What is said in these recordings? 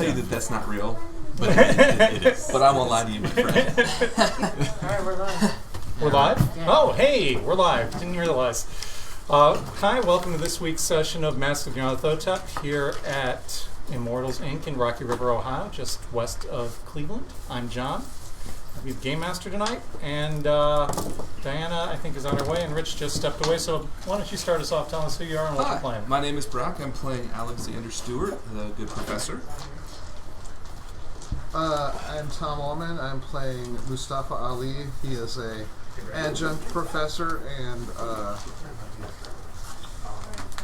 tell you that that's not real, but it is. But I won't lie to you, my friend. All right, we're live. We're live? Yeah. Oh, hey, we're live. Didn't realize. Hi, welcome to this week's session of Misr Nyarlathotep here at Immortals, Inc. in Rocky River, Ohio, just west of Cleveland. I'm John. We have Game Master tonight, and Diana, I think, is on her way, and Rich just stepped away, so why don't you start us off, telling us who you are and what you're playing. My name is Brock. I'm playing Alexander Stewart, the good professor. I'm Tom Allman. I'm playing Mustafa Ali. He is a adjunct professor and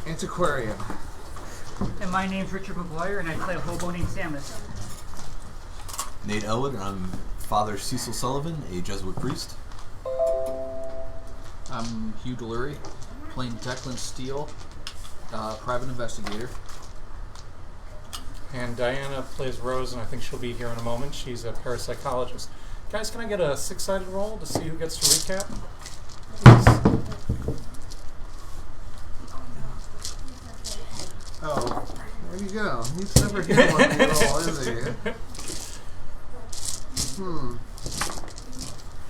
antiquarian. And my name's Richard McGuire, and I play a hobo named Samus. Nate Elwood, and I'm Father Cecil Sullivan, a Jesuit priest. I'm Hugh Delury, playing Declan Steele, private investigator. And Diana plays Rose, and I think she'll be here in a moment. She's a parapsychologist. Guys, can I get a six-sided roll to see who gets to recap? Please. Oh, there you go. He's never here when we roll, is he?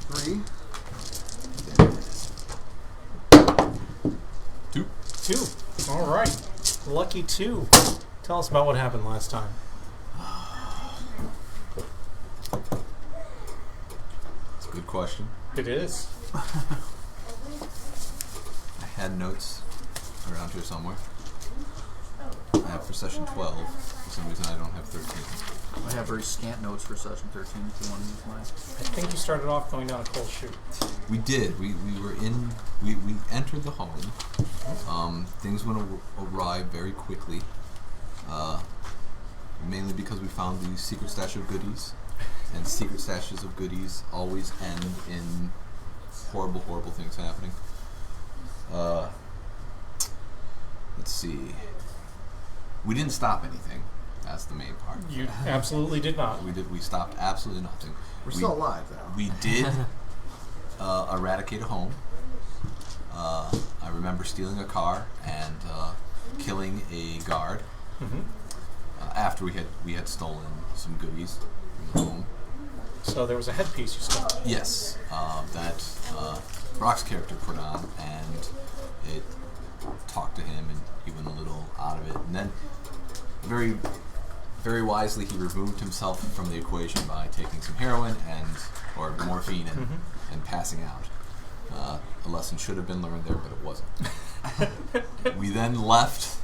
3. Two. All right. Lucky 2. Tell us about what happened last time. It's a good question. It is. I had notes around here somewhere. I have for session 12. For some reason I don't have 13. I have very scant notes for session 13 if you want to use mine. I think you started off going down a cold chute. We did. We were in... We entered the home. Things went awry very quickly. Mainly because we found the secret stash of goodies. And secret stashes of goodies always end in horrible, horrible things happening. Let's see. We didn't stop anything. That's the main part. You absolutely did not. We stopped absolutely nothing. We're still alive, though. We did eradicate a home. I remember stealing a car and killing a guard after we had stolen some goodies from the home. So there was a headpiece you stole. Yes, that Brock's character put on, and it talked to him, and he went a little out of it. And then, very, very wisely, he removed himself from the equation by taking some heroin or morphine and passing out. A lesson should have been learned there, but it wasn't. We then left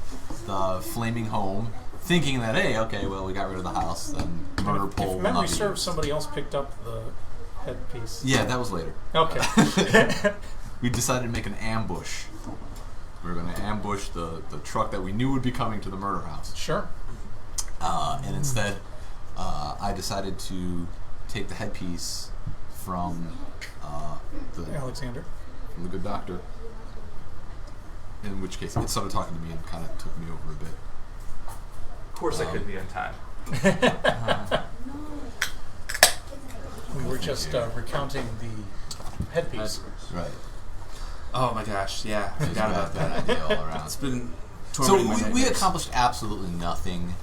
the flaming home, thinking that, hey, okay, well, we got rid of the house, then murder pole. If memory serves, somebody else picked up the headpiece. Yeah, that was later. Okay. We decided to make an ambush. We were going to ambush the truck that we knew would be coming to the murder house. Sure. And instead, I decided to take the headpiece from Alexander. From the good doctor. In which case, it started talking to me and kind of took me over a bit. Of course I couldn't be on time. We were just recounting the headpiece. Right. Oh my gosh, yeah. I forgot about that. Idea all around. It's been So tormenting my we nightmares. accomplished absolutely nothing.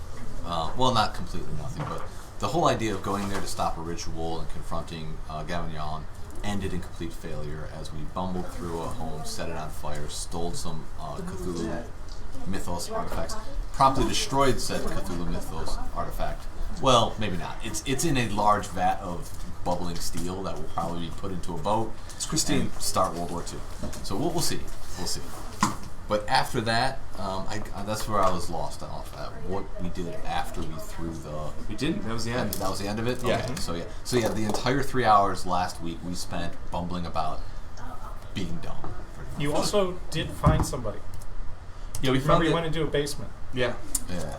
Well, not completely nothing, but the whole idea of going there to stop a ritual and confronting Gavin Yallen ended in complete failure as we bumbled through a home, set it on fire, stole some Cthulhu mythos artifacts, promptly destroyed said Cthulhu mythos artifact. Well, maybe not. It's in a large vat of bubbling steel that will probably be put into a boat. It's Christine. And start World War II. So we'll see. We'll see. But after that, that's where I was lost off at what we did after we threw the... We didn't. That was the end. That was the end of it? Yeah. Okay. So yeah, the entire 3 hours last week we spent bumbling about being dumb. You also did find somebody. Yeah, we Remember found you it. went into a basement. Yeah. Yeah.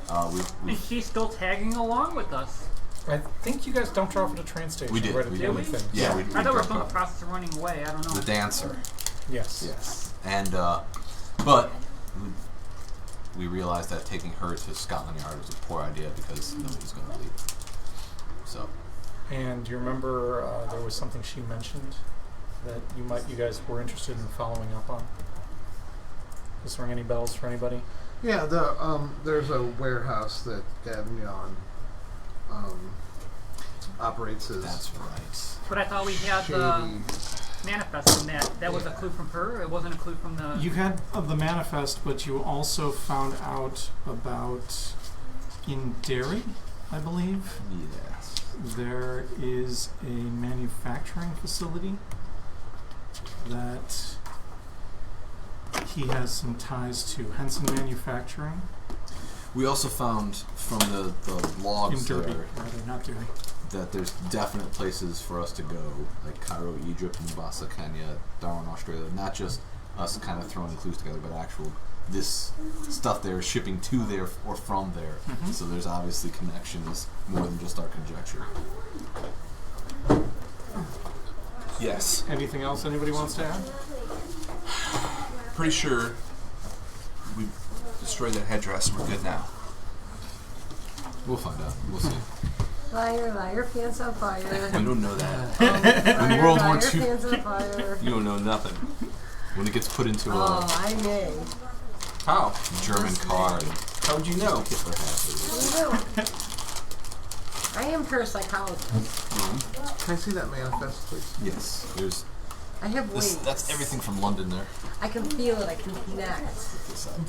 And she's still tagging along with us. I think you guys dumped her off at a train station. We did. Right at We the did. end of things. Yeah, we I thought we were dropped still in off. the process of running away. I don't know. The dancer. Yes. Yes. And, but we realized that taking her to Scotland Yard was a poor idea because nobody's going to believe her. So. And do you remember there was something she mentioned that you guys were interested in following up on? Does this ring any bells for anybody? Yeah, there's a warehouse that Gavignon operates his That's right. But I thought we had shady. the manifest in that. That was a clue from her. It wasn't a clue from the. You had the manifest, but you also found out about in Derry, I believe, Yes. there is a manufacturing facility that he has some ties to. Henson Manufacturing We also found from the in logs Derby, there rather, not Derry. that there's definite places for us to go, like Cairo, Egypt, Mombasa, Kenya, Darwin, Australia. Not just us kind of throwing clues together, but actual this stuff they're shipping to there or from there. Mhm. So there's obviously connections more than just our conjecture. Yes. Anything else anybody wants to add? Pretty sure we destroyed that headdress and we're good now. We'll find out. We'll see. Liar, liar, pants on fire. You don't know that. Liar, World War liar, II pants on fire. You don't know nothing. When it gets put into Oh, a I may. How? German car and How would you know? Hitler has it. I am parapsychologist. Can I see that manifest, please? Yes, there's I have this. wings. That's everything from London there. I can feel it. I can connect. Look this up.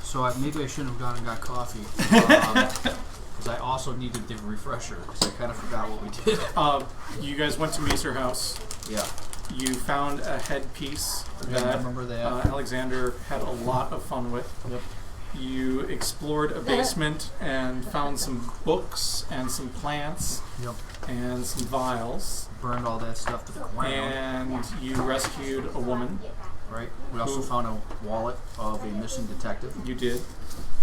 So maybe I shouldn't have gone and got coffee. Because I also needed the refresher, because I kind of forgot what we did. You guys went to Misr House. Yeah. You found a headpiece Yeah, I that remember that. Alexander had a lot of fun with. Yep. You explored a basement and found some books and some plants Yep. and some vials. Burned all that stuff to the ground. And you rescued a woman. Right. We also found a wallet of a missing detective. You did.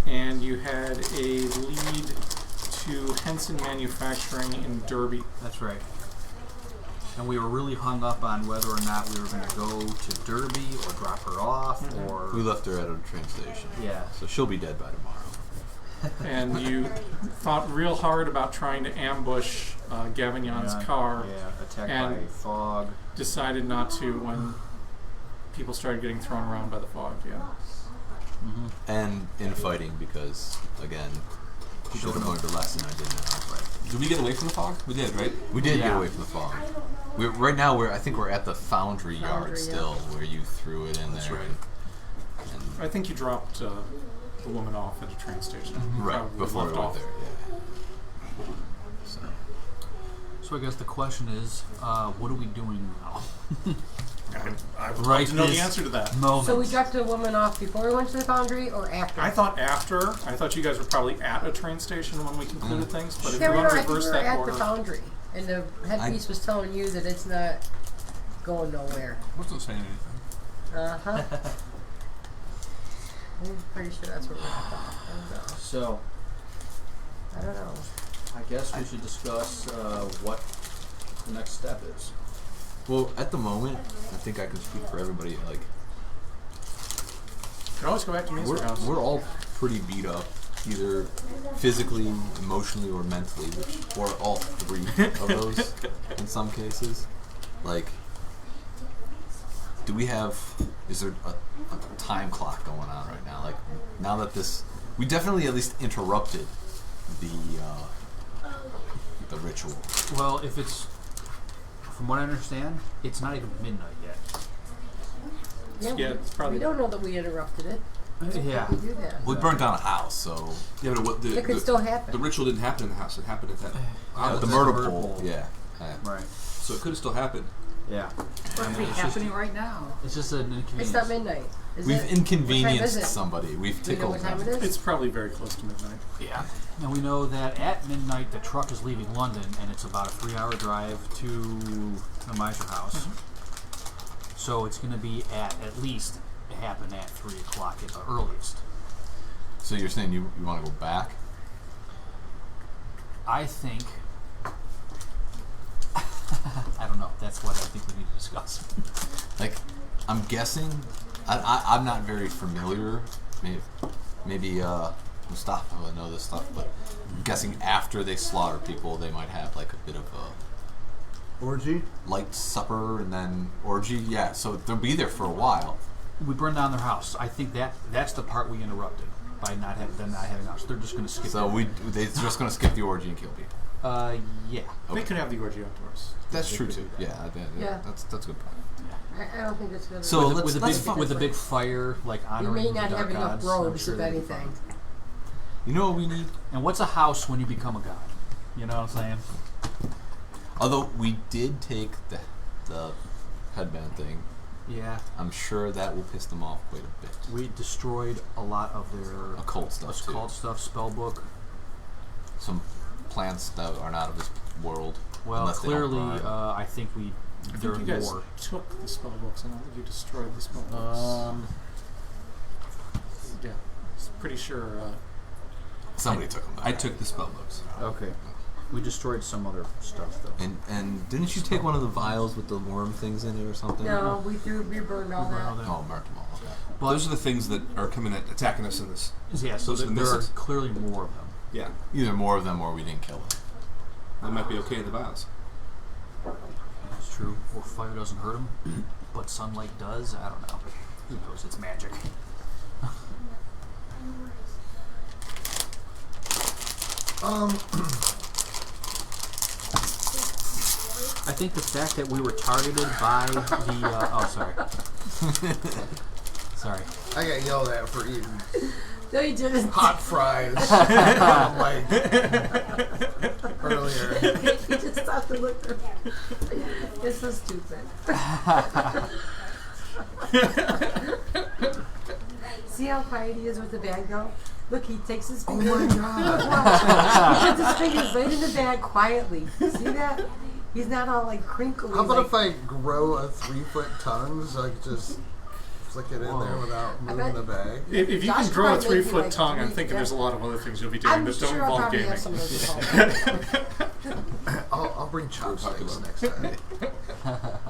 And you had a lead to Henson Manufacturing in Derby. That's right. And we were really hung up on whether or not we were going to go to Derby or drop her off or... We left her at a train station. Yeah. So she'll be dead by tomorrow. And you thought real hard about trying to ambush Gavignon's car. Yeah, attacked And- by fog. Decided not to when people started getting thrown around by the fog, yeah. Mm-hmm. And infighting because, again, we should have learned a lesson I didn't know. Right. Did we get away from the fog? We did, right? We did get Yeah. away from the fog. Right now, I think we're at the foundry yard Foundry, yeah. still, where you threw it in That's there. right. And I think you dropped the woman off at a train station. right Probably before we left went off. there, yeah. So, So I guess the question is, what are we doing now? I would Right like to know the this answer to that. Moment. So we dropped the woman off before we went to the foundry or after? I thought after. I thought you guys were probably at a train station when we concluded things. But if Yeah, you we want were, to I think we reverse were that at order, the foundry. And the headpiece was telling you that it's not going nowhere. I wasn't saying anything. Uh-huh. I'm pretty sure that's where we're at. I don't know. So, I don't know. I guess we should discuss what the next step is. well, at the moment, I think I can speak for everybody. Like, you can always go back to Misr House. we're all pretty beat up, either physically, emotionally, or mentally, or all three of those in some cases. Like, is there a time clock going on right now? Like, now that we definitely at least interrupted the ritual. Well, if it's, from what I understand, it's not even midnight yet. Yeah, it's probably. We don't know that we interrupted it. Yeah. We do that. We burned down a house, so Yeah, but what It could still happen. the ritual didn't happen in the house. It happened at that. the the murder murder pool. pool. Yeah. Right. So it could have still happened. Yeah. What's happening right now? It's just an inconvenience. It's not midnight. Is We've it? What time is inconvenienced it? somebody. We've Do you know tickled what time them. it is? It's probably very close to midnight. Yeah. And we know that at midnight the truck is leaving London, and it's about a 3-hour drive to the Misr House. So it's going to be at least happen at 3 o'clock at the earliest. So you're saying you want to go back? I think. I don't know. That's what I think we need to discuss. Like, I'm guessing. I'm not very familiar. Maybe Mustafa would know this stuff, but I'm guessing after they slaughter people, they might have like a bit of a Orgy? light supper and then orgy. Yeah, so they'll be there for a while. we burned down their house. I think that's the part we interrupted by not having a house. They're just going to skip. So they're just going to skip the orgy and kill people. Yeah. They could have the orgy outdoors. That's They true could too. do that. Yeah. That's a good point. I don't think it's gonna. So with let's a big fire, like we honoring may the not dark have enough gods. I'm robes, sure if they'll be anything. fine. You know what we need? And what's a house when you become a god? You know what I'm saying? Although we did take the headband thing, Yeah. I'm sure that will piss them off quite a bit. We destroyed a lot of their Occult stuff too. occult stuff, spell book. Some plants that are not of this world. Well, unless they don't clearly, burn. I think I there are think you guys more. took the spell books. I don't think you destroyed the spell books. Yeah, I'm pretty sure. Somebody took them. I took the spell books. Okay. We destroyed some other stuff though. And didn't you take one of the vials with the worm things in it or something? No, we burned all that. Oh, burnt them all. Okay. But Those are the things that are coming attacking us in this. yeah, so those are the there are misses. clearly more of them. Yeah, Either more of them or we didn't kill them. that might be okay in the vials. It's true. Or fire doesn't hurt them, but sunlight does. I don't know. Who knows? It's magic. I think the fact that we were targeted by the oh, sorry. Sorry. I got yelled at for eating No, you didn't. hot fries like earlier. You just stopped to look at me. It's so stupid. See how quiet he is with the bag, though? Look, he takes his Oh finger. my god. Watch. He puts his fingers right in the bag quietly. See that? He's not all like crinkly. How about like, if I grow a 3-foot tongue so I could just flick it in there without moving bet- the bag? If you Josh can grow a might make you, 3-foot like, tongue, I'm three- thinking yeah. there's a lot of other things you'll be doing I'm that sure don't I'll involve probably gaming. have some of those. I'll bring chopsticks next time. That'd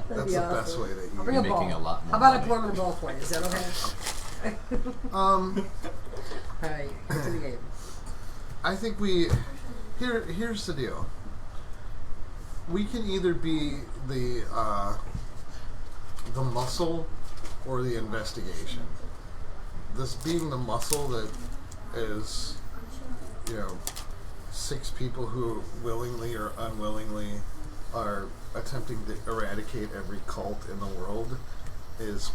That's be the awesome. best way to I'll eat. bring a making bowl. a lot more How about I money. pour them in a bowl for you? Is that okay? Alright, to the game. I think here's the deal. We can either be the muscle or the investigation. This being the muscle that is, 6 people who willingly or unwillingly are attempting to eradicate every cult in the world is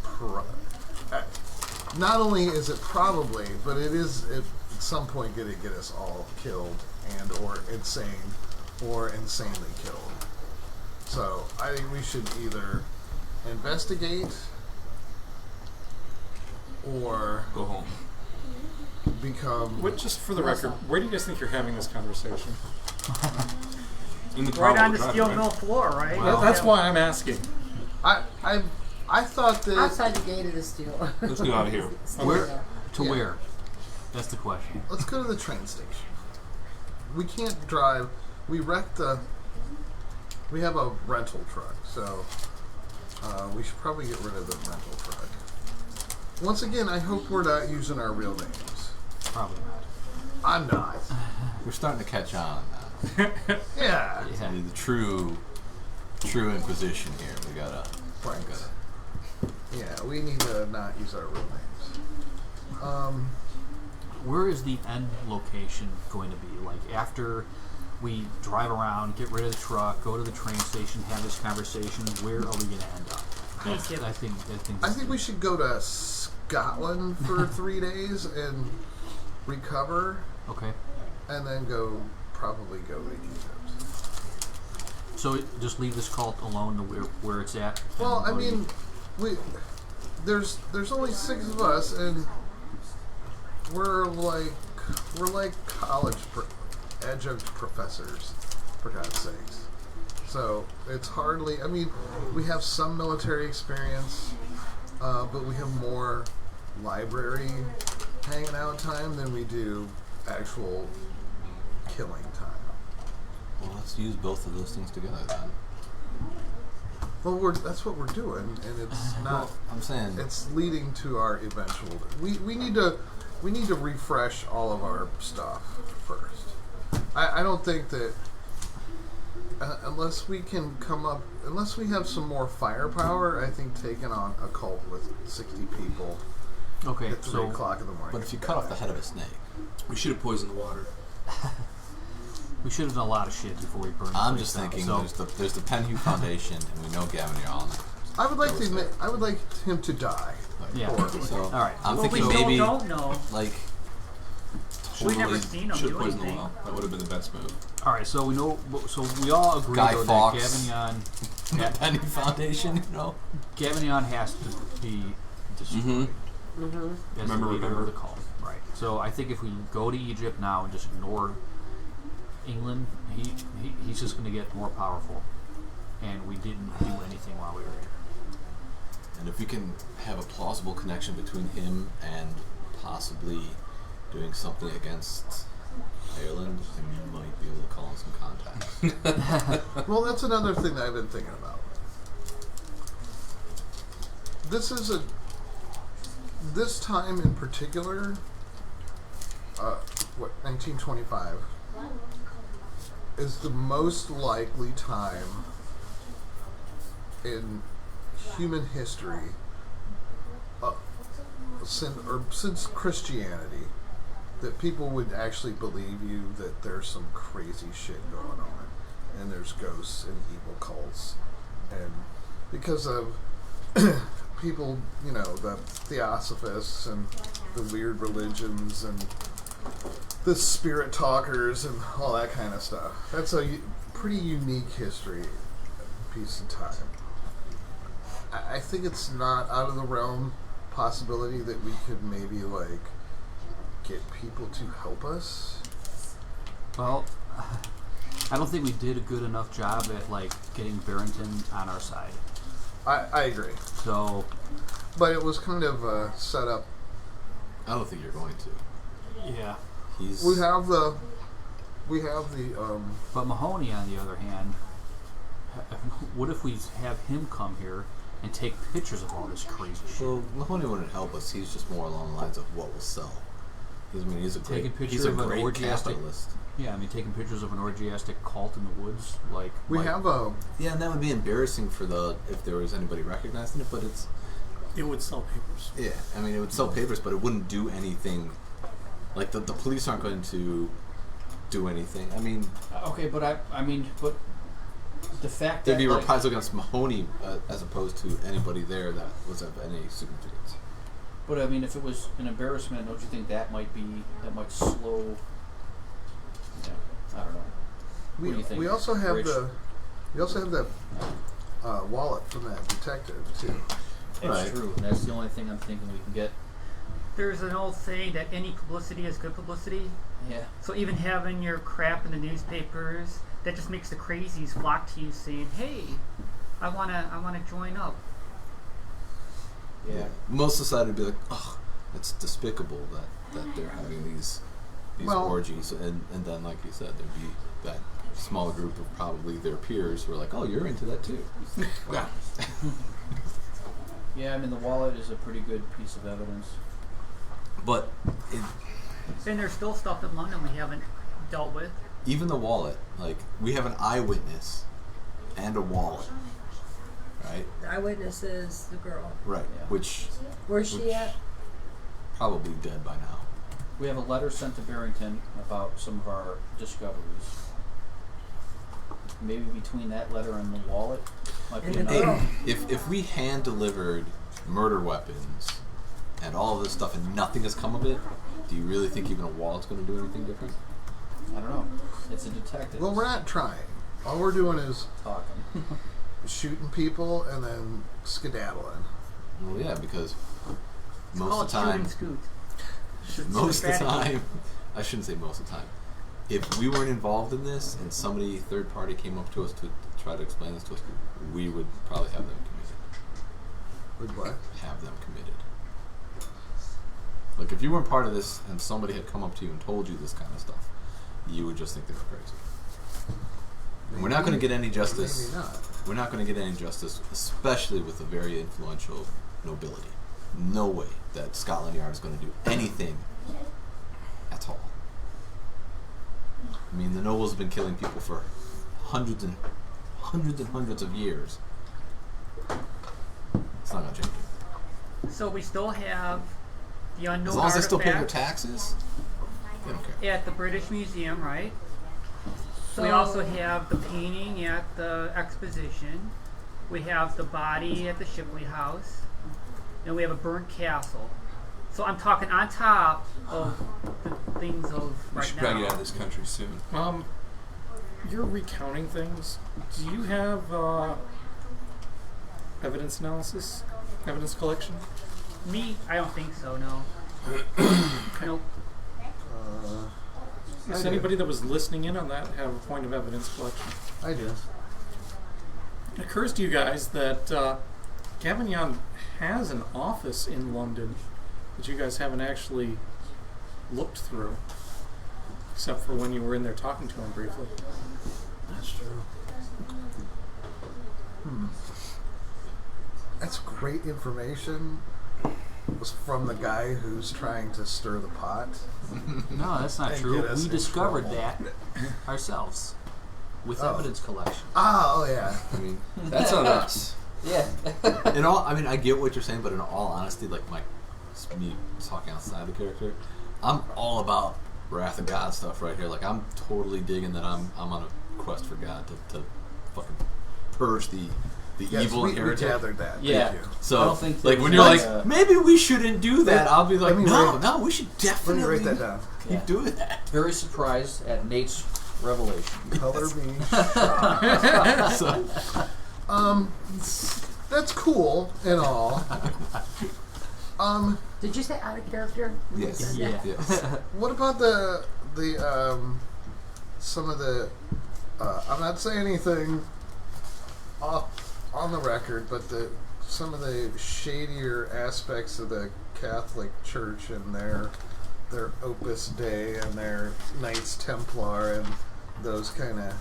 not only is it probably, but it is at some point going to get us all killed and or insane or insanely killed. So I think we should either investigate or Go home. become. Just for the record, where do you guys think you're having this conversation? In the Right car on we're the driving, steel right? mill floor, right? Well, That's why I'm asking. I thought that Outside the gate of the steel. Let's get out of here. Where? To Yeah. where? That's the question. let's go to the train station. We can't drive. We wrecked the. We have a rental truck, so we should probably get rid of the rental truck. Once again, I hope we're not using our real names. Probably not. I'm not. We're starting to catch on now. Yeah. Yeah. The true Inquisition here. We gotta. Right. Yeah, we need to not use our real names. Where is the end location going to be? Like after we drive around, get rid of the truck, go to the train station, have this conversation, where are we going to end up? I think we should go to Scotland for 3 days and recover, Okay. and then probably go to Egypt. So just leave this cult alone to where it's at. and Well, I go to mean, Egypt. there's only 6 of us, and we're like college adjunct professors, for God's sakes. So it's hardly. I mean, we have some military experience, but we have more library hanging out time than we do actual killing time. Well, let's use both of those things together then. Well, that's what we're doing, and it's not. Well, I'm saying It's leading to our eventual. We need to refresh all of our stuff first. I don't think that unless we can come up, unless we have some more firepower, I think taking on a cult with 60 people Okay, at 3 so o'clock in the morning. But if you cut off the head of a snake, We should have poisoned the water. we should have done a lot of shit before we burned. the I'm place just down. thinking So, there's the Penhue Foundation, and we know Gavin Nyarlathotep. I would like him to die. yeah. Horribly. So All right. I'm Well, we thinking still maybe don't know. like We've never totally seen him Should do have poisoned the anything. well. That would have been the best move. All right. So we know. So we all agree Guy though Fawkes. that Penhue Foundation, you know. Gavignon has to be destroyed Mm-hmm. as the leader of the cult. Right. So I think if we go to Egypt now and just ignore England, he's just going to get more powerful. And we didn't do anything while we were here. And if we can have a plausible connection between him and possibly doing something against Ireland, then we might be able to call in some contacts. Well, that's another thing that I've been thinking about. This time in particular, 1925, is the most likely time in human history since Christianity that people would actually believe you that there's some crazy shit going on and there's ghosts and evil cults, and because of people, the theosophists and the weird religions and the spirit talkers and all that kind of stuff. That's a pretty unique history piece of time. I think it's not out of the realm possibility that we could maybe get people to help us. Well, I don't think we did a good enough job at getting Barrington on our side. I agree. So, But it was kind of set up. I don't think you're going to. yeah. He's We have the But Mahoney, on the other hand, what if we have him come here and take pictures of all this crazy shit? well, Mahoney wouldn't help us. He's just more along the lines of what will sell. He's a great, Taking pictures he's a of an great orgiastic- capitalist. Yeah, I mean, taking pictures of an orgiastic cult in the woods, we have a Yeah, and that would be embarrassing for if there was anybody recognizing it. But it's It would sell papers. yeah. I mean, it would sell papers, but it wouldn't do anything. Like the police aren't going to do anything. I mean, okay, but but the fact there'd be reprisals against Mahoney as opposed to anybody there that was of any significance. But I mean, if it was an embarrassment, don't you think that might slow? Yeah, I don't know. What do you think, we also have Rich? that wallet from that detective too. It's Right. true. That's the only thing I'm thinking we can get. There's an old saying that any publicity is good publicity. Yeah. So even having your crap in the newspapers, that just makes the crazies flock to you saying, "Hey, I wanna join up." Yeah. Most society would be like, oh, it's despicable that they're having these Well- orgies, and then like you said, there'd be that small group of probably their peers who are like, oh, you're into that too. Yeah. Yeah, I mean, the wallet is a pretty good piece of evidence. But And there's still stuff in London we haven't dealt with. even the wallet, like we have an eyewitness and a wallet, right? The eyewitness is the girl. Right. Yeah. Which Where's she at? probably dead by now. We have a letter sent to Barrington about some of our discoveries. Maybe between that letter and the wallet might be And the enough. girl. If we hand delivered murder weapons and all of this stuff and nothing has come of it, do you really think even a wallet's going to do anything different? I don't know. It's a detective. Well, we're not trying. All we're doing is talking. shooting people and then skedaddling. Well, yeah, because most Call of it the time, shoot and scoot. most of the strategy. time, I shouldn't say most of the time. If we weren't involved in this and somebody third party came up to us to try to explain this to us, we would probably have them committed. With what? Have them committed. Like if you weren't part of this and somebody had come up to you and told you this kind of stuff, you would just think they were crazy. And we're not going to get any justice. Maybe not. We're not going to get any justice, especially with a very influential nobility. No way that Scotland Yard is going to do anything at all. I mean, the nobles have been killing people for hundreds and hundreds of years, it's not gonna change it. So we still have the unknown As long as they still pay their artifacts taxes, they don't care. at the British Museum, right? So We also have the painting at the exposition. We have the body at the Shipley House. And we have a burnt castle. So I'm talking on top of the things of We right should probably get out now. of this country soon. You're recounting things. Do you have evidence analysis? Evidence collection? Me, I don't think so, no. Nope. Does anybody that was listening in on that have a point of evidence collection? I do. It occurs to you guys that Gavignon has an office in London that you guys haven't actually looked through, except for when you were in there talking to him briefly. That's true. That's great information. It was from the guy who's trying to stir the pot. No, that's not And true. get us We in discovered trouble. that ourselves with Oh. evidence collection. Oh yeah. I mean, That's on us. Yeah. I get what you're saying, but in all honesty, like it's me talking outside the character, I'm all about Wrath of God stuff right here. Like I'm totally digging that I'm on a quest for God to fucking purge the Yes, evil we heretic. gathered that. Yeah. Thank you. So I don't think like there's when you're like, like maybe we shouldn't do that, I'll be like, Let me no, write- no, we should Let definitely me write that down. Yeah. keep doing that. Very surprised at Nate's revelation. Color me. So, That's cool and all. Did you say out of character? yes, Yeah. yes. What about the some of the I'm not saying anything off on the record, but some of the shadier aspects of the Catholic Church and their Opus Dei and their Knights Templar and those kind of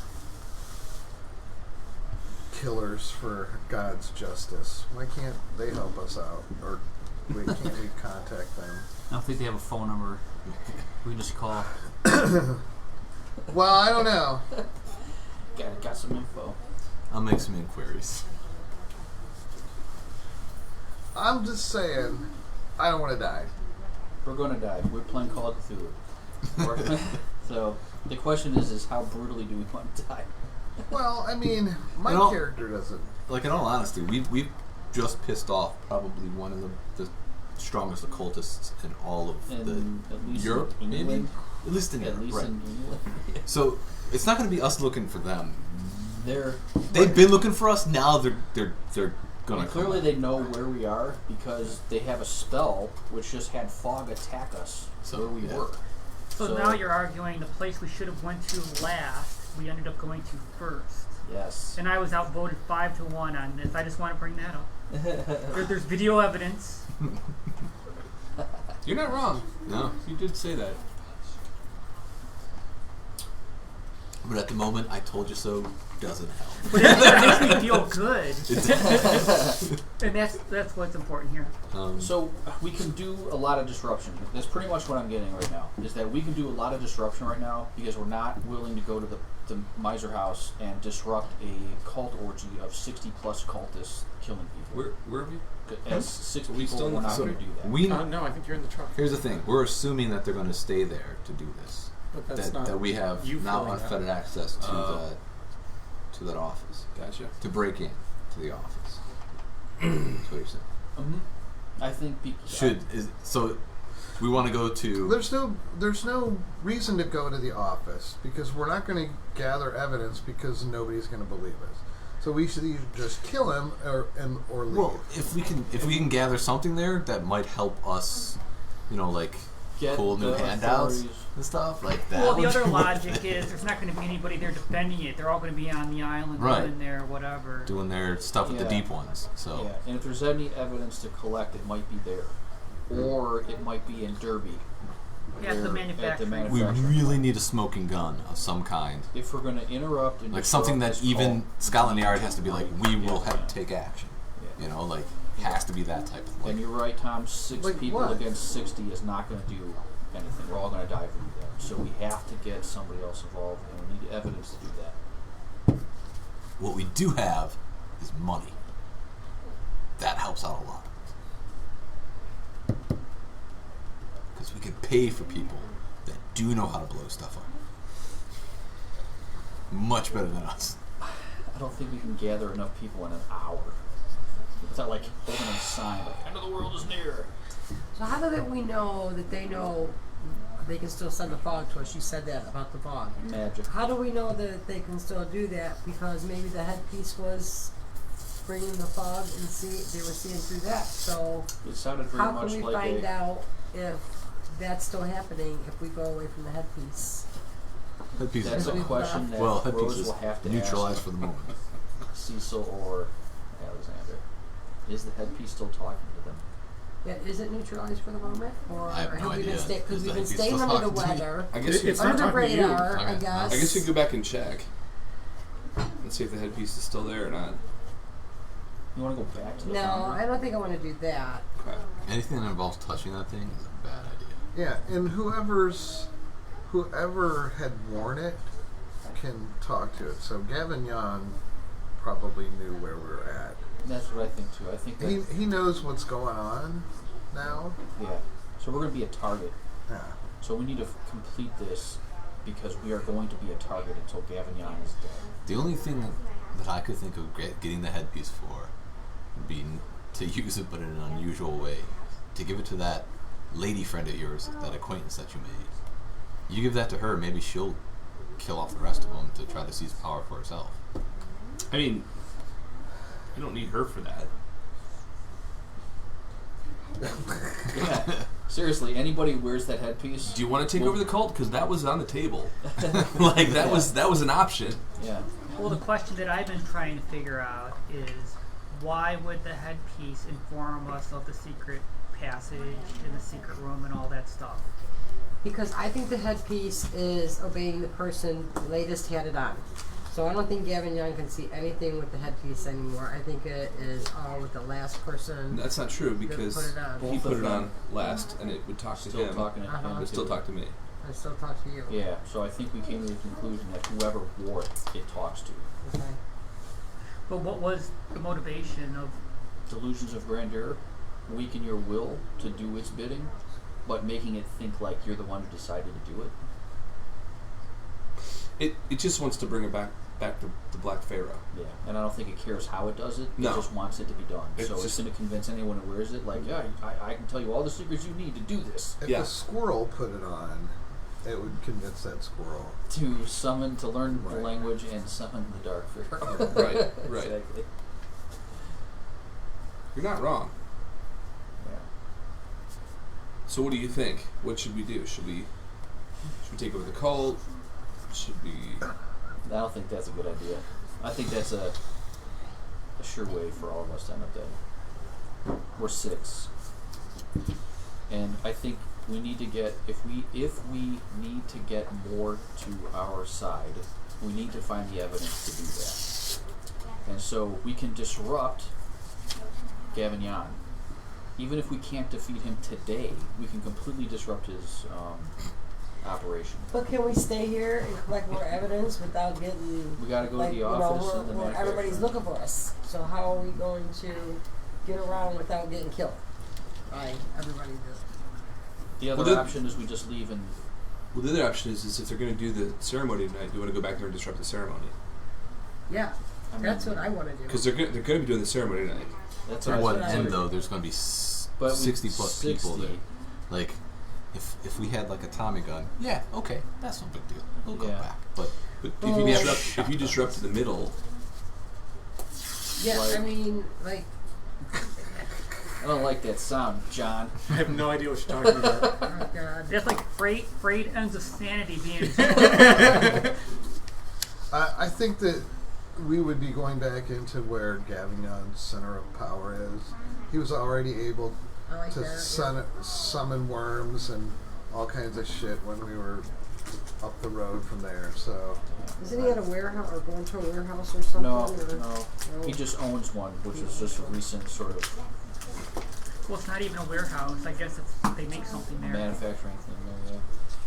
killers for God's justice. Why can't they help us out, or can't we contact them? I don't think they have a phone number. We can just call. Well, I don't know. Got some info. I'll make some inquiries. I'm just saying, I don't want to die. We're going to die. We're playing Call of Cthulhu. So the question is how brutally do we want to die? Well, I mean, my You know- character doesn't. Like in all honesty, we've just pissed off probably one of the strongest occultists in all of At least Europe, in maybe? England. At least in At Europe, least right. in England. Yeah. So it's not going to be us looking for them. They've Been looking for us. Now they're going to clearly they know where we are because they have a spell which just had fog attack us So, where we yeah. were. So now you're arguing the place we should have went to last, we ended up going to first. Yes. And I was outvoted 5-1 on this. I just want to bring that up. There's video evidence. You're not wrong. No, You did say that. but at the moment, I told you so doesn't help. But it makes me feel good. It's- And that's what's important here. So we can do a lot of disruption. That's pretty much what I'm getting right now. Is that we can do a lot of disruption right now because we're not willing to go to the Misr House and disrupt a cult orgy of 60 plus cultists killing people. Where have you? As 6 We people, still- we're not so going to do that. we No, I think you're in the truck. here's the thing: we're assuming that they're going to stay there to do this. But that's not That we have you now feeling that. unfettered access to Oh. to that office Gotcha. to break in to the office. That's what you're saying. I think So we want to go to. There's no reason to go to the office because we're not going to gather evidence because nobody's going to believe us. So we should either just kill him or leave. Well, if we can gather something there that might help us, like get cool new the handouts authorities- and stuff like that. Well, the would other be worth logic it. is there's not going to be anybody there defending it. They're all going to be on the island, Right. living there, whatever. doing their stuff with the Yeah. deep ones. So Yeah, and if there's any evidence to collect, it might be there, or it might be in Derby. At the Where- manufacturing. we manufacturing. really need a smoking gun of some kind, If we're going to interrupt and like disrupt something that this even cult, Scotland Yard has to be like, we will Yeah. take action. Yeah. Has to be that type of And thing. you're right, Tom. 6 Like people what? against 60 is not going to do anything. We're all going to die from that. So we have to get somebody else involved, and we need evidence to do that. What we do have is money. That helps out a lot. Because we can pay for people that do know how to blow stuff up. Much better than us. I don't think we can gather enough people in an hour. It's not like holding a sign like "End of the world is near." So how do we know that they know they can still send the fog to us? You said that about the fog. Magic. How do we know that they can still do that? Because maybe the headpiece was bringing the fog and they were seeing through that. So It sounded very how much can we like find a out if that's still happening if we go away from the headpiece? Headpiece That's is a question that well, headpiece Rose is will have to neutralized ask for the moment. Cecil or Alexander. Is the headpiece still talking to them? Yeah, is it neutralized for the moment, or I have no we been idea. because Is we've the been headpiece staying still under the talking to me? weather, I guess It's you, not under the talking to you. radar, I Okay. guess. I guess you can go back and check and see if the headpiece is still there or not. You want to go back to the No, founder? I don't think I want to do that. Okay. Anything that involves touching that thing is a bad idea. Yeah, and whoever had worn it can talk to it. So Gavignon probably knew where we were at. That's what I think too. I think that He knows what's going on now. yeah. So we're going to be a target. Yeah. So we need to complete this because we are going to be a target until Gavignon is dead. The only thing that I could think of getting the headpiece for would be to use it, but in an unusual way. To give it to that lady friend of yours, that acquaintance that you made. You give that to her, maybe she'll kill off the rest of them to try to seize power for herself. I mean, you don't need her for that. Yeah. Seriously, anybody who wears that headpiece? Do you want to take over the cult? Because that was on the table. Like that was an option. Yeah. Well, the question that I've been trying to figure out is why would the headpiece inform us of the secret passage and the secret room and all that stuff? Because I think the headpiece is obeying the person latest had it on. So I don't think Gavin Young can see anything with the headpiece anymore. I think it is all with the last person. That's not true that because put it on. he put it on last, and it would talk to Still him. talking to Uh-huh. him. But still too. talk to me. I still talk to you. Yeah. So I think we came to the conclusion that whoever wore it, it talks to. Okay. But what was the motivation of? Delusions of grandeur, weaken your will to do its bidding, but making it think like you're the one who decided to do it. It just wants to bring it back to the Black Pharaoh. Yeah, and I don't think it cares how it does it. No. It just wants it to be done. It's So it's just- going to convince anyone who wears it, like, yeah, I can tell you all the secrets you need to do this. If Yeah. a squirrel put it on, it would convince that squirrel. To learn the Right. language and summon the dark pharaoh. Right, right. Exactly. You're not wrong. Yeah. So what do you think? What should we do? Should we take over the cult? Should we? I don't think that's a good idea. I think that's a sure way for all of us to end up dead. We're 6. And I think we need to get if we need to get more to our side, we need to find the evidence to do that. And so we can disrupt Gavignon. Even if we can't defeat him today, we can completely disrupt his operation. But can we stay here and collect more evidence without getting? We got to go like, to the office and the where everybody's manufacturer. looking for us. So how are we going to get around without getting killed by everybody? The other Well, the- option is we just leave and Well, the other option is if they're going to do the ceremony tonight, do you want to go back there and disrupt the ceremony? Yeah, I mean, that's what I want to do. Because they're going to be doing the ceremony tonight. That's For what what what I end would- though? There's going to be But we- 60 plus people 60. there. Like, if we had like a Tommy gun, yeah, okay, that's no big deal. We'll go Yeah. back. But But Oh. if you disrupt the middle, Yeah, I like- mean, like, I don't like that sound, John. I have no idea what you're talking about. oh God. That's like frayed ends of sanity being. I think that we would be going back into where Gavignon's center of power is. He was already able I like to that. summon worms and all kinds of shit when we were up the road from there. So Isn't he at a warehouse or going to a warehouse or something? No, or? no. He just owns one, which is just a recent sort of Well, it's not even a warehouse. I guess they make something there. manufacturing thing there, yeah.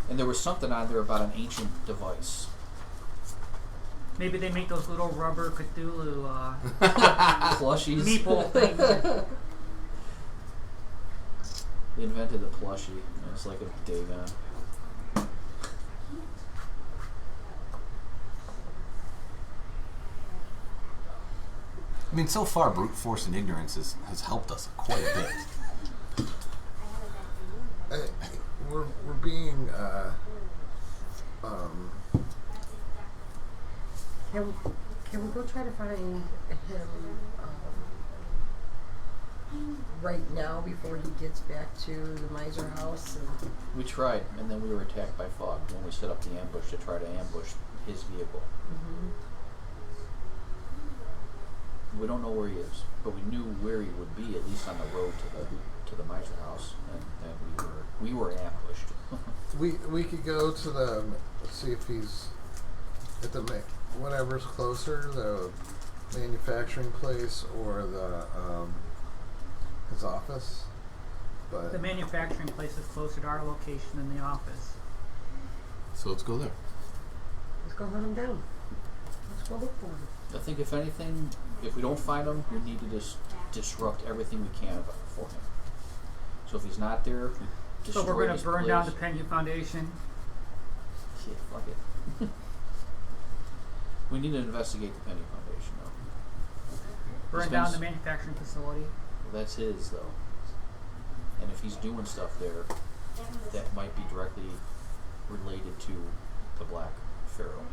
And there was something on there about an ancient device. Maybe they make those little rubber Cthulhu Plushies. meeple things. They invented the plushie. And it's like a Dagon. I mean, so far, brute force and ignorance has helped us quite a bit. We're being Can we go try to find him right now before he gets back to the Misr House? And We tried, and then we were attacked by fog when we set up the ambush to try to ambush his vehicle. We don't know where he is, but we knew where he would be, at least on the road to the Misr House, and we were ambushed. we could go to the see if he's at the whatever's closer, the manufacturing place or the his office. But The manufacturing place is closer to our location than the office. So let's go there. let's go hunt him down. Let's go look for him. I think if anything, if we don't find him, we need to just disrupt everything we can for him. So if he's not there, we destroy So we're going his to burn place. down the Penny Foundation. Shit, fuck it. We need to investigate the Penny Foundation, though. Burn He's down been the manufacturing facility. Well, that's his, though. And if he's doing stuff there, that might be directly related to the Black Pharaoh.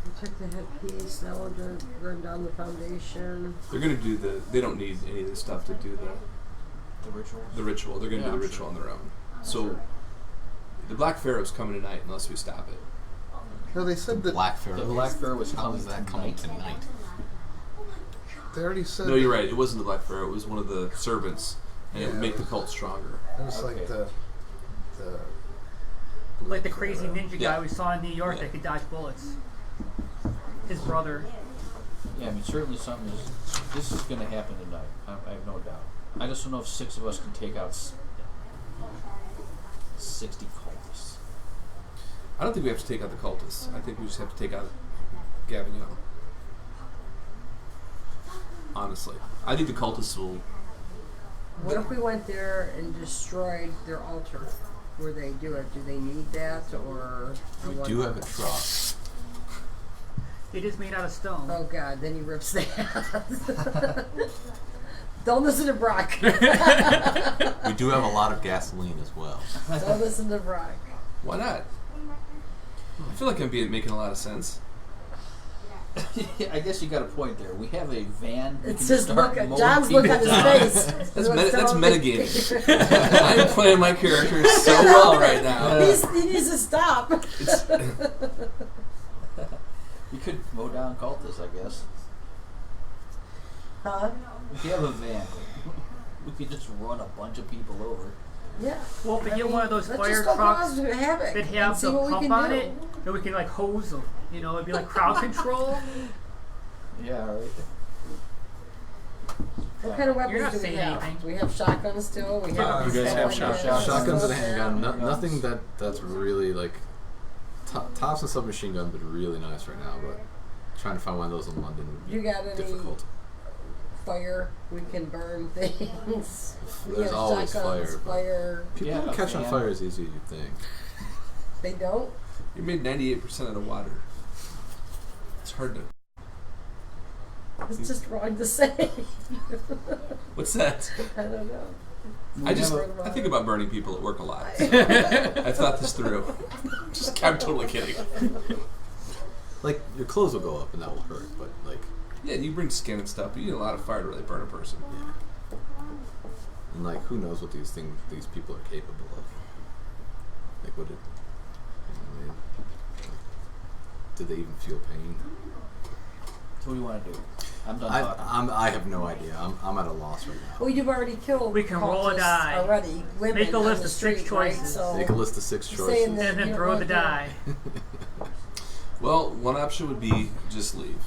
We took the headpiece, now we're going to burn down the foundation. They're going to do they don't need any of this stuff to do The rituals? the ritual. They're going to Yeah, do the I'm ritual sure. on their own. So the Black Pharaoh's coming tonight unless we stop it. no, they said that Black Pharaoh. The Black Pharaoh was How coming is that coming tonight. tonight? they already said. No, you're right. It wasn't the Black Pharaoh. It was one of the servants, and it would Yeah, make it the was- cult stronger. It was Okay. like the Like the crazy ninja guy Yeah. we saw in New York Yeah. that could dodge bullets. His brother. Yeah, I mean, certainly something is... This is going to happen tonight. I have no doubt. I just don't know if 6 of us can take out 60 cultists. I don't think we have to take out the cultists. I think we just have to take out Gavin Young. Honestly. I think the cultists will... What if we went there and destroyed their altar where they do it? Do they need that or We what? do have a truck. It is made out of stone. Oh God, then he rips that. Don't listen to Brock. We do have a lot of gasoline as well. Don't listen to Brock. Why not? I feel like I'm making a lot of sense. I guess you got a point there. We have a van. We It's can just start look at mowing John's look on his people down. face. That's metagaming. I'm playing my character so well right now. He needs to stop. You could mow down cultists, I guess. Huh? If you have a van, we could just run a bunch of people over. Yeah. Well, if we get one of those let's fire just go trucks cause havoc that and have see the what we pump can on do. it, then we can like hose them. You know, it'd be like crowd control. Yeah, right. What kind of You're not weapons do we saying have? anything. Do we have shotguns still? We have You guys have shotguns. Shotguns and a handgun. Shotguns. Nothing that's really like tops and submachine gun, but really nice right now. But trying to find one of those in London would be You got any difficult. fire? We can burn things. We There's have always shotguns, fire, but- fire. People Yeah, don't catch on fan. fire as easy as you think. They don't. You made 98% out of water. It's hard to... It's just wrong to say. What's that? I don't know. I think about burning people at work a lot. I've thought this through. I'm totally kidding. Like your clothes will go up and that will hurt, but like Yeah, you bring skin and stuff, but you need a lot of fire to really burn a person. yeah. And like who knows what these people are capable of? Like what did you know, did they even feel pain? So what do you want to do? I'm done talking. I have no idea. I'm at a loss right now. Well, you've already killed. We can roll a cultists die. already. Women Make a on list the of 6 street, right? choices. So Make a list of 6 saying choices. that- And then You throw don't the want die. Well, one option would be just leave.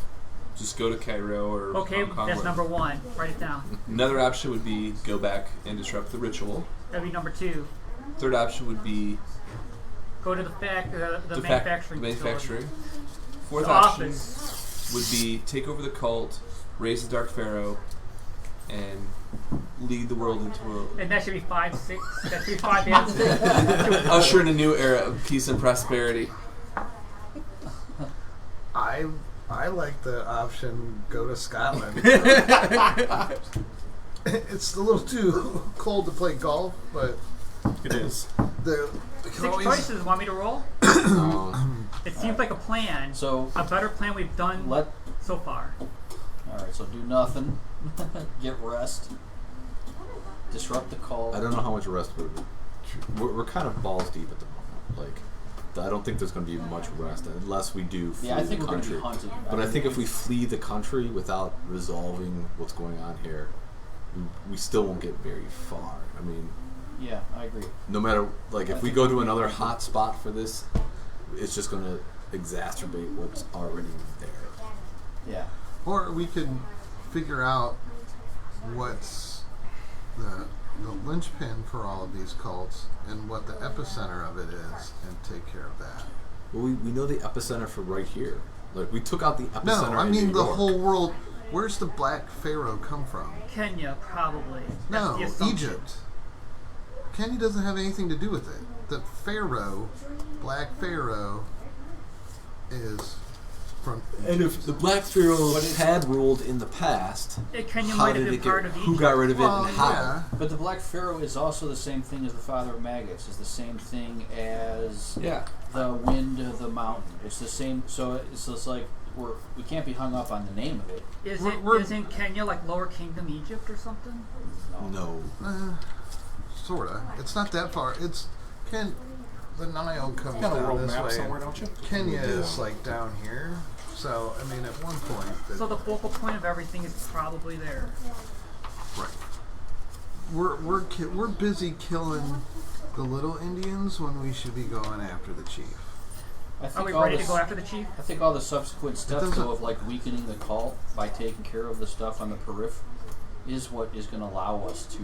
Just go to Cairo or Okay, Hong Kong. that's or- number 1. Write it down. Another option would be go back and disrupt the ritual. That'd be number 2. Third option would be Go to the manufacturing facility. manufacturing. Fourth The option office. would be take over the cult, raise the Dark Pharaoh, and lead the world into And that should be 5, 6. That should be 5 answers. usher in a new era of peace and prosperity. I like the option go to Scotland. It's a little too cold to play golf, but It is. we can 6 always choices. Want me to roll? It seems like a plan. So A better plan we've done let. so far. All right. So do nothing. Get rest. Disrupt the call. I don't know how much rest we're kind of balls deep at the moment. Like, I don't think there's going to be much rest unless we do flee Yeah, I think the we're going to country. be hunted. But I think if we flee the country without resolving what's going on here, we still won't get very far. I mean, Yeah, I agree. no matter, like, if we go to another hot spot for this, it's just going to exacerbate what's already there. Yeah. or we can figure out what's the linchpin for all of these cults and what the epicenter of it is, and take care of that. Well, we know the epicenter for right here. Like, we took out the No, epicenter I in mean New the York. whole world. Where's the Black Pharaoh come from? Kenya, probably. That's No, the assumption. Egypt. Kenya doesn't have anything to do with it. The Pharaoh, Black Pharaoh, is from. And if the Black Pharaoh But it's- had ruled in the past, Kenya how might have did been it part get? of Who Egypt. got rid of it Well, and how? yeah. But the Black Pharaoh is also the same thing as the father of maggots. Is the same thing as Yeah. the wind of the mountain. It's the same. So it's just like we can't be hung up on the name of it. Isn't Kenya like Lower Kingdom Egypt or something? No. Sorta. It's not that far. It's the Nile comes You got a down world this map way. somewhere, don't you? Kenya We do. is like down here. So I mean, at one point, So the focal point of everything is probably there. right. We're busy killing the little Indians when we should be going after the chief. I Are think we all ready this, to go after the chief? I think all the subsequent steps doesn't- though of like weakening the cult by taking care of the stuff on the periphery is what is going to allow us to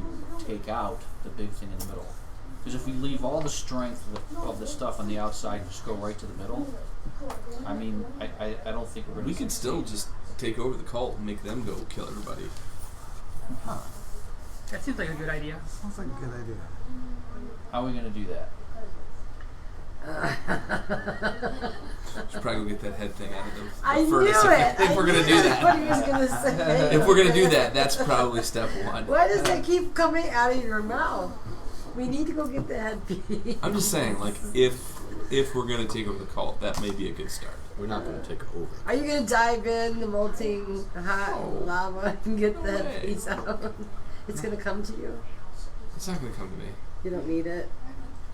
take out the big thing in the middle. Because if we leave all the strength of the stuff on the outside and just go right to the middle, I mean, I don't think we're going to. We could still just take over the cult and make them go kill everybody. Huh. That seems like a good idea. Sounds like a good idea. How are we going to do that? Should probably go get that head thing out of the I knew furnace it. if we're gonna do What he that. was gonna say. If we're gonna do that, that's probably step one. Why does it keep coming out of your mouth? We need to go get the headpiece. I'm just saying, like, if we're gonna take over the cult, that may be a good start. We're not going to take over. Are you gonna dive in the molten hot No. lava and get the No way. headpiece out? It's gonna come to you. It's not gonna come to me. You don't need it.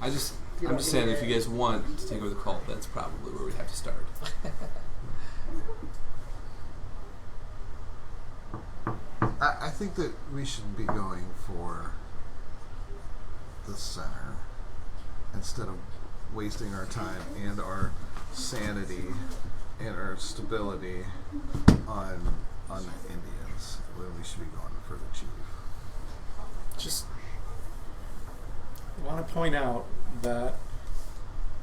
I'm just don't saying, need if it. you guys want to take over the cult, that's probably where we'd have to start. I think that we should be going for the center instead of wasting our time and our sanity and our stability on the Indians when we should be going for the chief. Just want to point out that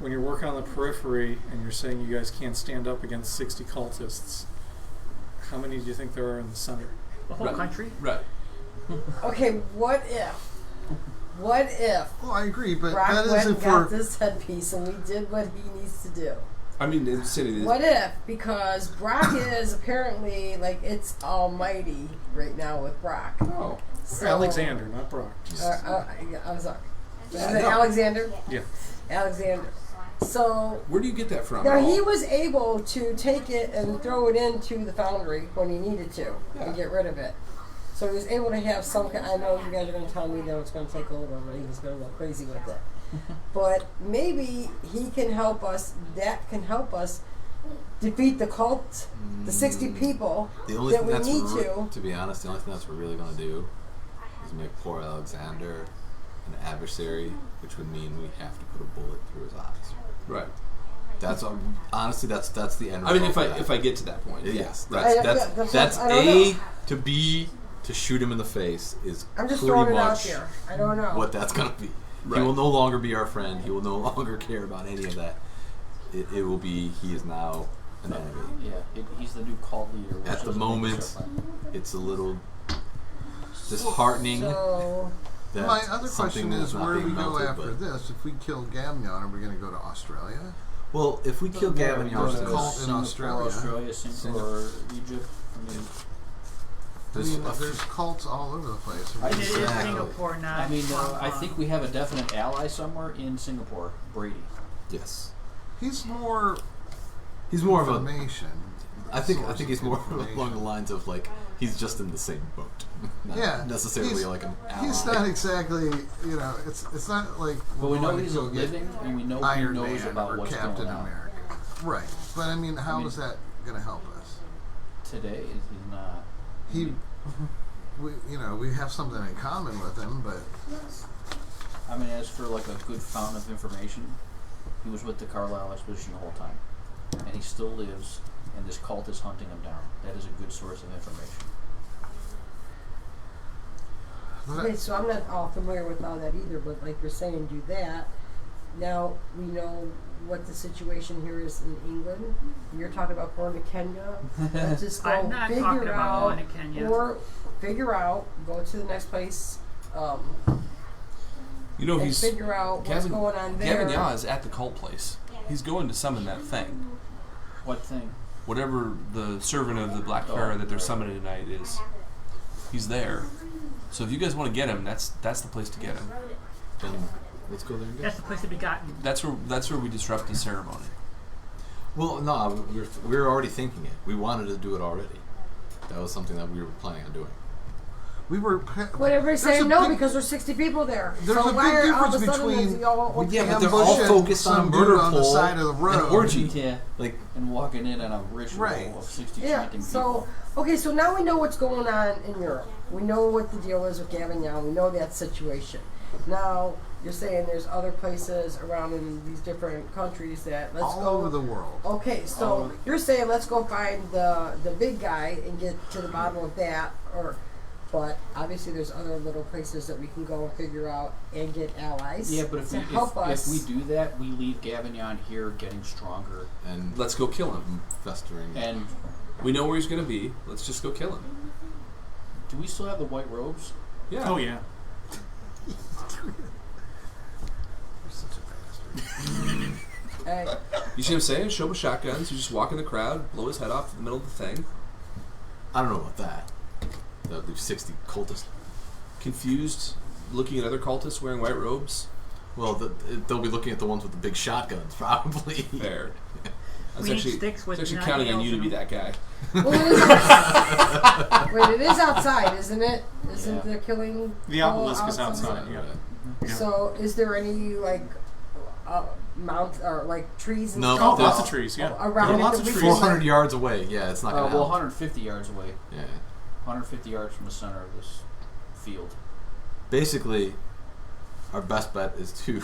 when you're working on the periphery and you're saying you guys can't stand up against 60 cultists, how many do you think there are in the center? The whole Right. country? Right. Okay, what if? What if Well, I agree, but Brock that went isn't and got for. this headpiece and we did what he needs to do? I mean, in the city, What if? Because Brock is apparently like it's almighty right now with Brock. oh, So, Alexander, not Brock. yeah, I'm sorry. Is Yeah, it no. Alexander? Yeah. Alexander. So where do you get that from? now at all? he was able to take it and throw it into the foundry when he needed to Yeah. and get rid of it. So he was able to have some kind. I know you guys are going to tell me that it's going to take over, but he was going to go crazy with it. But maybe he can help us. That can help us defeat the cult, the 60 people The only that thing we that's need to. be honest, the only thing that's we're really going to do is make poor Alexander an adversary, which would mean we have to put a bullet through his eyes. Right. That's honestly that's the end. I mean, result if of I that. get to that point, Yes, right. that's I don't A know. to B to shoot him in the face is I'm just pretty throwing it out much there. I don't know. what that's gonna be. Right. He will no longer be our friend. He will no longer care about any of that. It will be, he is now an enemy. Yeah, he's the new cult leader. which At the doesn't make moment, us our friend. it's a little disheartening So, that My other something question is, not where do we being go melted, after but- this? If we kill Gavignon, are we going to go to Australia? Well, if we kill Yeah, Gavin we go to Yarnston, cult in Singapore, Australia. Singapore, Egypt. I mean, I mean, there's cults all over the place. And it is Exactly. Singapore, not I mean, Hong I Kong. think we have a definite ally somewhere in Singapore, Brady. yes, He's more he's more of a. information. I think source he's of more information. along the lines of like he's just in the same boat, not Yeah, necessarily he's- like an ally. He's not exactly, it's not like. But we we're know going he's to a go get living, and we know Iron he knows Man about or what's Captain going on. America. Right, but I mean, how is that going to help us? Today, he's not. He, we have something in common with him, but I mean, as for like a good fountain of information, he was with the Carlisle Expedition the whole time, and he still lives. And this cult is hunting him down. That is a good source of information. okay, so I'm not all familiar with all that either, but like you're saying, do that. Now we know what the situation here is in England. You're talking about going to Kenya. Let's just go I'm not figure talking about out, going to Kenya. or figure out, go to the next place, You know, and he's figure out what's Gavin, going on there. Gavin Yaw is at the cult place. He's going to summon that thing. What thing? Whatever the servant of the Black Pharaoh that they're summoning tonight is, he's there. So if you guys want to get him, that's the place to get him. Then let's go there and get That's the place to be gotten. That's where we disrupt the ceremony. Well, no, we were already thinking it. We wanted to do it already. That was something that we were planning on doing. we were. But everybody's There's saying a no big- because there's 60 people there. There's so a why big are all of a difference sudden between. is y'all Yeah, but okay? they're all ambushing focused on some murder dude on the pole side of the road. and orgy. Yeah. Like, And walking in on a ritual Right. of 60 Yeah, chanting so, people. okay, so now we know what's going on in Europe. We know what the deal is with Gavignon. We know that situation. Now, you're saying there's other places around in these different countries that let's all go. over the world. Okay, so you're saying let's go find the big guy and get to the bottom of that, but obviously there's other little places that we can go and figure out and get allies. Yeah, but if to we, help us. if we do that, we leave Gavignon here getting stronger. and Let's go kill him. festering. And We know where he's going to be. Let's just go kill him. do we still have the white robes? Yeah. Oh yeah. You're such a bastard. Hey, You see what I'm saying? Show him with shotguns. You just walk in the crowd, blow his head off in the middle of the thing. I don't know about that. That leaves 60 cultists. Confused, looking at other cultists wearing white robes. Well, they'll be looking at the ones with the big shotguns, probably. Fair. I was We need actually, sticks with I was actually nine counting on nails you to in be them. that guy. well, it is outside. Wait, it is outside, isn't it? Isn't Yeah. the killing The pole obelisk is outside. Yeah. Yeah. So, is there any like mount or like trees and No, stuff? Oh, lots of trees. Yeah. Around There are it lots that of we trees. can, 400 yards away. Yeah, it's not going to Well, help. 150 yards away. Yeah. 150 yards from the center of this field. Basically, our best bet is to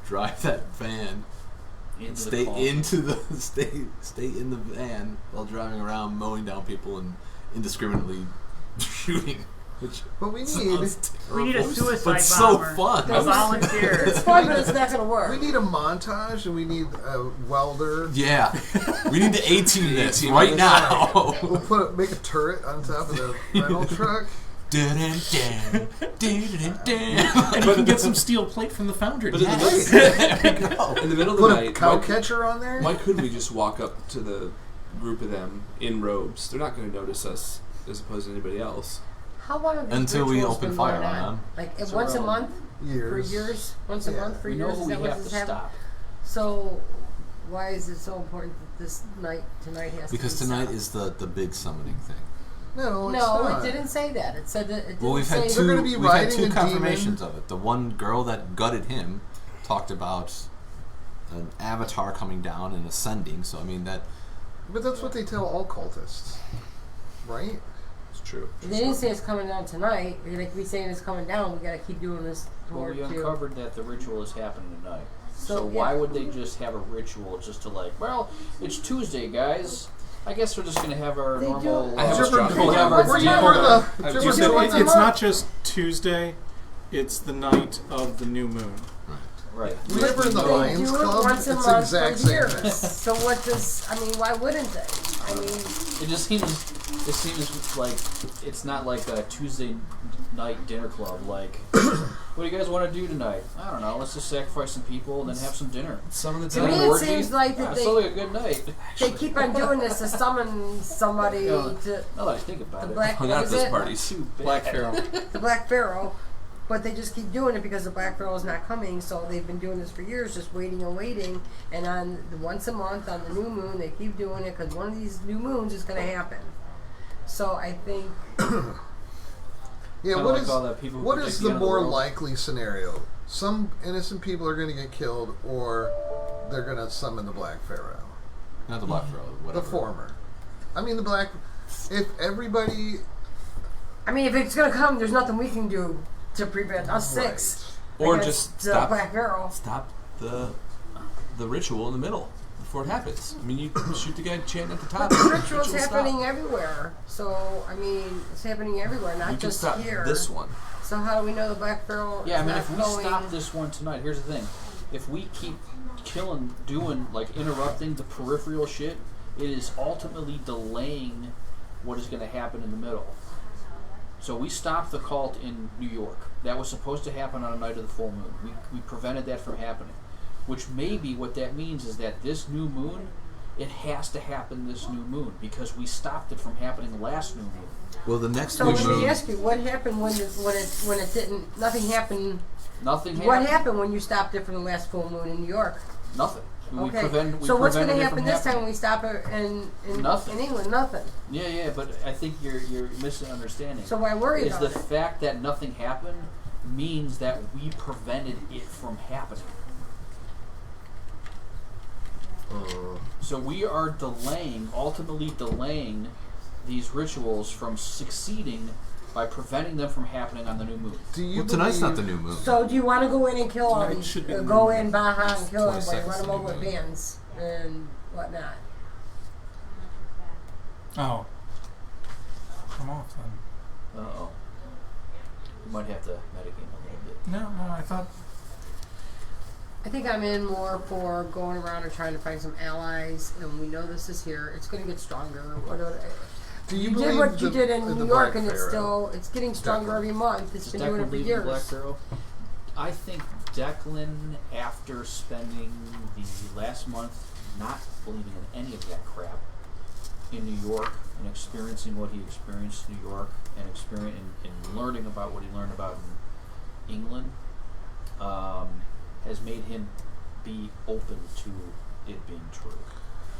drive that van Into stay the into the stay in the van while driving around mowing down people and indiscriminately shooting, which But we need sounds We need a terrible, suicide but so bomber. fun. A volunteer. it's fun, but it's not going to work. we need a montage and we need a welder. Yeah, we need to A-team this A-team right this. now. We'll make a turret on top of the rental truck. Dun-dun-dun, dun-dun-dun. And you can get some steel plate from the foundry. But in the Yes. middle, There we go. in the middle of Put the a night, cow why, catcher on there. why couldn't we just walk up to the group of them in robes? They're not going to notice us as opposed to anybody else. How long have these Until we rituals open been fire going on them. Like So once a we're month Years. for years? Once a Yeah. month for We know years? who Is we that what have this to happened? stop. So, why is it so important that this tonight has Because to be tonight stopped? is the big summoning thing. No, it's No, not. it didn't say that. It said that it didn't Well, we've say had They're two. gonna be We've had riding two a confirmations demon. of it. The one girl that gutted him talked about an avatar coming down and ascending. So I mean that. But that's what they tell all cultists, right? It's true. They didn't say it's coming down tonight. They could be saying it's coming down. We gotta keep doing this Well, toward we you. uncovered that the ritual is happening tonight. So So, why yeah. would they just have a ritual just to like, well, it's Tuesday, guys. I guess we're just going to have our They normal... do. I have a Did you ever- strong we'll feeling. have What's our the deal matter? with the- I did you just ever said do It's it? not just Tuesday. It's the night of the new moon. Right. We were in the They Lions do it Club. once a It's month exact for same years. thing. So what does? I mean, why wouldn't they? I mean, It just seems. It seems like it's not like a Tuesday night dinner club. Like, what do you guys want to do tonight? I don't know. Let's just sacrifice some people and then have some dinner. Some of the to time, me an it orgy? seems like Yeah, that it's only a good night. they keep on doing this to summon somebody Yeah. to Now that I think about the it. black. hung What out at is those it? parties. Too bad. Black Pharaoh. The Black Pharaoh. But they just keep doing it because the Black Pharaoh is not coming. So they've been doing this for years, just waiting and waiting. And on the once a month on the new moon, they keep doing it because one of these new moons is going to happen. So I think Yeah, Kinda what like is all that people who what predict is the the end of the more world. likely scenario? Some innocent people are going to get killed, or they're going to summon the Black Pharaoh. Not the Black Pharaoh, whatever. The former. I mean, the Black. If everybody. I mean, if it's going to come, there's nothing we can do to prevent us six. or against just the stop Black Pharaoh. the ritual in the middle before it happens. I mean, you shoot the guy chanting at the top. But the ritual's ritual happening stop. everywhere. So, I mean, it's happening everywhere, not You can just stop here. this one. So how do we know the Black Pharaoh Yeah, I is mean, not if we going? stop this one tonight, here's the thing: if we keep killing, doing like interrupting the peripheral shit, it is ultimately delaying what is going to happen in the middle. So we stopped the cult in New York. That was supposed to happen on a night of the full moon. We prevented that from happening. Which maybe what that means is that this new moon, it has to happen this new moon because we stopped it from happening last new moon. Well, the next So new let moon. me ask you, what happened when it didn't? Nothing happened. Nothing happened. What happened when you stopped it from the last full moon in New York? Nothing. We Okay. we So what's going prevented to it happen from this time happening. when we stop it in Nothing. England? Nothing. Yeah, but I think you're misunderstanding. So why worry is about the it? fact that nothing happened means that we prevented it from happening. So we are ultimately delaying these rituals from succeeding by preventing them from happening on the new moon. Do you Well, tonight's not the believe- new moon. So do you want to go in and kill Tonight them? should be the Go new in moon. Baja and kill everybody, 22nd run them over with new moon. bands and whatnot. Oh. Come off then. Uh-oh. You might have to medicate him a little bit. No, I thought. I think I'm in more for going around and trying to find some allies, and we know this is here. It's going to get stronger. Do You believe did what you the- did in the New Black York, and Pharaoh? it's getting stronger every month. It's Does been doing it Declan for leave the years. Black Pharaoh? I think Declan, after spending the last month not believing in any of that crap in New York and experiencing what he experienced in New York and learning about what he learned about in England, has made him be open to it being true.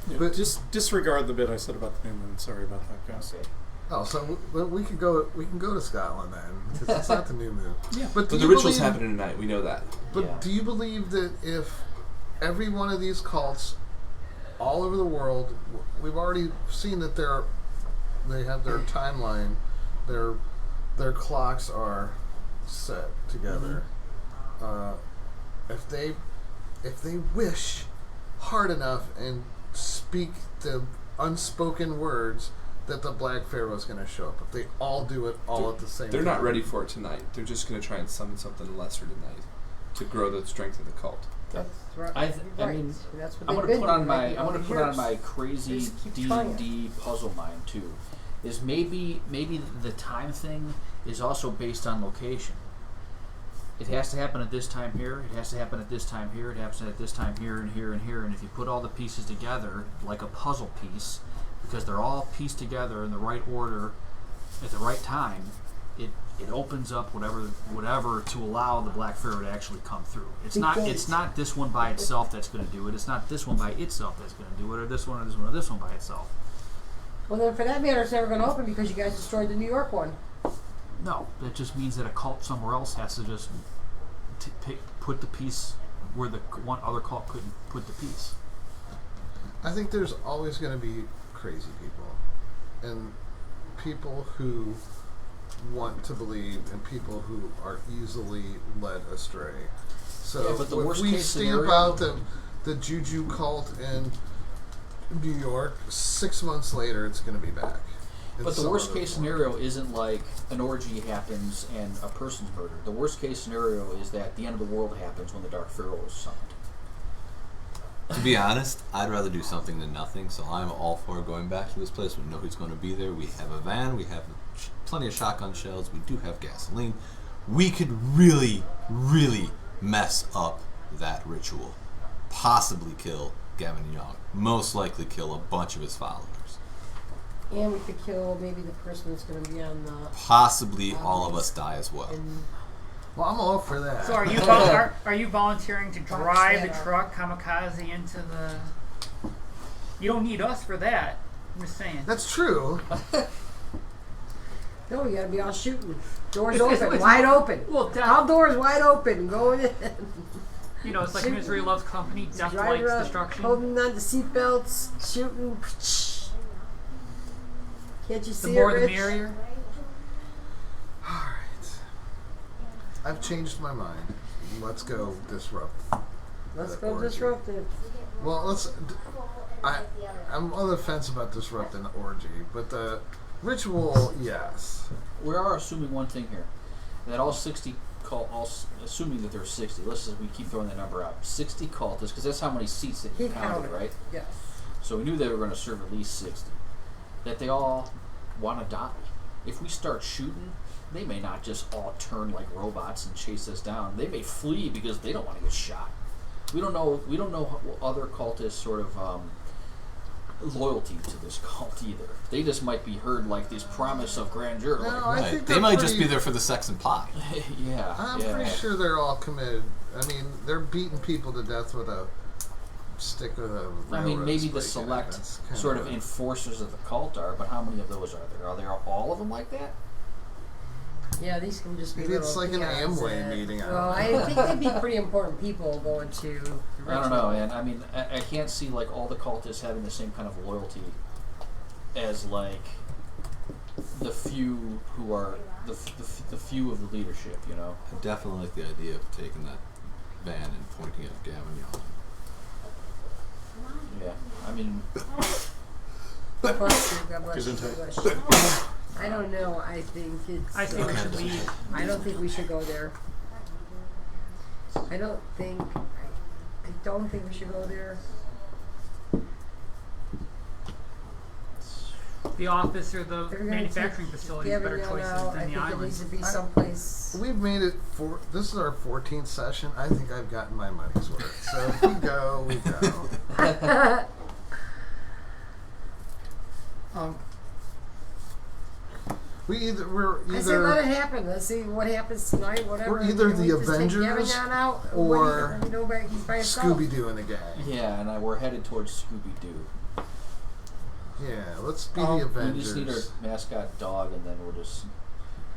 Yeah, But- just disregard the bit I said about the new moon. Sorry about that, guys. Okay. Oh, so we can go to Scotland then, because it's not the new moon. Yeah. But do But the you ritual's believe, happening tonight. We know that. But Yeah. do you believe that if every one of these cults all over the world, we've already seen that they have their timeline, their clocks are set together. If they wish hard enough and speak the unspoken words, that the Black Pharaoh is going to show up. If they all do it all at the same They're time. not ready for it tonight. They're just going to try and summon something lesser tonight to grow the strength of the cult. That's right. I You're right. mean, That's what I'm they've gonna been put on doing my all these years. my crazy just keep D trying and D puzzle mind too. Is maybe the time thing is also based on location. It has to happen at this time here. It has to happen at this time here. It happens at this time here and here and here. And if you put all the pieces together like a puzzle piece, because they're all pieced together in the right order at the right time, it opens up whatever to allow the Black Pharaoh to actually come through. It's not this one by itself that's going to do it. It's not this one by itself that's going to do it, or this one or this one or this one by itself. Well, then for that matter, it's never going to open because you guys destroyed the New York one. No, that just means that a cult somewhere else has to just put the piece where the one other cult couldn't put the piece. I think there's always going to be crazy people, and people who want to believe, and people who are easily led astray. So Yeah, but the if worst we case stamp scenario- out the juju cult in New York, 6 months later it's going to be back. But the worst case scenario isn't like an orgy happens and a person's murdered. The worst case scenario is that the end of the world happens when the Dark Pharaoh is summoned. To be honest, I'd rather do something than nothing, so I'm all for going back to this place. We know who's going to be there. We have a van. We have plenty of shotgun shells. We do have gasoline. We could really, really mess up that ritual. Possibly kill Gavin Young. Most likely kill a bunch of his followers. And we could kill maybe the person that's going to be on the... Possibly all of us die as well. Well, I'm all for that. So are you volunteering to drive the truck kamikaze into the... You don't need us for that. I'm just saying. That's true. No, you got to be all shooting. Doors open, wide open. Well, all doors wide open, going in. You know, it's like Misery Loves Company, Death Driving Likes around, Destruction. holding on to seatbelts, shooting. Can't you see The more it, the Rich? merrier. Alright. I've changed my mind. Let's go disrupt. Let's the go orgy. disrupt it. Well, I'm on the fence about disrupting the orgy, but the ritual, yes. We are assuming one thing here, that all 60 assuming that there's 60. Let's just we keep throwing that number out. 60 cultists, because that's how many seats that you counted, right? Yes. So we knew they were going to serve at least 60. That they all want to die. If we start shooting, they may not just all turn like robots and chase us down. They may flee because they don't want to get shot. We don't know. We don't know other cultists' sort of loyalty to this cult either. They just might be heard like this promise of grandeur. No, like, I Right. think They might just be there for the sex and pie. yeah, I'm yeah. pretty sure they're all committed. I mean, they're beating people to death with a stick with a I mean, railroad maybe the spike in it. select That's kinda sort of what- enforcers of the cult are, but how many of those are there? Are there all of them like that? Yeah, these can just be Maybe it's little like an peons Amway that- meeting. Well, I think they'd be pretty important people going to the I don't know, ritual. and I mean, I can't see like all the cultists having the same kind of loyalty as like the few who are the few of the leadership, you know. I definitely like the idea of taking that van and pointing at Gavin Young. Yeah, I mean, Bless you, God bless you, Gesundheit. God bless you. I don't know. I think it's. I think we should leave. I don't think we should go there. I don't think we should go there. The office or the They're gonna manufacturing take facility is better Gavin choices out. than I the think it island. needs to be someplace. We've made it for. This is our 14th session. I think I've gotten my money's worth. So if we go, we go. We're I say let it either happen. Let's see what happens tonight. Whatever. We're either Can we the just take Avengers Gavin out, or he's by himself. Scooby Doo and the gang. yeah, and we're headed towards Scooby Doo. Yeah, let's be the We Avengers. just need our mascot dog, and then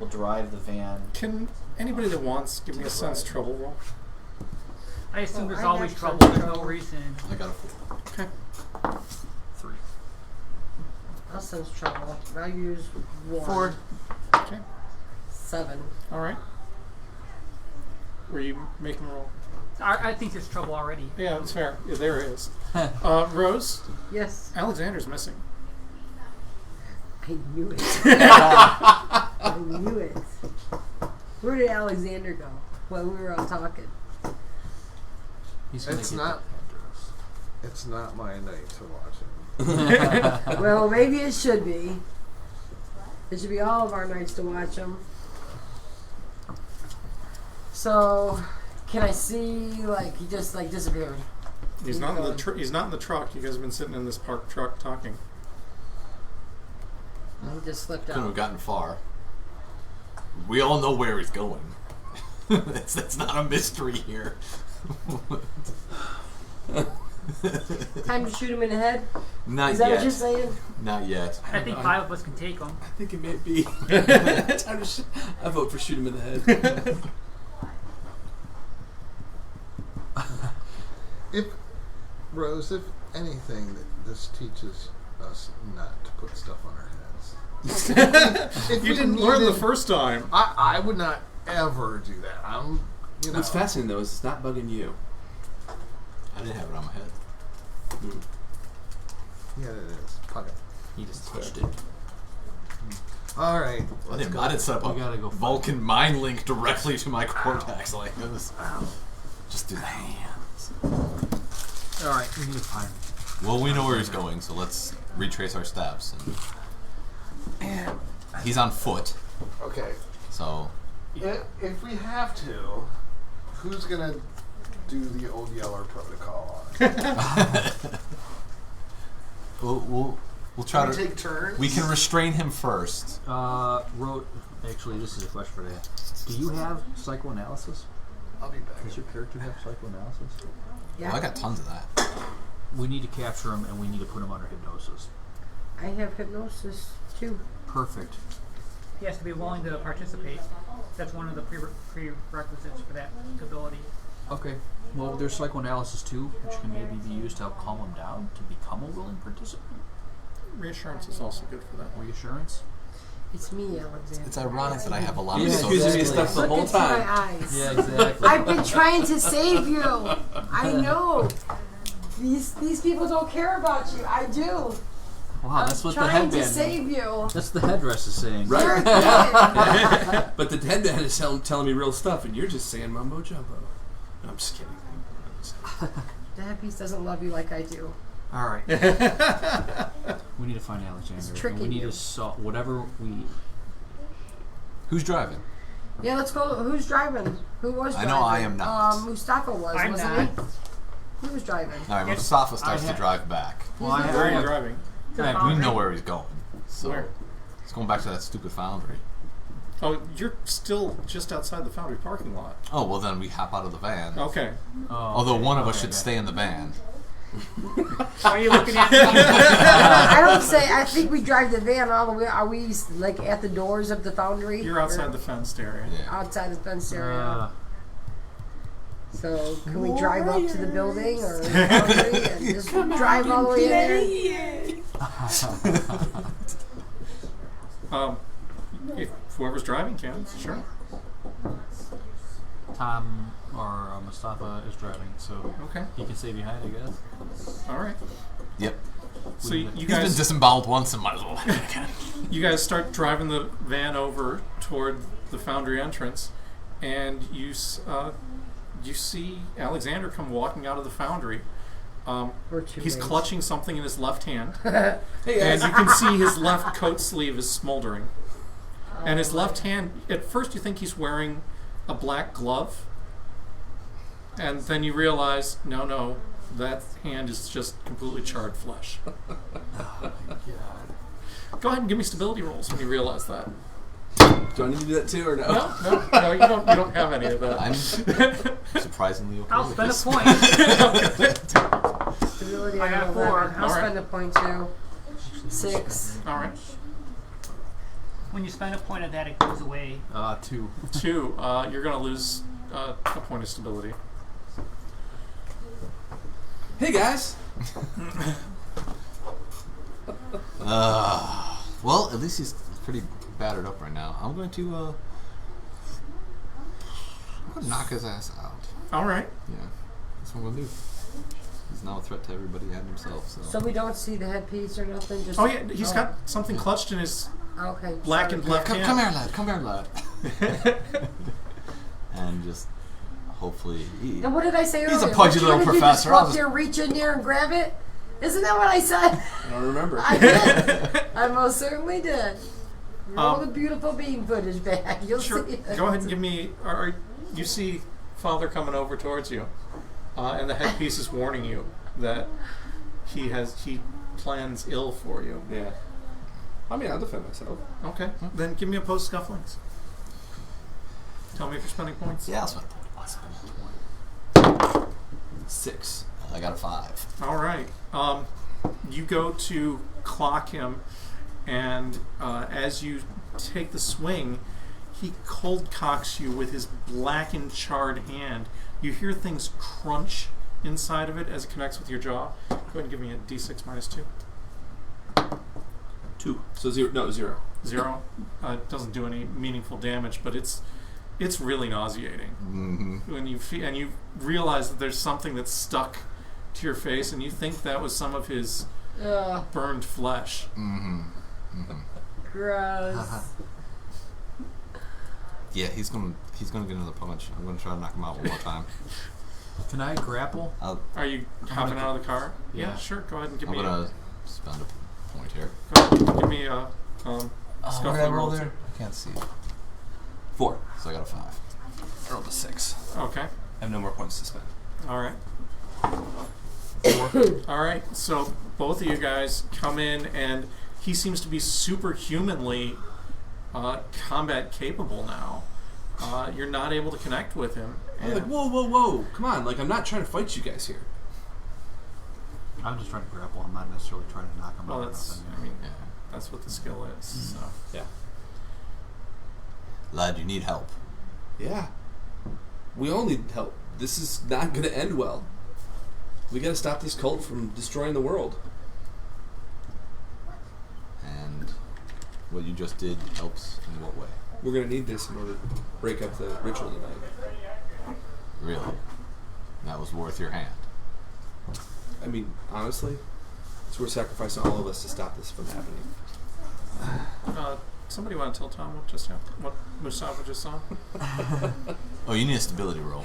we'll drive the van. Can anybody that wants give me a sense trouble roll? I assume there's I always have trouble. some There's no trouble. reason. I got a 4. Okay. 3. I'll sense trouble. I'll use 1. 4. Okay. 7. All right. Were you making a roll? I think there's trouble already. Yeah, that's fair. Yeah, there it is. Rose, Yes. Alexander's missing. I knew it. I knew it. Where did Alexander go while we were all talking? He's gonna It's get not. that It's not my night to watch him. Well, maybe it should be. It should be all of our nights to watch him. So, can I see, like, he just, like, disappeared? He's not in the he's not in the truck. You guys have been sitting in this parked truck talking. He just slipped Couldn't have out. gotten far. We all know where he's going. That's not a mystery here. Time to shoot him in the head? Not Is that yet. what you're saying? Not yet. I think 5 of us can take them. I think it may be. Time to I vote for shoot him in the head. If Rose, if anything, this teaches us not to put stuff on our heads. If You we didn't learn the needed- first time. I would not ever do that. What's fascinating though is it's not bugging you. I didn't have it on my head. Yeah, it is. Fuck it. He just touched it. All right. I didn't set up We gotta a go Vulcan mind link directly to my cortex like this. Just do the hands. All right, we need to find. Well, we know where he's going, so let's retrace our steps. And he's on foot, Okay. so If we have to, who's gonna do the old Yeller protocol on? we'll try Can we to. take turns? We can restrain him first. Actually, this is a question for that. Do you have psychoanalysis? I'll be back. Does your character have psychoanalysis? Yeah. Well, I got tons of that. We need to capture him, and we need to put him under hypnosis. I have hypnosis too. Perfect. He has to be willing to participate. That's one of the prerequisites for that ability. Okay. Well, there's psychoanalysis too, which can maybe be used to help calm him down to become a willing participant. Reassurance is also good for that. Reassurance. It's me, Alexander. It's ironic that I have a lot You've of been accusing me of social stuff the Look whole into my time. eyes. Yeah, exactly. I've been trying to save you. I know. These people don't care about you. I do. Wow, that's what the Trying to headband. save you. That's the headdress is saying. Right. You're good. But the headband is telling me real stuff, and you're just saying mumbo jumbo. No, I'm just kidding. The headpiece doesn't love you like I do. All right. We need to find Alexander. It's and tricking we need you. to solve whatever we. Who's driving? Yeah, let's go. Who's driving? Who was I driving? know I am not. Mustafa was, I'm wasn't not. he? He was driving. All right, Yes. Mustafa starts I to ha- drive back. Well, I Where are you have. driving? To the I- We foundry. know where he's going. So Where? he's going back to that stupid foundry. Oh, you're still just outside the foundry parking lot. Oh, well then we hop out of the van. Okay. Oh, Although okay, one of us okay, should okay. stay in the van. Why are you looking at me? I don't say. I think we drive the van all the way. Are we like at the doors of the foundry? You're outside the fenced area. Yeah. outside the fenced area. Uh, So can we drive up to the building or the foundry and just drive all the way in there? If whoever's driving can, sure. Tom or Mustafa is driving, so Okay. he can stay behind, I guess. All right. Yep. So you He's been guys, disemboweled once and might as well have it again. you guys start driving the van over toward the foundry entrance, and you see Alexander come walking out of the foundry. We're too He's late. clutching something in his left hand, Hey and guys. you can see his left coat sleeve is smoldering. And his left hand, at first you think he's wearing a black glove, and then you realize, no, that hand is just completely charred flesh. Go ahead and give me stability rolls when you realize that. Do I need to do that too, or no? No, you don't have any of that. I'm surprisingly okay I'll with spend a this. point. Stability I got on 4. 11. I'll All right. spend a point too. 6. All right. When you spend a point of that, it goes away. 2. 2, you're going to lose a point of stability. Hey guys. Well, at least he's pretty battered up right now. I'm going to knock his ass out. All right. Yeah, that's what I'm going to do. He's now a threat to everybody and himself. So we don't see the headpiece or nothing. Just Oh, yeah, he's got something clutched in his okay. blackened sorry. left hand. Come here, lad. Come here, lad. And just hopefully he... And what did I say earlier? He's a pudgy What you little gonna do, professor. Just I'll walk just- there, reach in there, and grab it. Isn't that what I said? I don't remember. I did. I most certainly did. Roll Um, the beautiful beam footage back. You'll Sure. see it. Go ahead and give me. You see Father coming over towards you, and the headpiece is warning you that he plans ill for you. Yeah. I mean, I'll defend myself. Okay, then give me opposed scufflings. Tell me if you're spending points. Yeah, I'll spend 6. I got a 5. All right. You go to clock him, and as you take the swing, he cold cocks you with his blackened, charred hand. You hear things crunch inside of it as it connects with your jaw. Go ahead and give me a d6 minus 2. 2. So 0. No, 0. 0. It doesn't do any meaningful damage, but it's really nauseating. Mm-hmm. When you and you realize that there's something that's stuck to your face, and you think that was some of his Ugh. burned flesh. Mm-hmm. Mm-hmm. Gross. Yeah, he's gonna get another punch. I'm gonna try to knock him out one more time. Can I grapple? Are you hopping out of the car? Yeah. Sure. Go ahead and give I'm me. gonna spend a point here. Go ahead, give me a What scuffling did I roll roll. there? I can't see. 4. So I got a 5. I rolled a 6. Okay. I have no more points to spend. All right. All right. So both of you guys come in, and he seems to be superhumanly combat capable now. You're not able to connect with him. I'm like, whoa. Come on. Like, I'm not trying to fight you guys here. I'm just trying to grapple. I'm not necessarily trying to knock him Well, out. or that's. nothing. I mean, that's what the skill is. So. Yeah. Lad, you need help. Yeah. We all need help. This is not going to end well. We got to stop this cult from destroying the world. And what you just did helps in what way? We're going to need this in order to break up the ritual tonight. Really? That was worth your hand. I mean, honestly, it's worth sacrificing all of us to stop this from happening. Somebody want to tell Tom what just happened? What Mustafa just saw? Oh, you need a stability roll.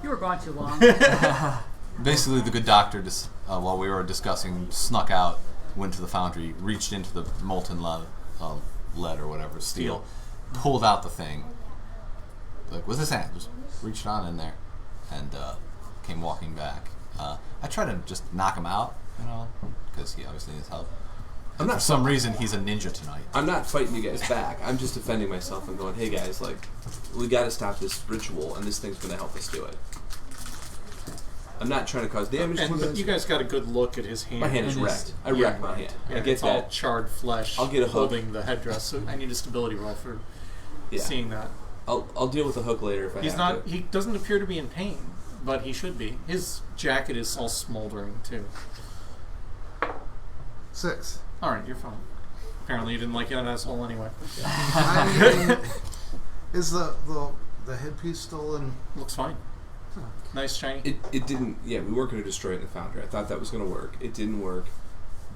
You were gone too long. Basically, the good doctor, while we were discussing, snuck out, went to the foundry, reached into the molten lead or whatever, steel, pulled out the thing, like with his hand, just reached on in there, and came walking back. I tried to just knock him out, because he obviously needs help. And for some reason, he's a ninja tonight. I'm not fighting you guys back. I'm just defending myself and going, hey guys, like, we got to stop this ritual, and this thing's going to help us do it. I'm not trying to cause damage to But you guys got a good look at his hand. My hand is wrecked. I wrecked my hand. Yeah, I get it's that. all charred flesh. I'll get a hook. holding the headdress. So I need a stability roll for seeing that. I'll deal with the hook later if I He's have not. to. He doesn't appear to be in pain, but he should be. His jacket is all smoldering too. 6. All right, you're fine. Apparently, you didn't like that asshole anyway. I mean, is the headpiece still in? Looks fine. Nice shiny. It didn't. Yeah, we weren't going to destroy it in the foundry. I thought that was going to work. It didn't work.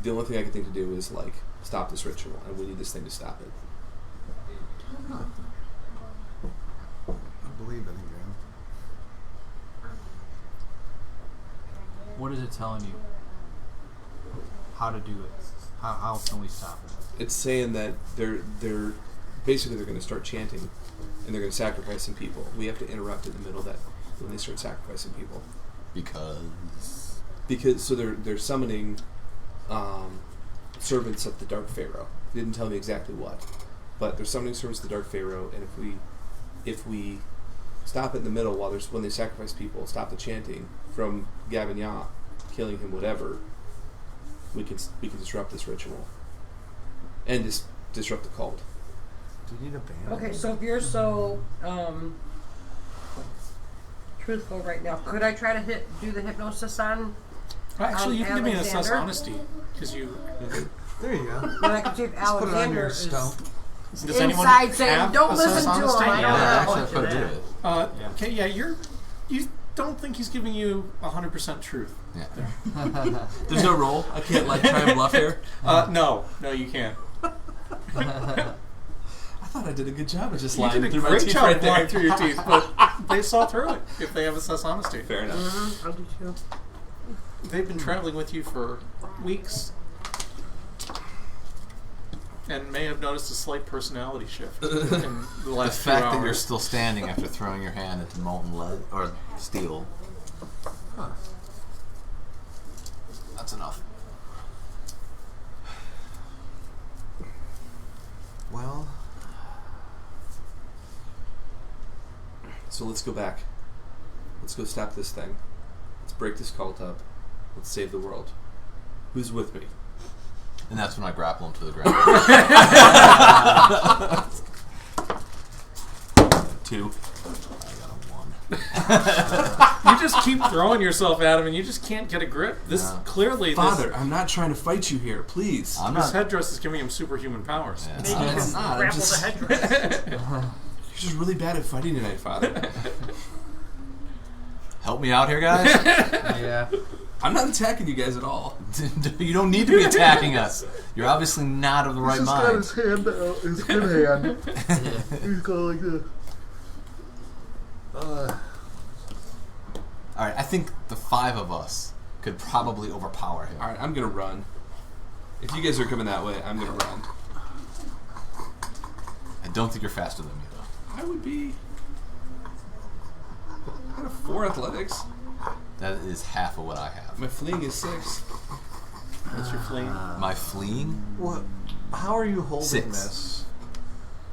The only thing I could think to do is like stop this ritual, and we need this thing to stop it. I believe it again. What is it telling you? How to do it? How can we stop it? It's saying that they're basically they're going to start chanting, and they're going to sacrifice some people. We have to interrupt in the middle of that when they start sacrificing people. Because So they're summoning servants of the Dark Pharaoh. They didn't tell me exactly what, but they're summoning servants of the Dark Pharaoh, and if we stop it in the middle when they sacrifice people, stop the chanting from Gavignon, killing him, whatever, we can disrupt this ritual and disrupt the cult. Do you need a band? Okay, so if you're so truthful right now, could I try to do the hypnosis on? Actually, you can give me an assess Alexander? honesty because you. There you go. Then I can see if Just put it on Alexander your is stump. Does anyone inside saying, have "Don't assess listen to him." honesty? I don't yeah, know. actually, I could do it. Okay, yeah, you don't think he's giving you 100% truth. Yeah. There's no roll. I can't like try and bluff here. No, you can't. I thought I did a good job of just You lying did a through my great teeth job right lying there. through your teeth, but they saw through it if they have assess honesty. Fair enough. I'll do too. They've been traveling with you for weeks and may have noticed a slight personality shift in the The last few fact hours. that you're still standing after throwing your hand into molten lead or steel. That's enough. Well, So let's go back. Let's go stop this thing. Let's break this cult up. Let's save the world. Who's with me? And that's when I grapple him to the ground. 2. I got a 1. You just keep throwing yourself at him and you just can't get a grip. Clearly Father, I'm not trying to fight you here. Please. I'm this not. headdress is giving him superhuman powers. Yeah, Maybe you It's can not, I'm grapple just- the headdress. You're just really bad at fighting tonight, Father. Help me out here, guys. Yeah. I'm not attacking you guys at all. You don't need to be attacking us. You're obviously not of the right He's just mind. got his hand out, his good hand. He's going like this. Alright, I think the 5 of us could probably overpower him. Alright, I'm gonna run. If you guys are coming that way, I'm gonna run. I don't think you're faster than me, though. I would be... I have 4 athletics. That is half of what I have. My fleeing is 6. What's your fleeing? My fleeing? What? How are you holding 6. this?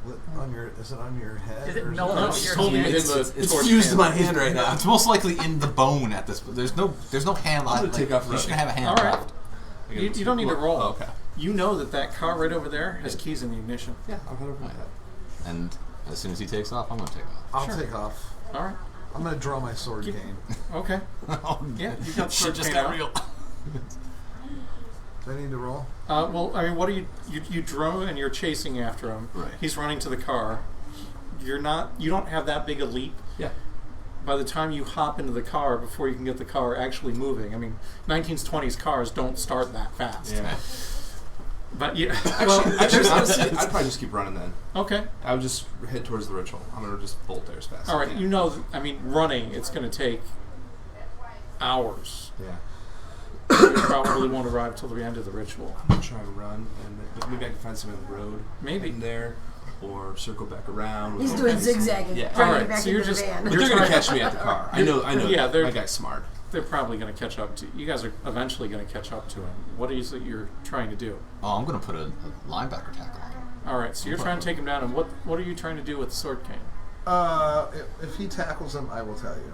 What, on your? Is it on your head? Is it or melted No, out she's your holding hand? it in the It's torch fused hand. to my hand right now. It's most likely in the bone at this point. There's no hand I'm left. gonna take off You running. shouldn't have a hand All right. left. You don't need to roll. Oh, okay. You know that car right over there has keys in the ignition. Yeah, I'll head over my head. And as soon as he takes off, I'm going to take off. I'll Sure. take off. All right. I'm gonna draw my sword cane. Okay. Oh, Yeah, you got shit sword just cane got out. real. Do I need to roll? Well, I mean, what are you drone and you're chasing after him. Right. He's running to the car. You don't have that big a leap. Yeah. By the time you hop into the car, before you can get the car actually moving, I mean, 1920s cars don't start that fast. Yeah. But yeah, Actually, honestly, I'd probably just keep running then. okay. I would just head towards the ritual. I'm gonna just bolt there as fast as All I right, can. you know, I mean, running, it's going to take hours. Yeah. You probably won't arrive till the end of the ritual. I'm gonna try and run, and then maybe I can find some in the road. Maybe. in there, or circle back around. He's with- doing zigzagging, Yeah. trying to Alright, get back so you're into the just- van. But You're they're gonna trying- catch me at the car. I know. Yeah, they're- my guy's smart. They're probably going to catch up to you. Guys are eventually going to catch up to him. What is it you're trying to do? Oh, I'm going to put a linebacker tackle on him. All right, so you're trying to take him down, and what are you trying to do with the sword cane? If he tackles him, I will tell you.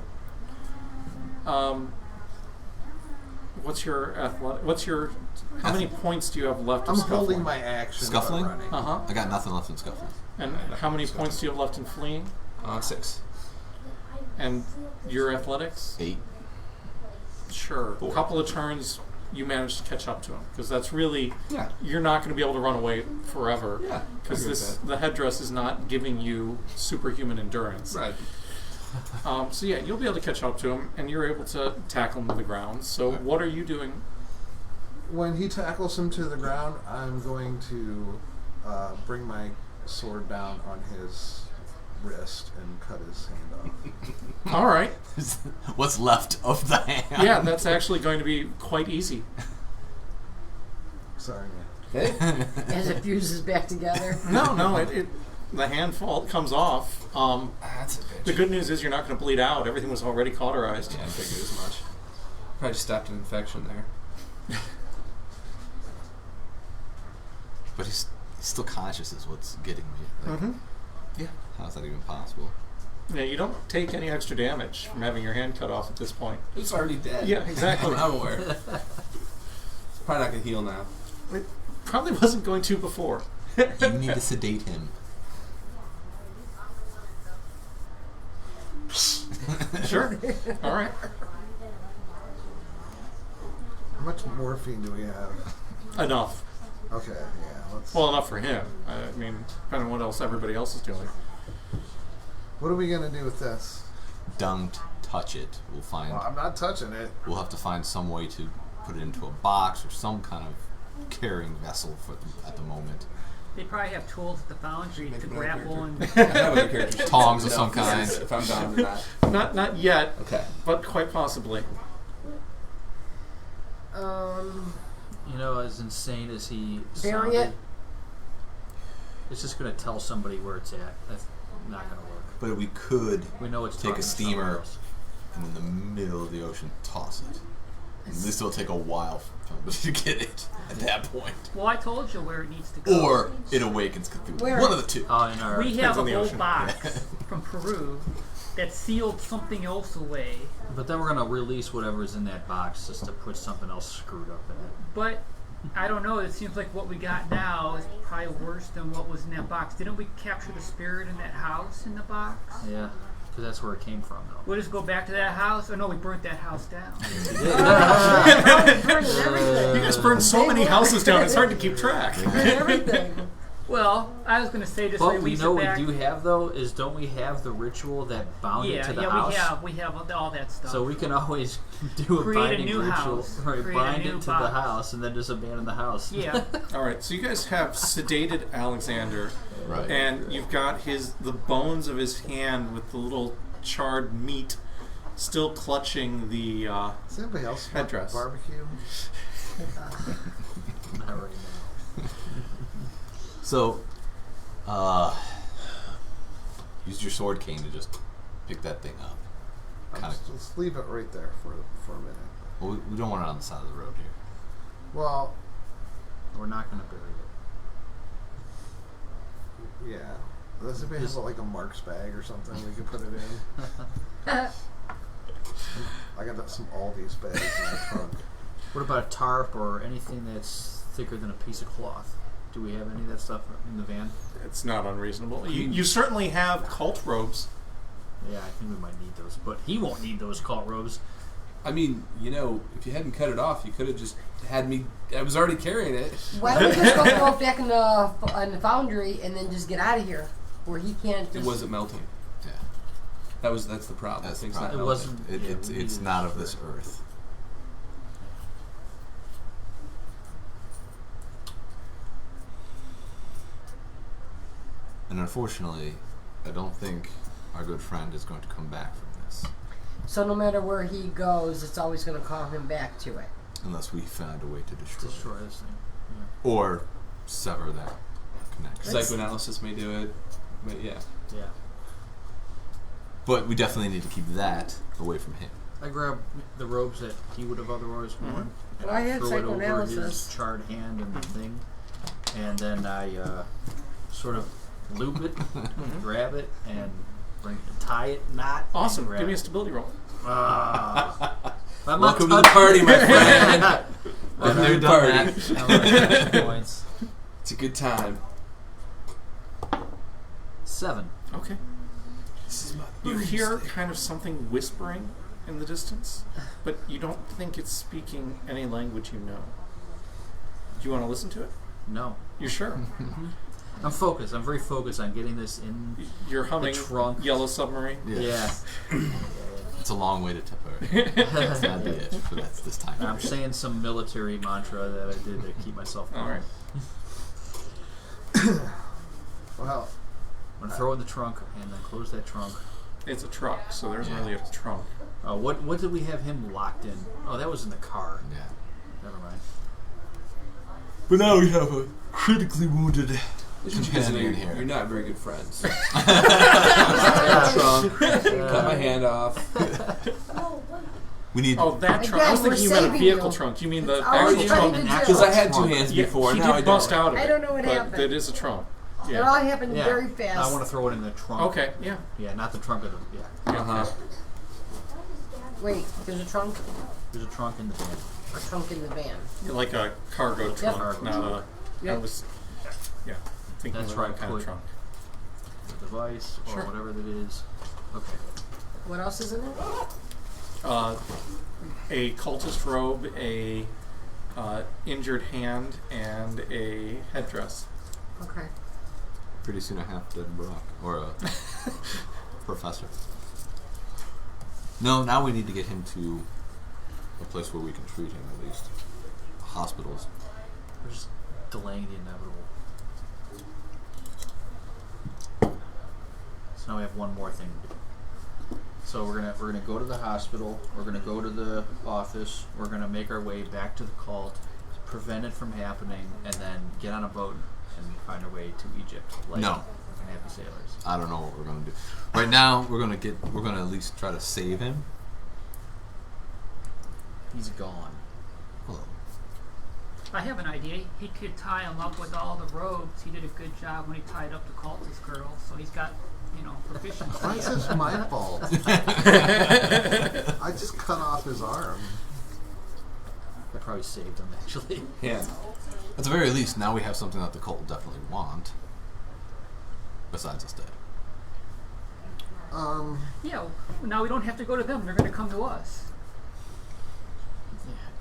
What's your how many points do you have left of I'm scuffling? holding my action. but Scuffling? running. Uh-huh. I got nothing left in scuffling. And how many points do you have left in fleeing? 6. And your athletics? 8. Sure. 4. A couple of turns, you manage to catch up to him, because that's really Yeah. you're not going to be able to run away forever. Yeah. Because I agree with the headdress is not giving you superhuman endurance. that. Right. So yeah, you'll be able to catch up to him, and you're able to tackle him to the ground. So Right. what are you doing? When he tackles him to the ground, I'm going to bring my sword down on his wrist and cut his hand off. All right. What's left of the hand? Yeah, that's actually going to be quite easy. Sorry, man. Hey. As it fuses back together. No, it the hand comes off. That's a bitch. The good news is you're not going to bleed out. Everything was already cauterized. Yeah, I figured as much. Probably just stopped an infection there. But he's still conscious is what's getting me. Like, Mm-hmm. yeah. How's that even possible? Yeah, you don't take any extra damage from having your hand cut off at this point. It's already dead. Yeah, exactly. I'm aware. It's probably not gonna heal now. It probably wasn't going to before. You need to sedate him. Sure. All right. How much morphine do we have? Enough. Okay, yeah. Let's. Well, enough for him. I mean, depending on what else everybody else is doing. What are we gonna do with this? Don't touch it. We'll find. Well, I'm not touching it. We'll have to find some way to put it into a box or some kind of carrying vessel at the moment. They probably have tools at the foundry Make to another grapple character. and I have other characters. Tongs of No, some kind. If I'm down with that. Not yet, Okay. but quite possibly. You know, as insane as he Bury sounded, it? it's just going to tell somebody where it's at. That's not going to work. But we could We know it's take talking a to somewhere steamer else. and in the middle of the ocean toss it. And this will take a while for to get it at that point. well, I told you where it needs to go. Or it awakens Cthulhu. Where? One of the two. In our we have a on the whole ocean. box from Peru that sealed something else away. But then we're going to release whatever's in that box just to put something else screwed up in it. But I don't know. It seems like what we got now is probably worse than what was in that box. Didn't we capture the spirit in that house in the box? Yeah, because that's where it came from, though. We'll just go back to that house. Or no, we burnt that house down. Burning everything. You guys burned so many houses down, it's hard to keep track. Burning everything. Well, I was going to say this way. But we sit know back. we do have though is don't we have the ritual that bound it to the house? we have all that stuff. So we can always do a Create a binding new ritual, house. right? Create a Bind new it to box. the house and then just abandon the house. Yeah. All right, so you guys have sedated Alexander, Right. and you've got the bones of his hand with the little charred meat still clutching the. Does anybody else want Headdress. barbecue? Not right now. So, use your sword cane to just pick that thing up. Let's leave it right there for a minute. Well, we don't want it on the side of the road here. Well, We're not going to bury it. yeah. Does anybody have like a Mark's bag or something we can put it in? I got some Aldi's bags in my trunk. What about a tarp or anything that's thicker than a piece of cloth? Do we have any of that stuff in the van? It's not unreasonable. You certainly have cult robes. Yeah, I think we might need those, but he won't need those cult robes. I mean, if you hadn't cut it off, you could have just had me. I was already carrying it. Why don't we just go throw it back in the foundry and then just get out of here, where he can't just... It wasn't melting. Yeah. That's the problem. That's the Things problem. not It melting. wasn't. It's not of this earth. And unfortunately, I don't think our good friend is going to come back from this. So no matter where he goes, it's always going to call him back to it. Unless we find a way to destroy it. This thing. Or sever that connection. Psychoanalysis may do it, but yeah. Yeah. But we definitely need to keep that away from him. I grab the robes that he would have otherwise worn, and Well, I had throw it over his psychoanalysis. charred hand and the thing, and then I sort of loop it, grab it, and tie it, knot. Awesome. And grab Give me a it. stability roll. I'm Welcome not to the party, my friend. I've Welcome to never the done party. that. I'm gonna touch points. It's a good time. 7. Okay. This is my You hear kind of something whispering in the distance, but you don't think it's speaking any language you know. Do you want to listen to it? No. You sure? I'm focused. I'm very focused on getting this in. You're humming trunk. Yellow Submarine? Yeah. It's a long way to Tipperary. That's not it for this time. I'm saying some military mantra that I did to keep myself calm. All right. Well, I'm gonna throw it in the trunk and then close that trunk. It's a truck, so there isn't Yeah. really a trunk. What did we have him locked in? Oh, that was in the car. Yeah. Never mind. But now we have a critically wounded This is because companion here. you're not very good friends. Trunk, cut my hand off. We need. Oh, that trunk. I was Again, thinking you we're meant a saving vehicle you. trunk. You mean the It's always actual trying trunk? to do. Because I had two Trunk. hands Yeah, before, he now I did don't. bust out of it. I don't know what but happened. That is a trunk. It all Yeah. happened Yeah. very fast. I want to throw it in the trunk. Okay, yeah. Yeah, not the trunk of the. Yeah. Uh-huh. Wait, there's a trunk? There's a trunk in the van. A trunk in the van. Like a cargo trunk, Cargo not trunk. a... Yep. I was... Yeah, thinking That's of the wrong right, kind of put- trunk. The device or Sure. whatever that is. Okay. What else is in it? A cultist robe, a injured hand, and a headdress. Okay. Pretty soon a half-dead Brock. Or a professor. No, now we need to get him to a place where we can treat him, at least. Hospitals. We're just delaying the inevitable. So now we have one more thing to do. So we're gonna go to the hospital. We're gonna go to the office. We're gonna make our way back to the cult, prevent it from happening, and then get on a boat and find our way to Egypt. Like No. fucking happy sailors. I don't know what we're gonna do. Right now, we're gonna at least try to save him. He's gone. Hello. I have an idea. He could tie him up with all the robes. He did a good job when he tied up the cultist girl, so he's got, proficiency. why is this my fault? I just cut off his arm. I probably saved him actually. Hand. At the very least, now we have something that the cult will definitely want. Besides us dead. Yeah, now we don't have to go to them. They're going to come to us.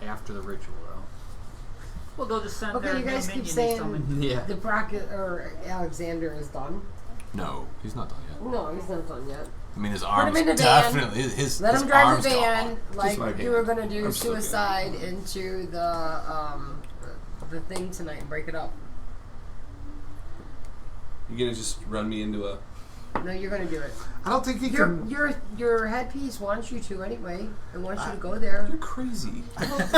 Yeah, after the ritual, though. Well, they'll just send Okay, their you guys minion keep to saying summon. Yeah. the Brocket or Alexander is done. No, he's not done yet. No, he's not done yet. I mean, his him arms in the van. definitely his. Let his him drive arms the van gone. like my you hand. were gonna do I'm still good. suicide into the thing tonight and break it up. You're gonna just run me into a. No, you're gonna do it. I don't think he Your can. your headpiece wants you to anyway. It wants you to go there. You're crazy. I'm crazy.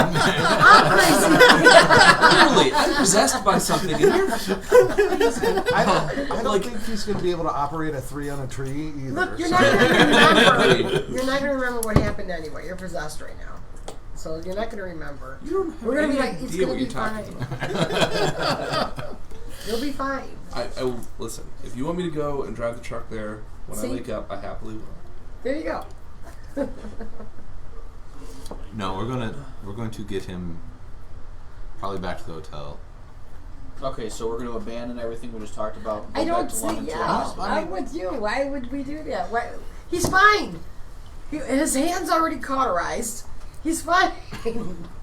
Literally, I'm possessed by something. And you're I don't think he's going to be able to operate a 3 on a tree either. Look, you're so- not gonna remember. You're not gonna remember what happened anyway. You're possessed right now, so you're not gonna remember. You don't have We're gonna be any like, it's idea gonna what be you're talking fine. about. You'll be fine. I will listen. If you want me to go and drive the truck there when See? I wake up, I happily will. There you go. No, we're going to get him probably back to the hotel. Okay, so we're going to abandon everything we just talked about. Go I don't back to see. London to Yeah, our house. I'm with you. Why would we do that? Why? He's fine. His hand's already cauterized. He's fine.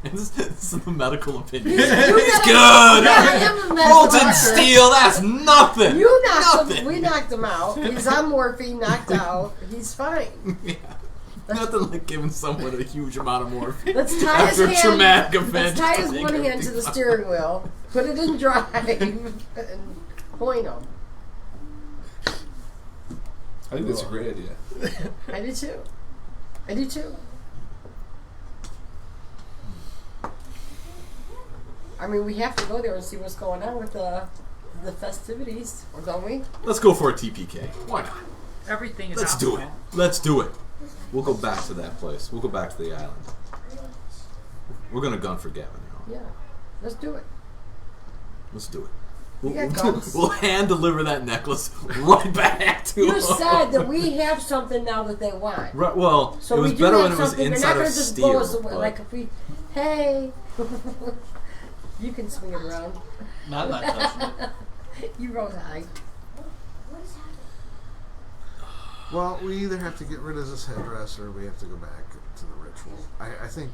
This is the medical opinion. He's He's good. good. Yeah, I am a medical Molten doctor. steel. That's nothing. You knocked Nothing. him. We knocked him out. He's on morphine, knocked out. He's fine. Yeah. Nothing like giving someone a huge amount of morphine Let's tie his after a hand. traumatic event. Let's tie his to make one hand to everything the fine. steering wheel. Put it in drive and point him. I think that's a great idea. I do too. I do too. I mean, we have to go there and see what's going on with the festivities, or don't we? Let's go for a TPK. Why not? Everything is Let's do it. optional. Let's do it. We'll go back to that place. We'll go back to the island. We're gonna gun for Gavin now. Yeah. Let's do it. Let's do it. We got guns. We'll hand deliver that necklace right back to You him. said that we have something now that they want. Right, well, So it was we do better have when it was something. They're inside not going of to just steel. blow us away. but- Like if we, hey, you can swing it around. Not touching it. You rode high. Well, we either have to get rid of this headdress or we have to go back to the ritual. I think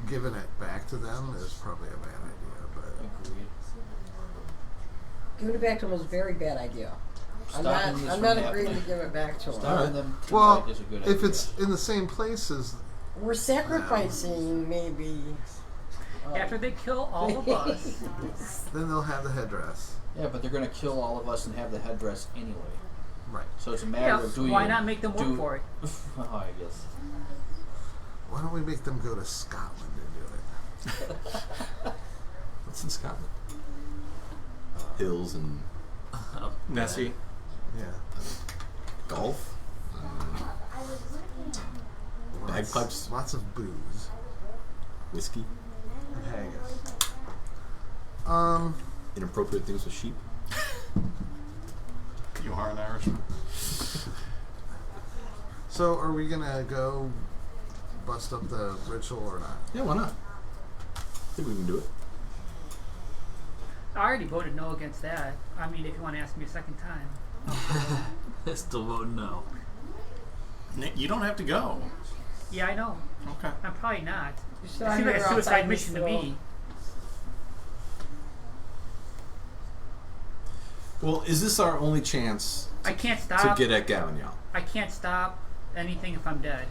giving it back to them is probably a bad idea, but Giving it back to him was a very bad idea. Stopping this I'm from not happening. agreeing to give it back to him. Stopping them well, tonight is a good if idea. it's in the same place as We're sacrificing maybe. After they kill all of us, then they'll have the headdress. Yeah, but they're going to kill all of us and have the headdress anyway. Right. So it's a matter yeah, of do why you not make them work do- for it? Oh, I guess. Why don't we make them go to Scotland and do it? What's in Scotland? Hills and Nessie. Yeah. golf. Bagpipes. Lots of booze. Whiskey. And haggis. Inappropriate things with sheep. You are an Irishman. So are we gonna go bust up the ritual or not? Yeah, why not? I think we can do it. I already voted no against that. I mean, if you want to ask me a second time. Still vote no. You don't have to go. Yeah, I know. Okay. I'm probably not. You It still seems like a have your suicide outside mission to ritual. me. Well, is this our only chance I can't to stop. get at Gavignon? I can't stop anything if I'm dead.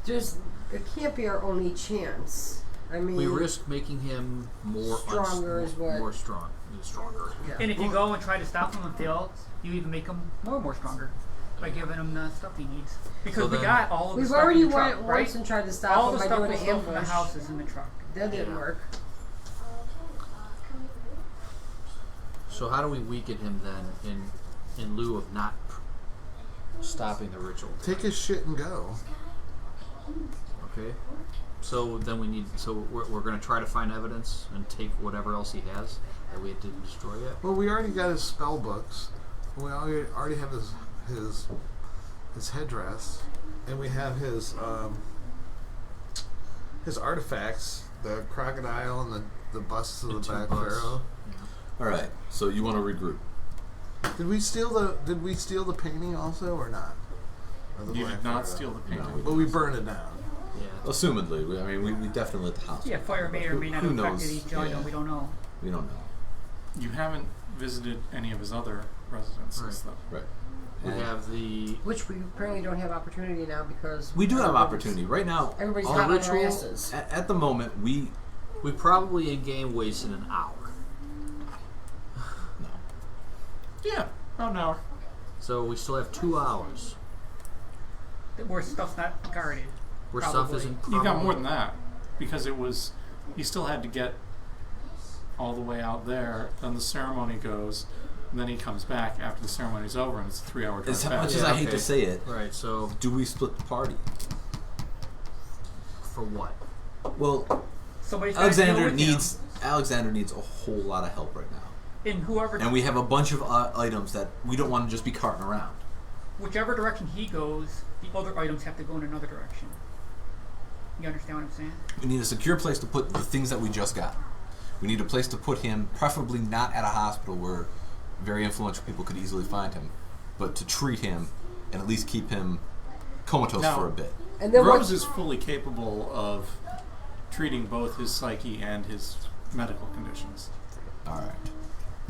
It can't be our only chance. I mean, We risk making him more Stronger is what- more strong. Stronger. Yeah. And if you go and try to stop him and fail, you even make him more and more stronger by giving him the stuff he needs. Because So we then- got all of the We've stuff already in the truck, went right? once and tried to stop All him the by stuff doing was an stolen from the ambush. house is in the truck. That didn't work. So how do we weaken him then, in lieu of not stopping the ritual? Take his shit and go. Okay. So then we need. So we're going to try to find evidence and take whatever else he has that we didn't destroy yet. Well, we already got his spell books. We already have his headdress, and we have his artifacts, the crocodile and the busts of the two back busts. pharaoh. All right. So you want to regroup? Did we steal the painting also or not? Of the You Black did not Pharaoh? steal the painting. No. But we burned it down. Assumedly, we definitely lit the house. Yeah, fire may or may not Who have knows? affected each item. We don't know. We don't know. You haven't visited any of his other residences, though. Right. We have the Which we apparently don't have opportunity now because We do have everybody's- opportunity right now. Everybody's our hot on their ritual asses. at the moment. We probably in game wasted an hour. no. Yeah, about an hour. So we still have 2 hours. Where stuff's not guarded. Where Probably. stuff isn't. You got more than that because it was. You still had to get all the way out there. Then the ceremony goes, and then he comes back after the ceremony's over, and it's a 3-hour drive As back. much as I hate to say it, Right. So do we split the party? for what? Well, Somebody's got to deal Alexander with him. needs a whole lot of help right now, And whoever, and we have a bunch of items that we don't want to just be carting around. whichever direction he goes, the other items have to go in another direction. You understand what I'm saying? We need a secure place to put the things that we just got. We need a place to put him, preferably not at a hospital where very influential people could easily find him, but to treat him and at least keep him comatose Now- for a bit. And then Rose what? is fully capable of treating both his psyche and his medical conditions. All right.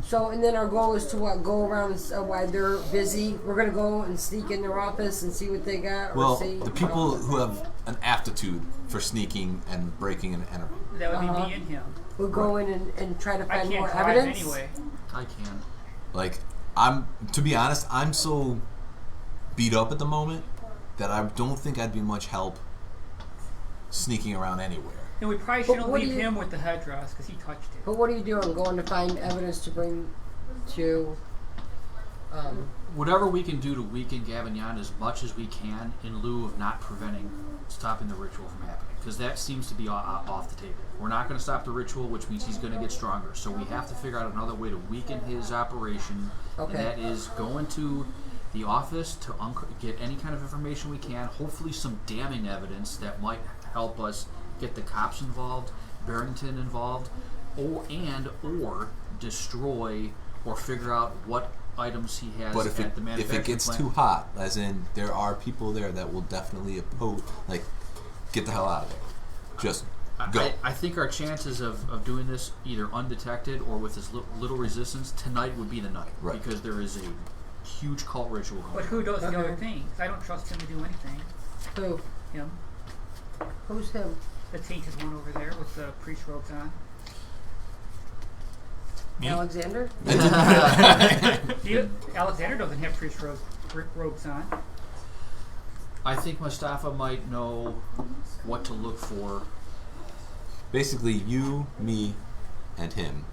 So and then our goal is to what? Go around while they're busy. We're gonna go and sneak in their office and see what they got. Or Well, see the people who have an aptitude for sneaking and breaking and entering. That would Uh-huh. be me and him. we'll go in and try to I find can't more drive evidence. anyway. I can. Like, to be honest, I'm so beat up at the moment that I don't think I'd be much help sneaking around anywhere. And we probably But shouldn't what do leave you- him with the headdress because he touched it. But what are you doing? Going to find evidence to bring to. Whatever we can do to weaken Gavignon as much as we can in lieu of not stopping the ritual from happening. Because that seems to be off the table. We're not going to stop the ritual, which means he's going to get stronger. So we have to figure out another way to weaken his operation. Okay. And that is going to the office to get any kind of information we can, hopefully some damning evidence that might help us get the cops involved, Barrington involved, or destroy or figure out what items he has But at the if manufacturing it gets plant. too hot, as in there are people there that will definitely oppose, like, get the hell out of there. Just go. I think our chances of doing this either undetected or with as little resistance tonight would be the night. Right. Because there is a huge cult ritual going But on. who does the Okay. other things? I don't trust him to do anything. Who? Him. Who's him? The tainted one over there with the priest robes on. Me? Alexander? Alexander doesn't have priest robes on. I think Mustafa might know what to look for. Basically, you, me, and him,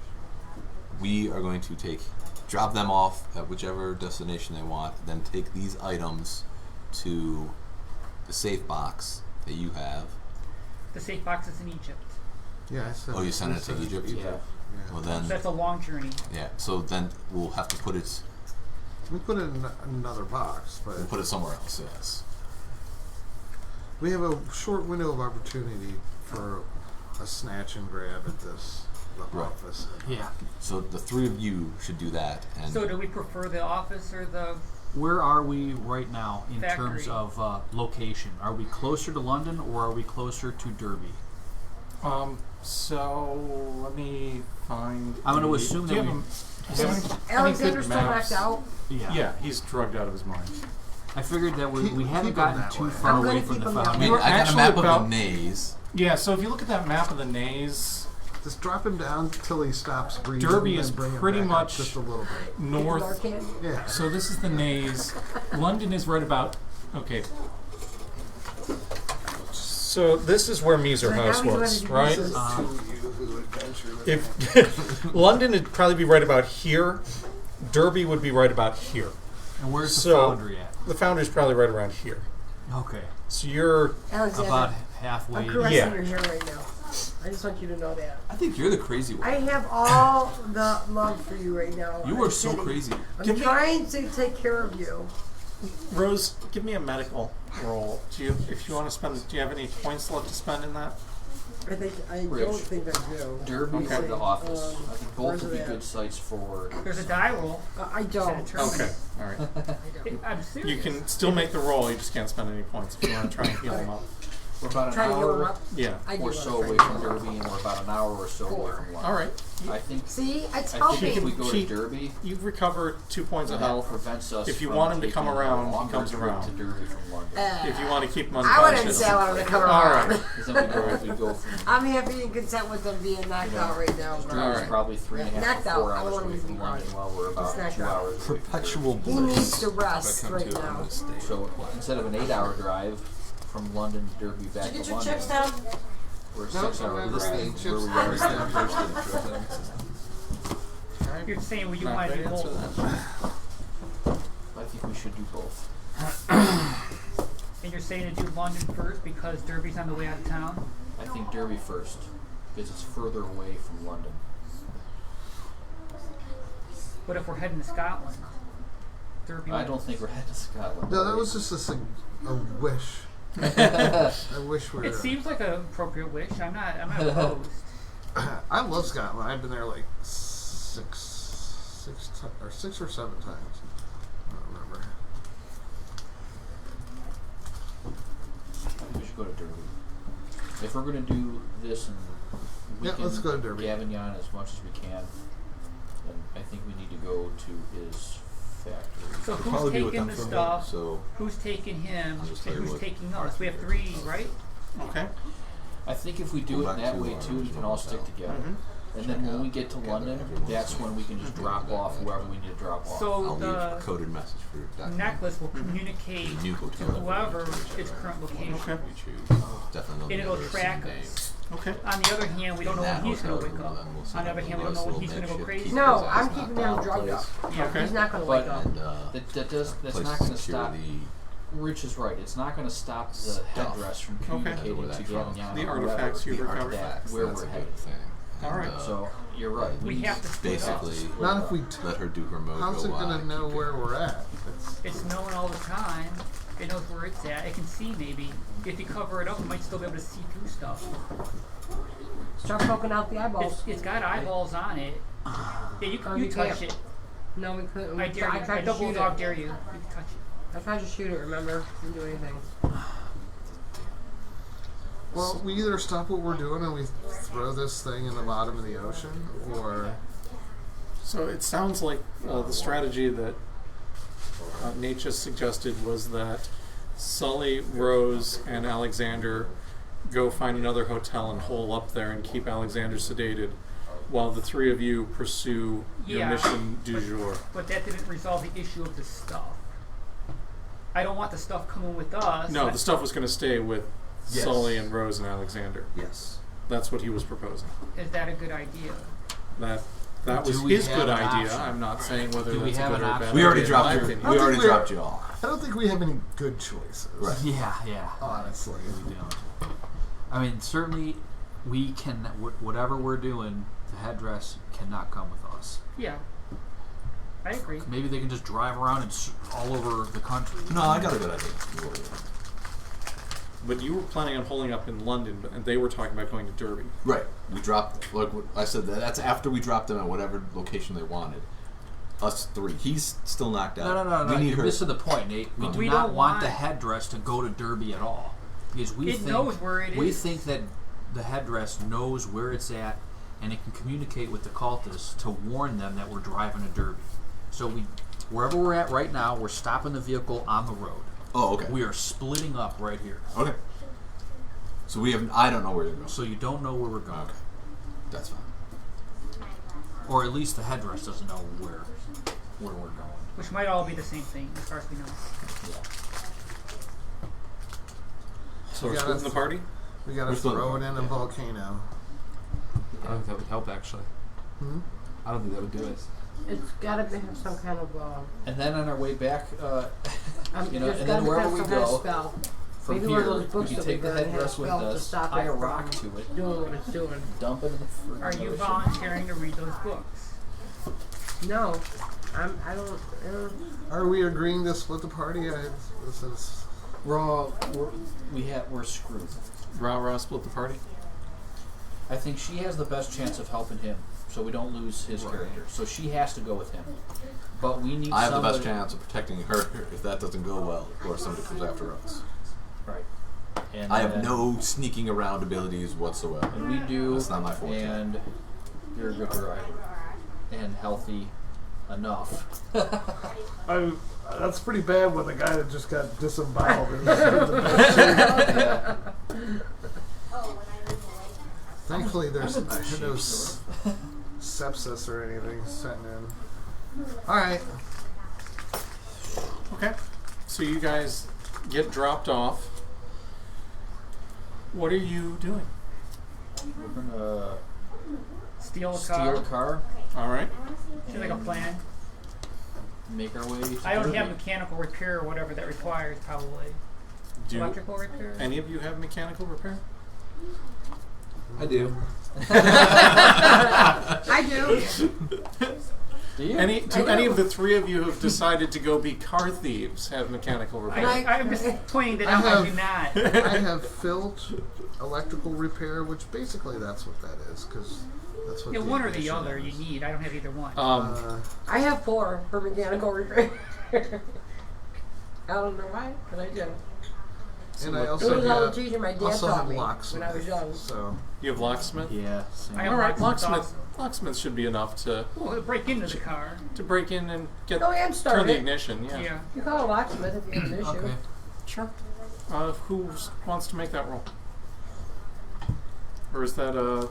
we are going to drop them off at whichever destination they want, then take these items to the safe box that you have. The safe box is in Egypt. Yeah, I said. Oh, you sent it to Egypt? Yeah. Well, then, That's a long journey. yeah. So then we'll have to put it. We put it in another box, but We'll put it somewhere else. Yes. we have a short window of opportunity for a snatch and grab at the Right. office. Yeah. So the three of you should do that, and So do we prefer the office or the... Where are we right now in Factory. terms of location? Are we closer to London or are we closer to Derby? So let me find. I'm going to the- assume do that you we. have do you have any Alexander's good still maps? knocked out. Yeah. Yeah, he's drugged out of his mind. I figured that we Keep haven't him gotten that too way. far I'm away gonna from keep the him that I way. mean, You were I got a actually map about- of the maze. Yeah, so if you look at that map of the Naze, Just drop him down till he stops breathing. Derby and is bring him pretty back up much just a little bit. north. Narcan? Yeah. So this is the Naze. London is right about. Okay. So this is where Misr So House now he's was, ready to right? do this. If London would probably be right about here, Derby would be right about here. And where's the So- foundry at? The Foundry's probably right around here. Okay. So you're Alexander, About halfway. I'm caressing Yeah. your hair right now. I just want you to know that. I think you're the crazy one. I have all the love for you right now. You I'm are so kidding. crazy. I'm Give me- trying to take care of you. Rose. Give me a medical roll. Do you, if you want to spend? Do you have any points left to spend in that? I don't Rich. think I do. Derby Okay. or the office. I think where's both would be it at? good sites for. There's a die roll. I don't. Okay. All right. I'm serious. You can still make the roll. You just can't spend any points if you want to try and heal them up. We're about an Try to get them hour up. Yeah. I do or wanna so try away to from get 'em up. Derby, and we're about an hour or so away Four. from London. All right. I think. See, it's I think helping. if we go to Keep- Derby, You recover 2 points of that health. prevents us. If you from want him to come taking a around, he longer comes trip around. to Derby from London. If you want to keep him I wouldn't unconscious. say I wanted to come All around. right. Because then we go from. I'm happy and content with them being knocked out right now. Derby's All right. probably 3.5 Knocked to out. 4 I don't hours want away him to from be London, right. while we're It's about knocked 2 out. hours away from Perpetual Derby. He bliss. needs to If I rest come right to, I'm now. gonna stay. So instead of an 8-hour drive from London to Derby back Did you to get your London, chips down? we're a No, 6-hour remember, drive. chips Where we down. are now. You're saying well, you Not want to bad do answer both. that. I think we should do both. And you're saying to do London first because Derby's on the way out of town? I think Derby first, because it's further away from London. What if we're heading to Scotland? Derby. I don't think we're heading to Scotland. No, that was just a wish. I wish we were. It seems like an appropriate wish. I'm not opposed. I love Scotland. I've been there like six or 7 times. I don't remember. I think we should go to Derby. If we're going to do this and we Yeah, can let's go to Derby. Gavignon as much as we can, then I think we need to go to his factory. So I'll who's probably be with taking them the for a bit, stuff? so Who's taking him? I'll just And tell you who's what taking us? We have 3, right? Okay. I think if we do Go it back that to way our too, we can original all stick hotel. together. Mm-hmm. And then when we get to London, that's when we can just drop off whoever we need to drop off. So I'll leave a the coded message for your document. necklace will communicate The new to hotel. whoever its current location. Okay. We choose. Definitely. And it'll never track seen us. Okay. On the other hand, we don't know when he's going to wake up. On the other hand, we don't know when he's going to go crazy. No, I'm keeping him drugged up. Yeah. Okay. He's not going to wake But up. And that's place not going to stop. security. Rich is right. It's not going to stop the headdress from communicating Where to that from? Gavignon. The or artifacts whoever you The recovered. artifacts, where that's we're a headed. good thing. All And, right. So you're right. We need have to split up. basically Not if we. let her do her mojo. How's it while gonna I know keep where going. we're at? It's known all the time. It knows where it's at. It can see maybe. If you cover it up, it might still be able to see through stuff. Start poking out the eyeballs. It's got eyeballs on it. Yeah, you Oh, you you touch can't. it. No, we couldn't. I dare you. tried I to double shoot dog it. dare you. You can touch it. I tried to shoot it, remember? Didn't do anything. Well, we either stop what we're doing and we throw this thing in the bottom of the ocean, or So it sounds like the strategy that Nate just suggested was that Sully, Rose, and Alexander go find another hotel and hole up there and keep Alexander sedated, while the 3 of you pursue your Yeah, mission du jour. But that didn't resolve the issue of the stuff. I don't want the stuff coming with us. No, the stuff was going to stay with Yes. Sully and Rose and Alexander. Yes. That's what he was proposing. Is that a good idea? That was Do we his have good an idea. option? I'm not saying whether Do we that's a have good an or a option? bad We already idea, dropped in my you. opinion. We already we're- dropped you off. I don't think we have any good choices. Right. Yeah. Honestly. We don't. I mean, certainly, we can. Whatever we're doing, the headdress cannot come with us. Yeah. I agree. Maybe they can just drive around and all over the country. No, I got a good idea. But you were planning on holding up in London, and they were talking about going to Derby. Right. We dropped, like what I said, that's after we dropped them at whatever location they wanted. Us 3. He's still knocked out. No. We need You're her. missing the point, Nate. We do We not don't want the want- headdress to go to Derby at all, because we It think knows where it we is. think that the headdress knows where it's at, and it can communicate with the cultists to warn them that we're driving to Derby. So wherever we're at right now, we're stopping the vehicle on the road. Oh, okay. We are splitting up right here, Okay. So we have. I don't know where you're going. so you don't know where we're going, Okay. That's fine. or at least the headdress doesn't know where we're going. Which might all be the same thing, as far as we know. So we're Yeah, splitting the that's- party? We gotta We're still- throw it in a volcano. I don't think that would help, actually. Hmm? I don't think that would do it. It's gotta have some kind of, And then on our way back, you know, there's and gotta then be wherever some we kind of go spell. from Maybe here, one of those we books can that take we the got headdress with spell to us, stop tie it a rock from to it, doing what it's doing. dump it in the freaking Are you ocean. volunteering to read those books? No, I don't. Are we agreeing to split the party? This is. We're screwed. Rah, split the party? I think she has the best chance of helping him, so we don't lose his character. So she has to go with him. But we need I have the somebody. best chance of protecting her if that doesn't go well, or somebody comes after us. Right. And I have then- no sneaking around abilities whatsoever. And we do. That's not my forte. And you're a good driver. And healthy enough. That's pretty bad when the guy that just got disemboweled is Yeah. Thankfully, there's I'm a no sepsis or anything setting in. All right. Okay. So you guys get dropped off. What are you doing? We're gonna Steal a steal car. a car, All right. Seems like a plan. make our way to I don't Derby. have mechanical repair or whatever that requires, probably. Do Electrical repair? any of you have mechanical repair? I do. I do. Do you? Do any of the three of you have decided to go be car thieves have mechanical repair? I'm just pointing that I out. I have- do not. I have filch electrical repair, which basically that's what that is, because that's what. Yeah, the one or the ignition other you is. need. I don't have either one. I have 4 for mechanical repair. I don't know why, but I do. And I It also was all the have, teaching my dad also taught have me locksmith. when I was young. So You have locksmith? Yeah. Same. I have All right, locksmith locksmith. Locksmith should be enough to Well, break into the car. break in and get Go ahead and start turn the it. ignition. Yeah. Yeah. You call a locksmith if you have an issue. Okay. Sure. Who wants to make that roll? Or is that a? Is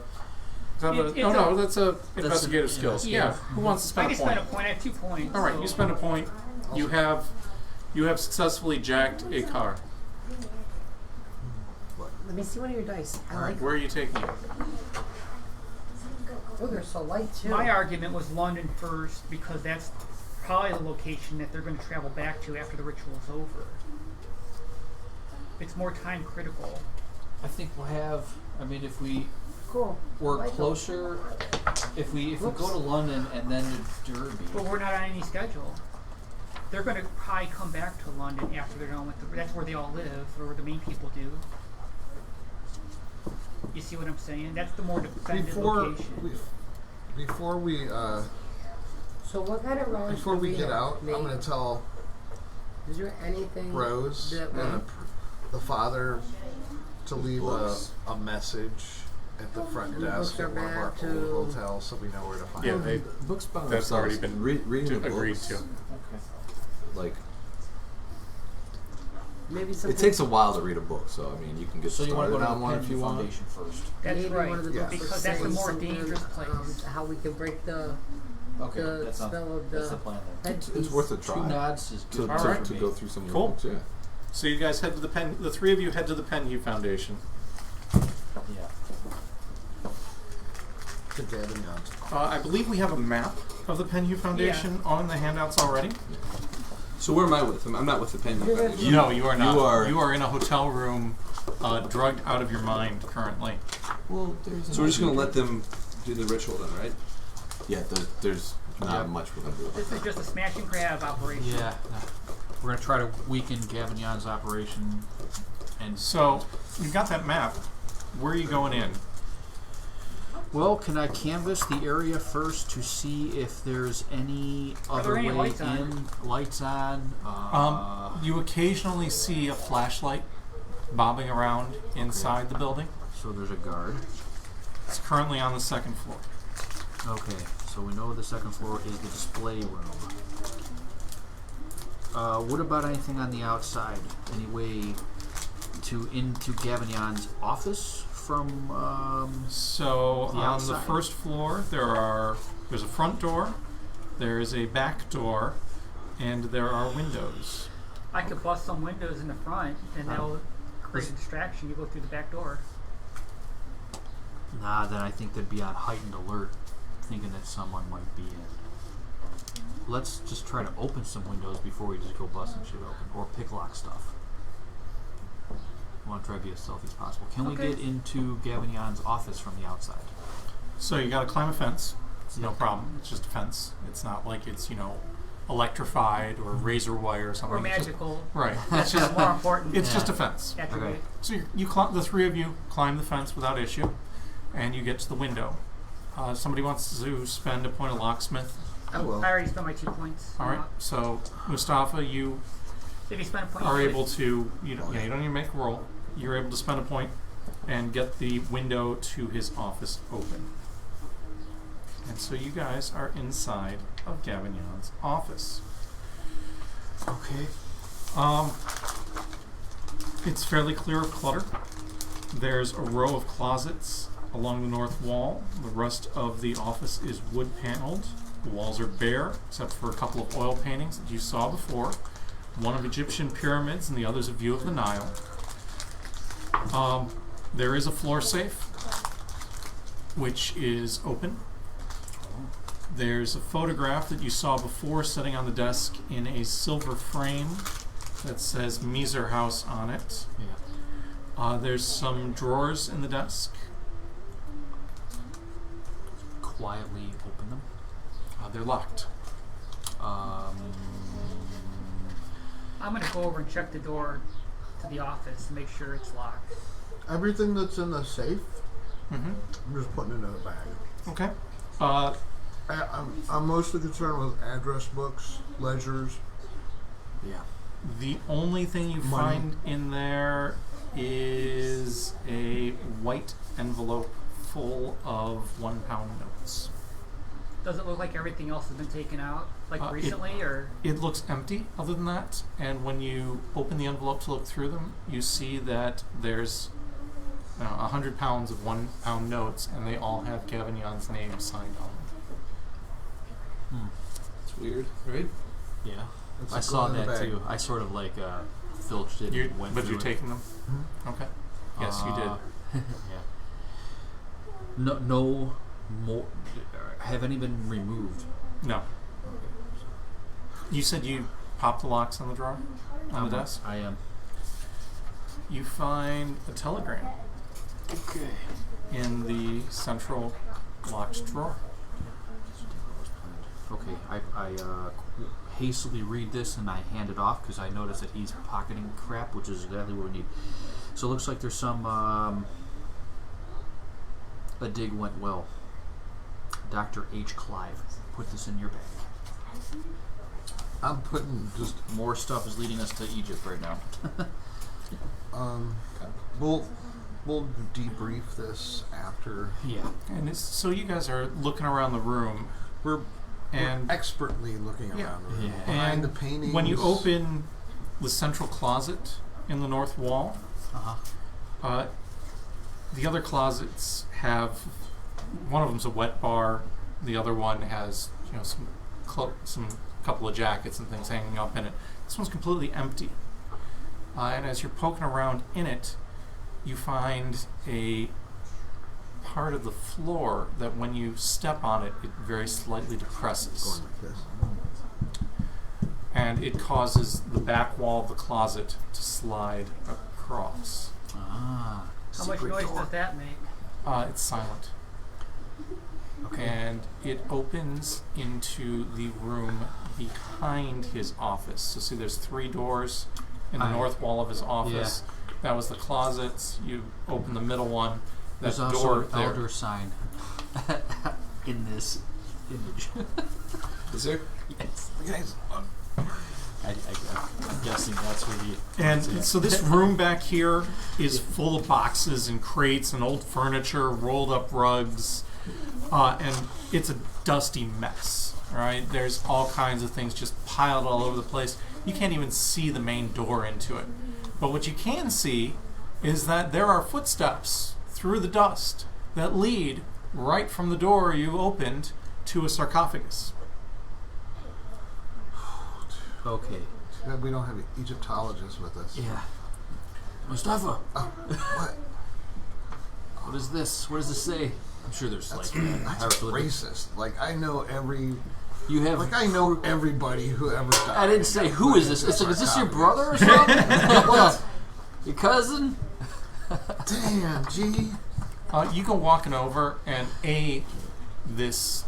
that It's no, a- that's a investigative yeah. skills. Yeah. Yeah. Who wants to I spend can a point? spend a point. I have 2 points. All right, so- you spend a point. You have successfully jacked a car. Let me see one of your dice. I like Where are you taking it? Oh, they're so light too. My argument was London first because that's probably the location that they're going to travel back to after the ritual is over. It's more time critical. I think we'll have. I mean, if we Cool. were I like closer, if we go to London and then to Derby. But we're not on any schedule. They're going to probably come back to London after they're done with the. That's where they all live, or where the main people do. You see what I'm saying? That's the more defended location. before we So what kind of rounds before do we get have? out, Nate? I'm gonna tell Is there anything Rose that and the father to leave Books. a message at the front And the desk books at are one of our back to- old hotels, so we know where to find Yeah, them. they Books by That's themselves. already been reading the agreed books, to. Okay. Like maybe something? it takes a while to read a book, so I mean you can get So you want to started go to on one the if you Penn want. Foundation first. That's maybe right. one of the Yeah. books Because will that's the say more something, dangerous place. how we can break the Okay, the that sounds. spell of That's the the plan then. It's worth a try 2 nods is to, good. All right. to go through some of the Cool. books. Yeah. So you guys head to the three of you head to the Penhue Foundation. Yeah. To Davignon's. I believe we have a map of the Penhue Foundation on the handouts already. So where am I with them? I'm not with the Penhue Foundation. No, you are not. You are- in a hotel room, drugged out of your mind currently. Well, there's. So we're just gonna let them do the ritual then, right? Yeah, there's not Yep. much we're gonna do. This is just a smash and grab operation. Yeah. We're gonna try to weaken Gavignon's operation, and So you've got that map. Where are you going in? well, can I canvass the area first to see if there's any Are there other any way lights on? in? Lights on. You occasionally see a flashlight bobbing around inside the building. So there's a guard. It's currently on the second floor. Okay, so we know the second floor is the display room. What about anything on the outside? Any way into Gavignon's office from? So The on the outside. first floor, there's a front door, there is a back door, and there are windows. I could bust some windows in the front, and that'll create a distraction. You go through the back door. Nah, then I think they'd be on heightened alert, thinking that someone might be in. Let's just try to open some windows before we just go busting shit open, or pick lock stuff. I want to try to be as stealthy as possible. Can we Okay. get into Gavignon's office from the outside? So you got to climb a fence. It's no Yep. problem. It's just a fence. It's not like it's electrified or razor wire or something. Or It's just- magical. right. That's just more important. It's Yeah. just a fence. attribute. Okay. So the three of you climb the fence without issue, and you get to the window. Somebody wants to spend a point of locksmith. I will. I already spent my 2 points. All right. So Mustafa, you If you spend a point, are you able to. You don't need to make a roll. you're able to spend a point and get the window to his office open. And so you guys are inside of Gavignon's office. Okay. It's fairly clear of clutter. There's a row of closets along the north wall. The rest of the office is wood paneled. The walls are bare, except for a couple of oil paintings that you saw before. One of Egyptian pyramids and the other's a view of the Nile. There is a floor safe, which is open. There's a photograph that you saw before sitting on the desk in a silver frame that says Misr House on it. Yeah. There's some drawers in the desk. Quietly open them. They're locked. I'm going to go over and check the door to the office to make sure it's locked. Everything that's in the safe, Mm-hmm. I'm just putting it in a bag. Okay. I'm mostly concerned with address books, ledgers. Yeah. The only thing you Money. find in there is a white envelope full of £1 notes. Does it look like everything else has been taken out, like recently, or? It looks empty other than that, and when you open the envelope to look through them, you see that there's 100 pounds of £1 notes, and they all have Gavignon's name signed on them. It's weird, right? Yeah. It's I saw going in the that bag. too. I sort of like filched it and went But through you're it. taking them? Hmm? Okay. Yes, you did. Yeah. No more. Have any been removed? No. You said you popped the locks on the drawer? On the desk? I am. You find a telegram Okay. in the central locked drawer. Okay. I hastily read this and I hand it off because I notice that he's pocketing crap, which is exactly what we need. So it looks like there's some. A dig went well. Dr. H. Clive, put this in your bag. I'm putting just More stuff is leading us to Egypt right now. we'll debrief this after. Yeah. And so you guys are looking around the room, We're and expertly looking Yeah. around the room. Yeah. Behind And the paintings. when you open the central closet in the north wall, the other closets have, one of them's a wet bar, the other one has some couple of jackets and things hanging up in it. This one's completely empty. And as you're poking around in it, you find a part of the floor that when you step on it, it very slightly depresses. Going like this. And it causes the back wall of the closet to slide across. Ah. How much secret noise door. does that make? It's silent. Okay. And it opens into the room behind his office. So see, there's 3 doors in the north wall of his office. Yeah. That was the closets. You open the middle one. That There's door also an there. elder sign in this image. Is there? Yes. Guys, I'm guessing that's where you. And so this room back here is full of boxes and crates and old furniture, rolled up rugs, and it's a dusty mess. Right? There's all kinds of things just piled all over the place. You can't even see the main door into it. But what you can see is that there are footsteps through the dust that lead right from the door you opened to a sarcophagus. Okay. too bad we don't have an Egyptologist with us. Yeah. Mustafa, What? what is this? What does this say? I'm sure there's That's, like that's hieroglyphics. racist. Like I know I know everybody who ever died. I didn't say who is this. It's like, is this your brother or something? What? Your cousin? Damn, G. You go walking over, and this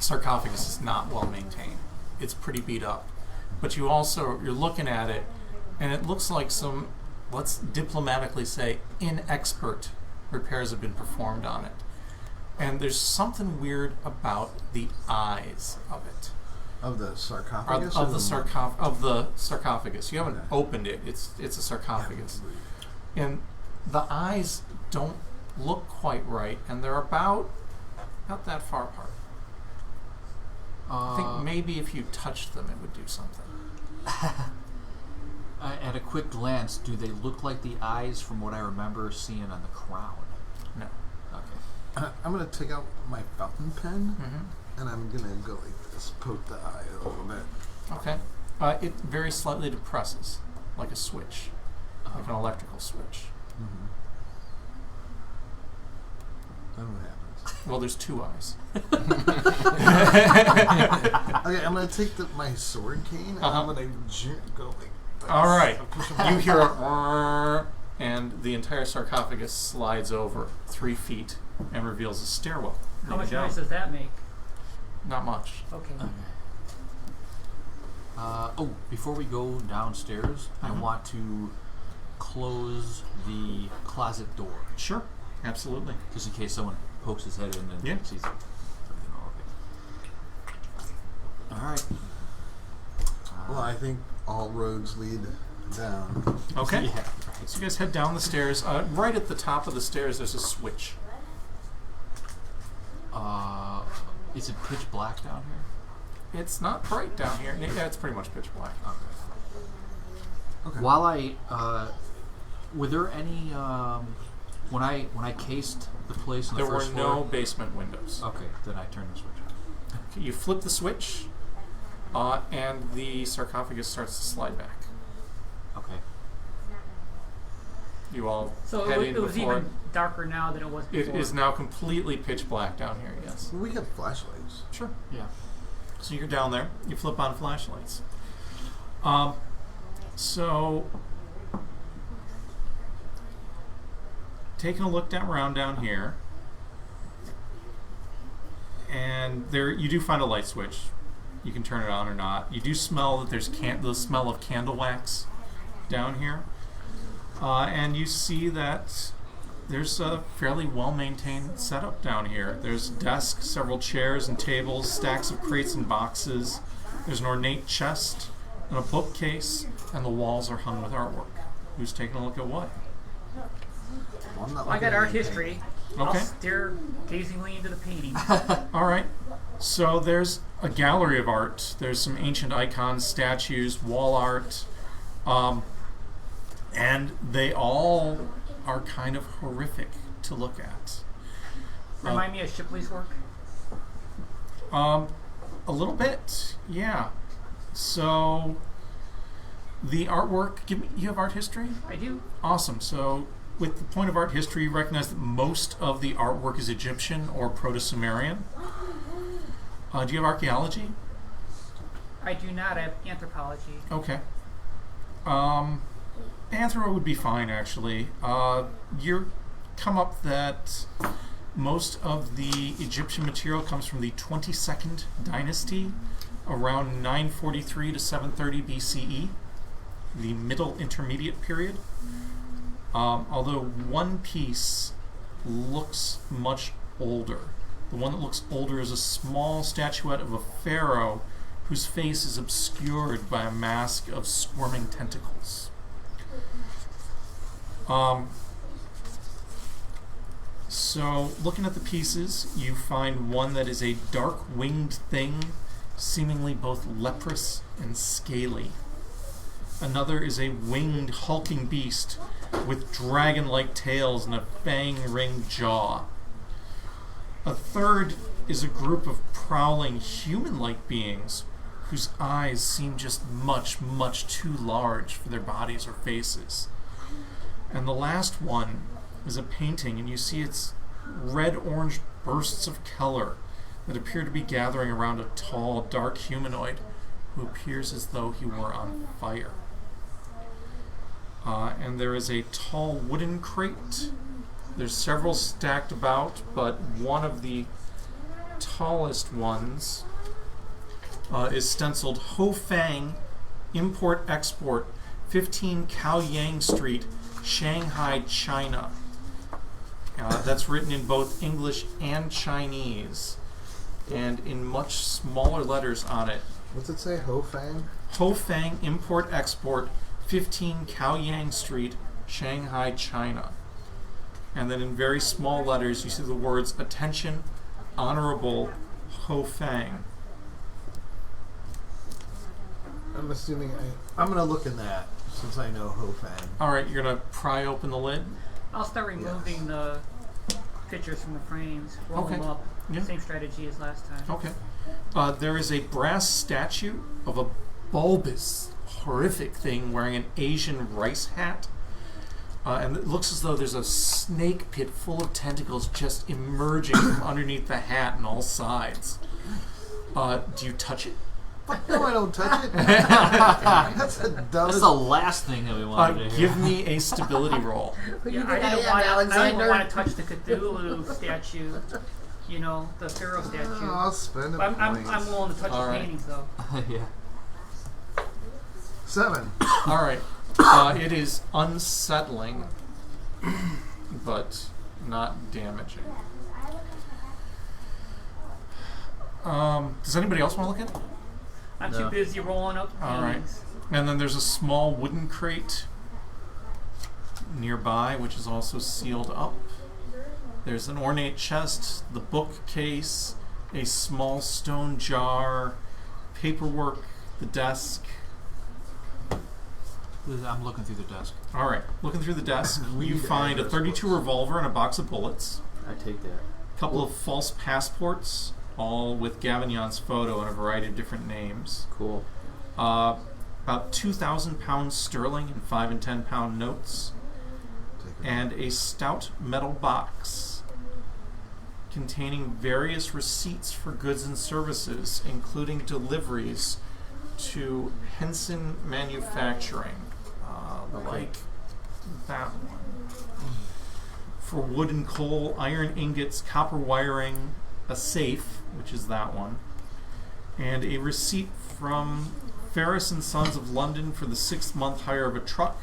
sarcophagus is not well maintained. It's pretty beat up. But you're looking at it, and it looks like some, let's diplomatically say, inexpert repairs have been performed on it. And there's something weird about the eyes of it. Of the sarcophagus? Of the sarcophagus. You haven't opened it. It's a sarcophagus. And the eyes don't look quite right, and they're about that far apart. I think maybe if you touched them, it would do something. At a quick glance, do they look like the eyes from what I remember seeing on the crown? No. Okay. I'm gonna take out my fountain pen, and I'm gonna go like this, poke the eye a little bit. Okay. It very slightly depresses, like a switch, like an electrical switch. Then what happens? Well, there's two eyes. Okay, I'm gonna take my sword cane and I'm gonna go like this. All right. Push him You back. hear a and the entire sarcophagus slides over 3 feet and reveals a stairwell. How much down. noise does that make? Not much. Okay. Before we go downstairs, I want to close the closet door, Sure. Absolutely. just in case someone pokes his head in and Yeah. sees it. All right. Well, I think all roads lead down. Okay. Yeah. So you guys head down the stairs. Right at the top of the stairs, there's a switch. Is it pitch black down here? It's not bright down here. Yeah, it's pretty much pitch black. Okay. While were there any when I cased the place on the There were first no floor? basement windows. Okay, then I turned the switch on. You flip the switch, and the sarcophagus starts to slide back. Okay. You all So head it in was before. even darker now than it was It before. is now completely pitch black down here, yes. We have flashlights. Sure. Yeah. So you're down there. You flip on flashlights. So taking a look around down here, and there you do find a light switch. You can turn it on or not. You do smell that there's the smell of candle wax down here, and you see that there's a fairly well-maintained setup down here. There's desks, several chairs and tables, stacks of crates and boxes. There's an ornate chest and a bookcase, and the walls are hung with artwork. Who's taking a look at what? Well, I'm not I looking got at art anything. history. Okay. I'll stare gazingly into the painting. All right. So there's a gallery of art. There's some ancient icons, statues, wall art, and they all are kind of horrific to look at. Remind me of Shipley's work. A little bit, yeah. So the artwork. You have art history? I do. Awesome. So with the point of art history, you recognize that most of the artwork is Egyptian or Proto-Sumerian. Do you have archaeology? I do not. I have anthropology. Okay. Anthro would be fine, actually. You come up that most of the Egyptian material comes from the 22nd dynasty, around 943 to 730 BCE, the Middle Intermediate period. Although one piece looks much older. The one that looks older is a small statuette of a pharaoh whose face is obscured by a mask of squirming tentacles. So, looking at the pieces, you find one that is a dark winged thing, seemingly both leprous and scaly. Another is a winged, hulking beast with dragon-like tails and a fang-ringed jaw. A third is a group of prowling, human-like beings whose eyes seem just much, much too large for their bodies or faces. And the last one is a painting, and you see its red-orange bursts of color that appear to be gathering around a tall, dark humanoid who appears as though he were on fire. And there is a tall wooden crate. There's several stacked about, but one of the tallest ones is stenciled Ho Fang, Import-Export, 15 Kaoyang Street, Shanghai, China. That's written in both English and Chinese, and in much smaller letters on it. What's it say? Ho Fang? Ho Fang Import Export, 15 Kaoyang Street, Shanghai, China. And then in very small letters, you see the words, "Attention, Honorable Ho Fang." I'm assuming I'm going to look in that since I know Ho Fang. All right, you're going to pry open the lid. I'll start removing the pictures from the frames, roll them Okay. up. Yeah. Same strategy as last time. Okay. There is a brass statue of a bulbous, horrific thing wearing an Asian rice hat. And it looks as though there's a snake pit full of tentacles just emerging from underneath the hat on all sides. Do you touch it? No, I don't touch it. That's the That's dumbest. the last thing that we wanted to hear. Give me a stability roll. Yeah, I didn't want to touch the Cthulhu statue. You know, the Pharaoh statue. Oh, I'll spend a But I'm point. willing to touch All the right. paintings, though. Yeah. 7. All right. It is unsettling, but not damaging. Does anybody else want to look at it? I'm No. too busy rolling up the All right. paintings. And then there's a small wooden crate nearby, which is also sealed up. There's an ornate chest, the bookcase, a small stone jar, paperwork, the desk. I'm looking through the desk. All right, looking through the desk, you Read find a address 32 books. revolver and a box of bullets, I take that. a couple of false passports, all with Gavignon's photo and a variety of different names. Cool. About 2,000 pounds sterling in 5 and 10 pound notes, Take it. and a stout metal box containing various receipts for goods and services, including deliveries to Henson Manufacturing, like that one. For wood and coal, iron ingots, copper wiring, a safe, which is that one, and a receipt from Ferris and Sons of London for the 6-month hire of a truck,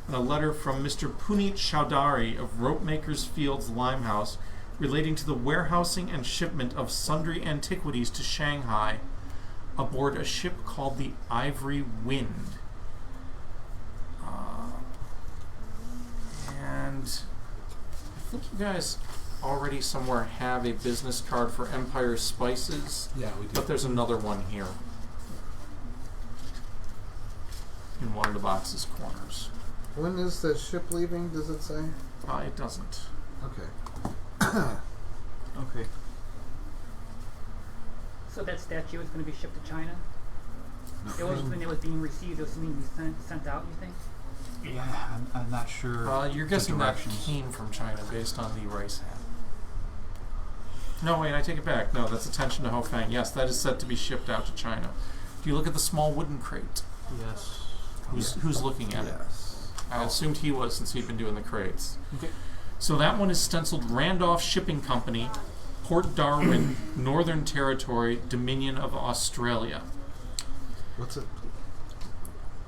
and a letter from Mr. Puneet Chowdhury of Ropemakers Fields Limehouse relating to the warehousing and shipment of sundry antiquities to Shanghai aboard a ship called the Ivory Wind. And I think you guys already somewhere have a business card for Empire Spices, Yeah, we do. but there's another one here in one of the box's corners. When is the ship leaving, does it say? It doesn't. Okay. Okay. So that statue is going to be shipped to China? It was when it was being received, it was being sent out, you think? Yeah, I'm not sure. You're guessing that directions. came from China based on the rice hat. No, wait, I take it back. No, that's attention to Ho Fang. Yes, that is set to be shipped out to China. If you look at the small wooden crate, Yes. who's looking at it? Yes. I assumed he was since he'd been doing the crates. Okay. So that one is stenciled Randolph Shipping Company, Port Darwin, Northern Territory, Dominion of Australia. What's it?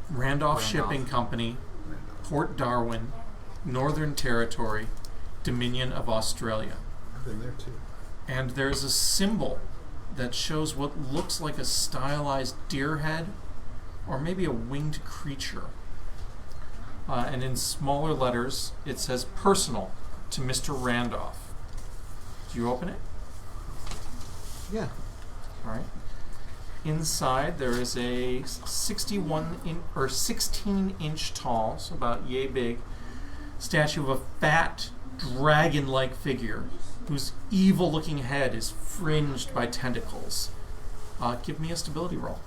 Randolph Randolph. Shipping Company, Port Darwin, Northern Territory, Dominion of Australia. I've been there too. And there's a symbol that shows what looks like a stylized deer head or maybe a winged creature. And in smaller letters, it says personal to Mr. Randolph. Do you open it? Yeah. All right. Inside there is a 16-inch tall, so about yay big, statue of a fat dragon-like figure whose evil-looking head is fringed by tentacles. Give me a stability roll.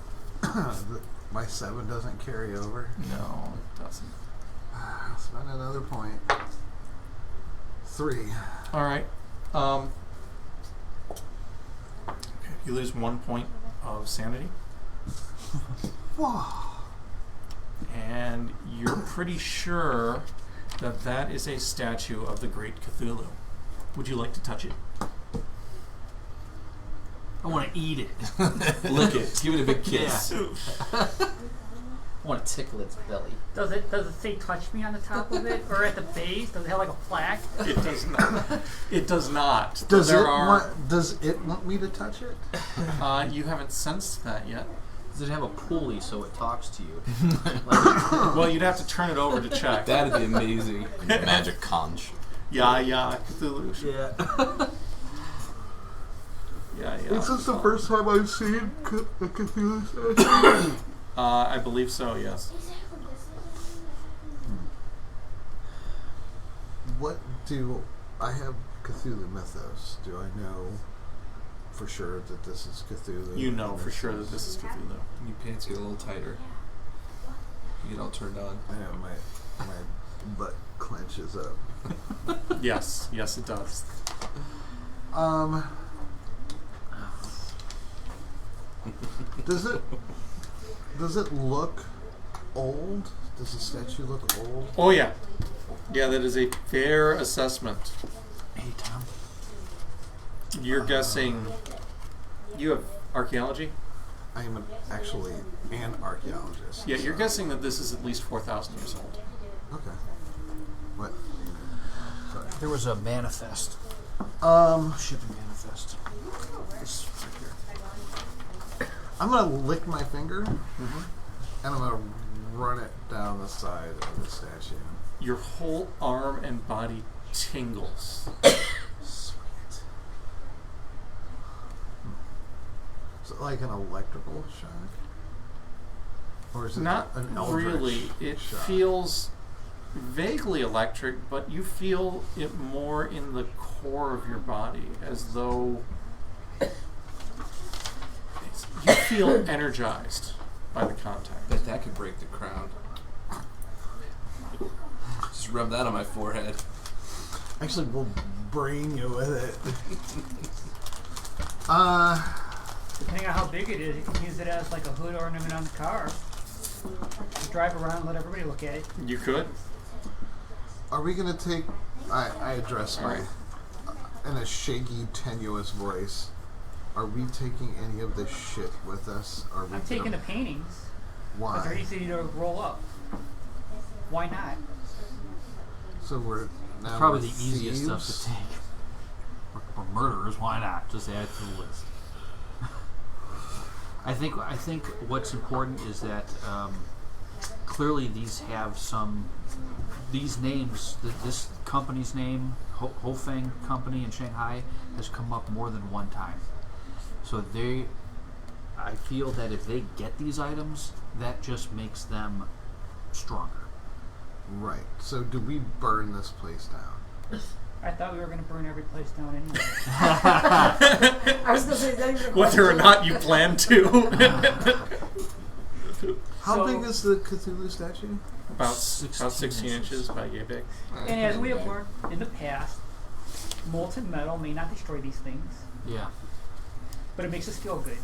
My 7 doesn't carry over. No, it doesn't. I'll spend another point. 3. All right. You lose 1 point of sanity, Whoa. and you're pretty sure that that is a statue of the Great Cthulhu. Would you like to touch it? I want to eat it. Lick it. Give it a big kiss. I want to tickle its belly. Does it say touch me on the top of it? Or at the base? Does it have like a plaque? It does not. It does not. Does it want me to touch it? You haven't sensed that yet. Does it have a pulley so it talks to you? Well, you'd have to turn it over to check. That'd be amazing. Magic conch. Yeah, Cthulhu. Yeah. Yeah. Is this the first time I've seen a Cthulhu statue? I believe so, yes. What do I have Cthulhu mythos? Do I know for sure that this is Cthulhu? You know for sure that this is Cthulhu. Your pants get a little tighter. You get all turned on. I know my butt clenches up. Yes, it does. Does it look old? Does the statue look old? Oh, yeah. Yeah, that is a fair assessment. Hey, Tom. You're guessing... You have archaeology? I am actually an archaeologist. Yeah, you're so- guessing that this is at least 4,000 years old. Okay. What? Sorry. There was a manifest. Shipping manifest. This right here. I'm gonna lick my finger, and I'm gonna run it down the side of the statue. Your whole arm and body tingles. Sweet. Is it like an electrical shock? Or is it Not an eldritch really. It shock? feels vaguely electric, but you feel it more in the core of your body, as though you feel energized by the contact. Bet that could break the crowd. Just rub that on my forehead. Actually, we'll brain you with it. Depending on how big it is, you can use it as like a hood ornament on the car. Just drive around and let everybody look at it. You could. Are we gonna take? I address my Alright. in a shaky, tenuous voice. Are we taking any of this shit with us? Are we I'm taking the paintings because they're Why? easy to roll up. Why not? So we're now Probably we're the easiest stuff thieves? to take. Or murderers, why not? Just add to the list. I think what's important is that clearly these have these names. This company's name, Hofeng Company in Shanghai, has come up more than one time. So I feel that if they get these items, that just makes them stronger. Right. So do we burn this place down? I thought we were going to burn every place down anyway. I was going to say, is that even a Whether or question? not you plan to. How So- big is the Cthulhu statue? about 16 16 inches by yay big. And as we have learned in the past, molten metal may not destroy these things, Yeah. but it makes us feel good.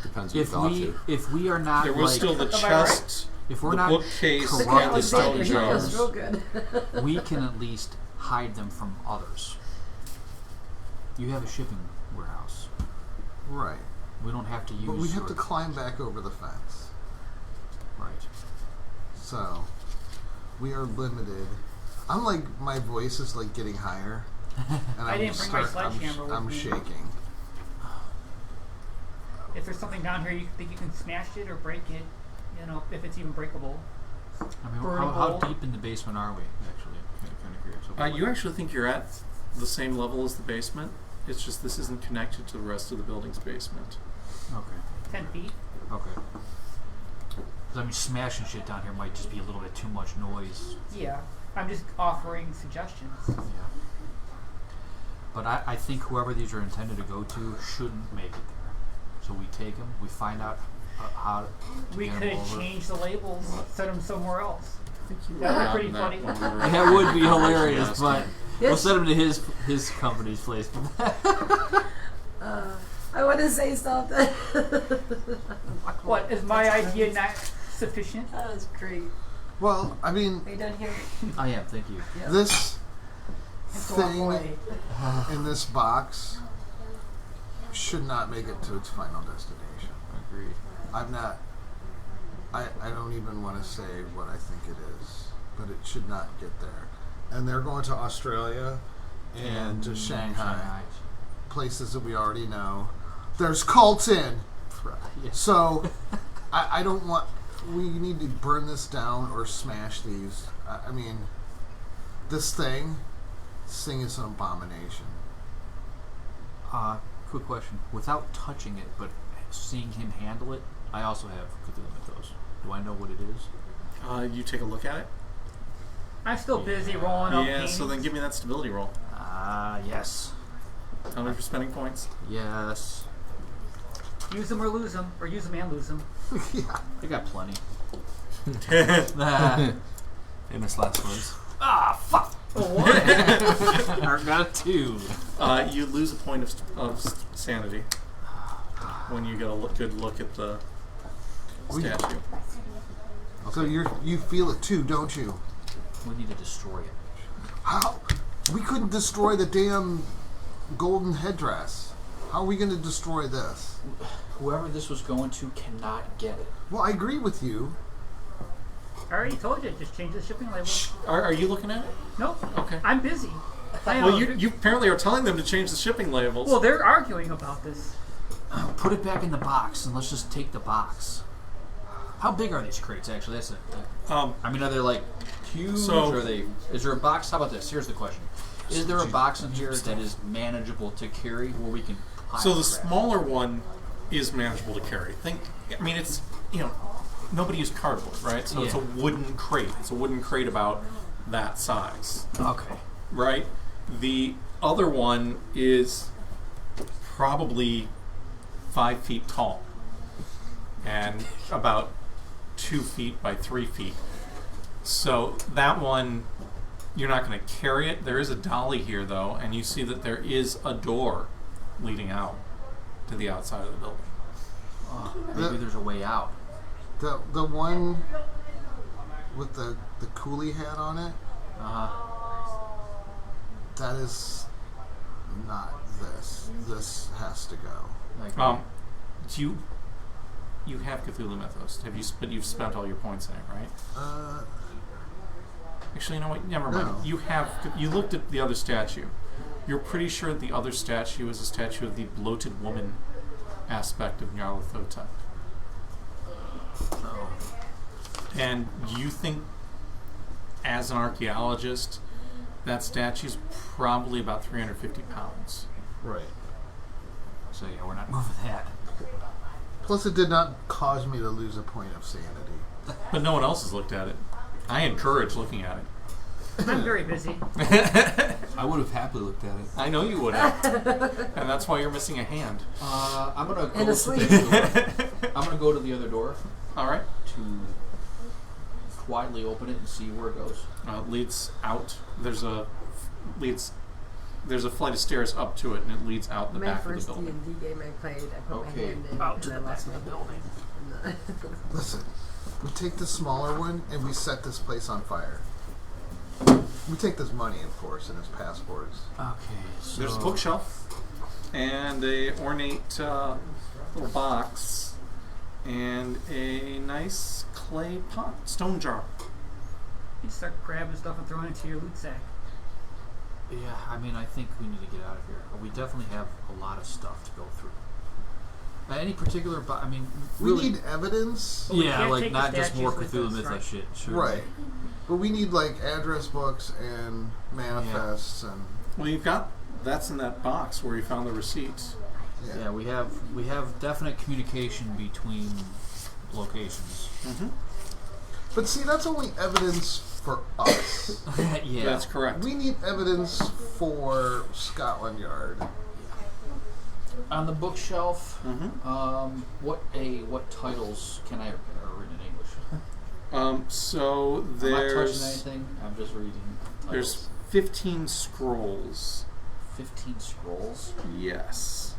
Depends who thought you. If we are not There was like, still the Am I right? chest, if we're the not bookcase, The corrupt and the Alexander, stone with he jars. feels real good. we can at least hide them from others. You have a shipping warehouse. Right. We don't have to use. But we have to your- climb back over the fence. Right. So we are limited. I'm like, my voice is like getting higher. And I didn't bring my sledgehammer with I'm me. shaking. If there's something down here you think you can smash it or break it, if it's even breakable. I mean, Burn a how hole. deep in the basement are we? Actually, kind of curious. you actually think you're at the same level as the basement. It's just this isn't connected to the rest of the building's basement. Okay. 10 feet. Okay. 'Cause I mean, smashing shit down here might just be a little bit too much noise. Yeah. I'm just offering suggestions. Yeah. But I think whoever these are intended to go to shouldn't make it there. So we take them, we find out how to We get 'em could over. change the labels, set them somewhere else. I think you That would be were pretty on that funny. when we were- That would be hilarious, last but time. we'll Yes. send him to his company's place. I want to say something. What, is my idea not sufficient? That was great. Well, I mean, Are you done here? I am, thank you. Yep. this Have to walk thing away. in this box should not make it to its final destination. Agreed. I'm not. I don't even want to say what I think it is, but it should not get there. And they're going to Australia and to Shanghai, places that we already know. There's cults in. Correct. Yeah. So, I don't want. We need to burn this down or smash these. I mean, this thing is an abomination. Quick question. Without touching it, but seeing him handle it, I also have Cthulhu Mythos. Do I know what it is? You take a look at it. I'm still busy rolling up. Yeah, so then give me that stability roll. Yes. How many for spending points? Yes. Use them or lose them, or use them and lose them. Yeah. I got plenty. Famous last words. Fuck! I got 2. You lose a point of sanity when you get a good look at the statue. So you feel it too, don't you? We need to destroy it. How? We couldn't destroy the damn golden headdress. How are we going to destroy this? Whoever this was going to cannot get it. Well, I agree with you. I already told you, just change the shipping label. Are you looking at it? Nope. Okay. I'm busy. Well, you apparently are telling them to change the shipping labels. Well, they're arguing about this. Put it back in the box and let's just take the box. How big are these crates, actually? That's it. I mean, are they like huge? So- or are they? Is there a box? How about this? Here's the question: is there a box in here that is manageable to carry, where we can? So the crap? smaller one is manageable to carry. It's nobody used cardboard, right? So it's a wooden crate. It's a wooden crate about that size, Okay. right? The other one is probably 5 feet tall and about 2 feet by 3 feet. So that one, you're not going to carry it. There is a dolly here, though, and you see that there is a door leading out to the outside of the building. Maybe there's a way out. The one with the coolie hat on it, that is not this. This has to go. Like, You have Cthulhu Mythos. But you've spent all your points in it, right? Actually, you know what? Never mind. No. You looked at the other statue. You're pretty sure the other statue is a statue of the bloated woman aspect of Nyarlathotep. oh. And you think, as an archaeologist, that statue's probably about 350 pounds. Right. So yeah, we're not moving that. Plus, it did not cause me to lose a point of sanity. But no one else has looked at it. I encourage looking at it. I'm very busy. I would have happily looked at it. I know you would have. And that's why you're missing a hand. I'm gonna go And to asleep. the other door. I'm gonna go to the other door Alright. to quietly open it and see where it goes. It leads out. There's a flight of stairs up to it, and it leads out the My back of first the building. D&D game I played, I put my Okay, hand in out and to I the back lost of my the building. Listen, we take the smaller one and we set this place on fire. We take this money, of course, and his passports. Okay, so There's a bookshelf and a ornate little box and a nice clay pot, stone jar. You start grabbing stuff and throwing it into your loot sack. Yeah, I mean, I think we need to get out of here. We definitely have a lot of stuff to go through. Any particular, I mean, We really, need evidence. we yeah, can't like take the not just more statues with Cthulhu us, Mythos right? shit. Sure. Right. But we need, like, address books and manifests and... Well, that's in that box where you found the receipts. Yeah, we have definite communication between locations. Mm-hmm. But see, that's only evidence for us. Yeah, That's correct. We need evidence for Scotland Yard. on the bookshelf. Mm-hmm. What titles can I are written in English? So I'm not touching there's anything. I'm just reading. Titles. there's 15 scrolls. 15 scrolls. Yes.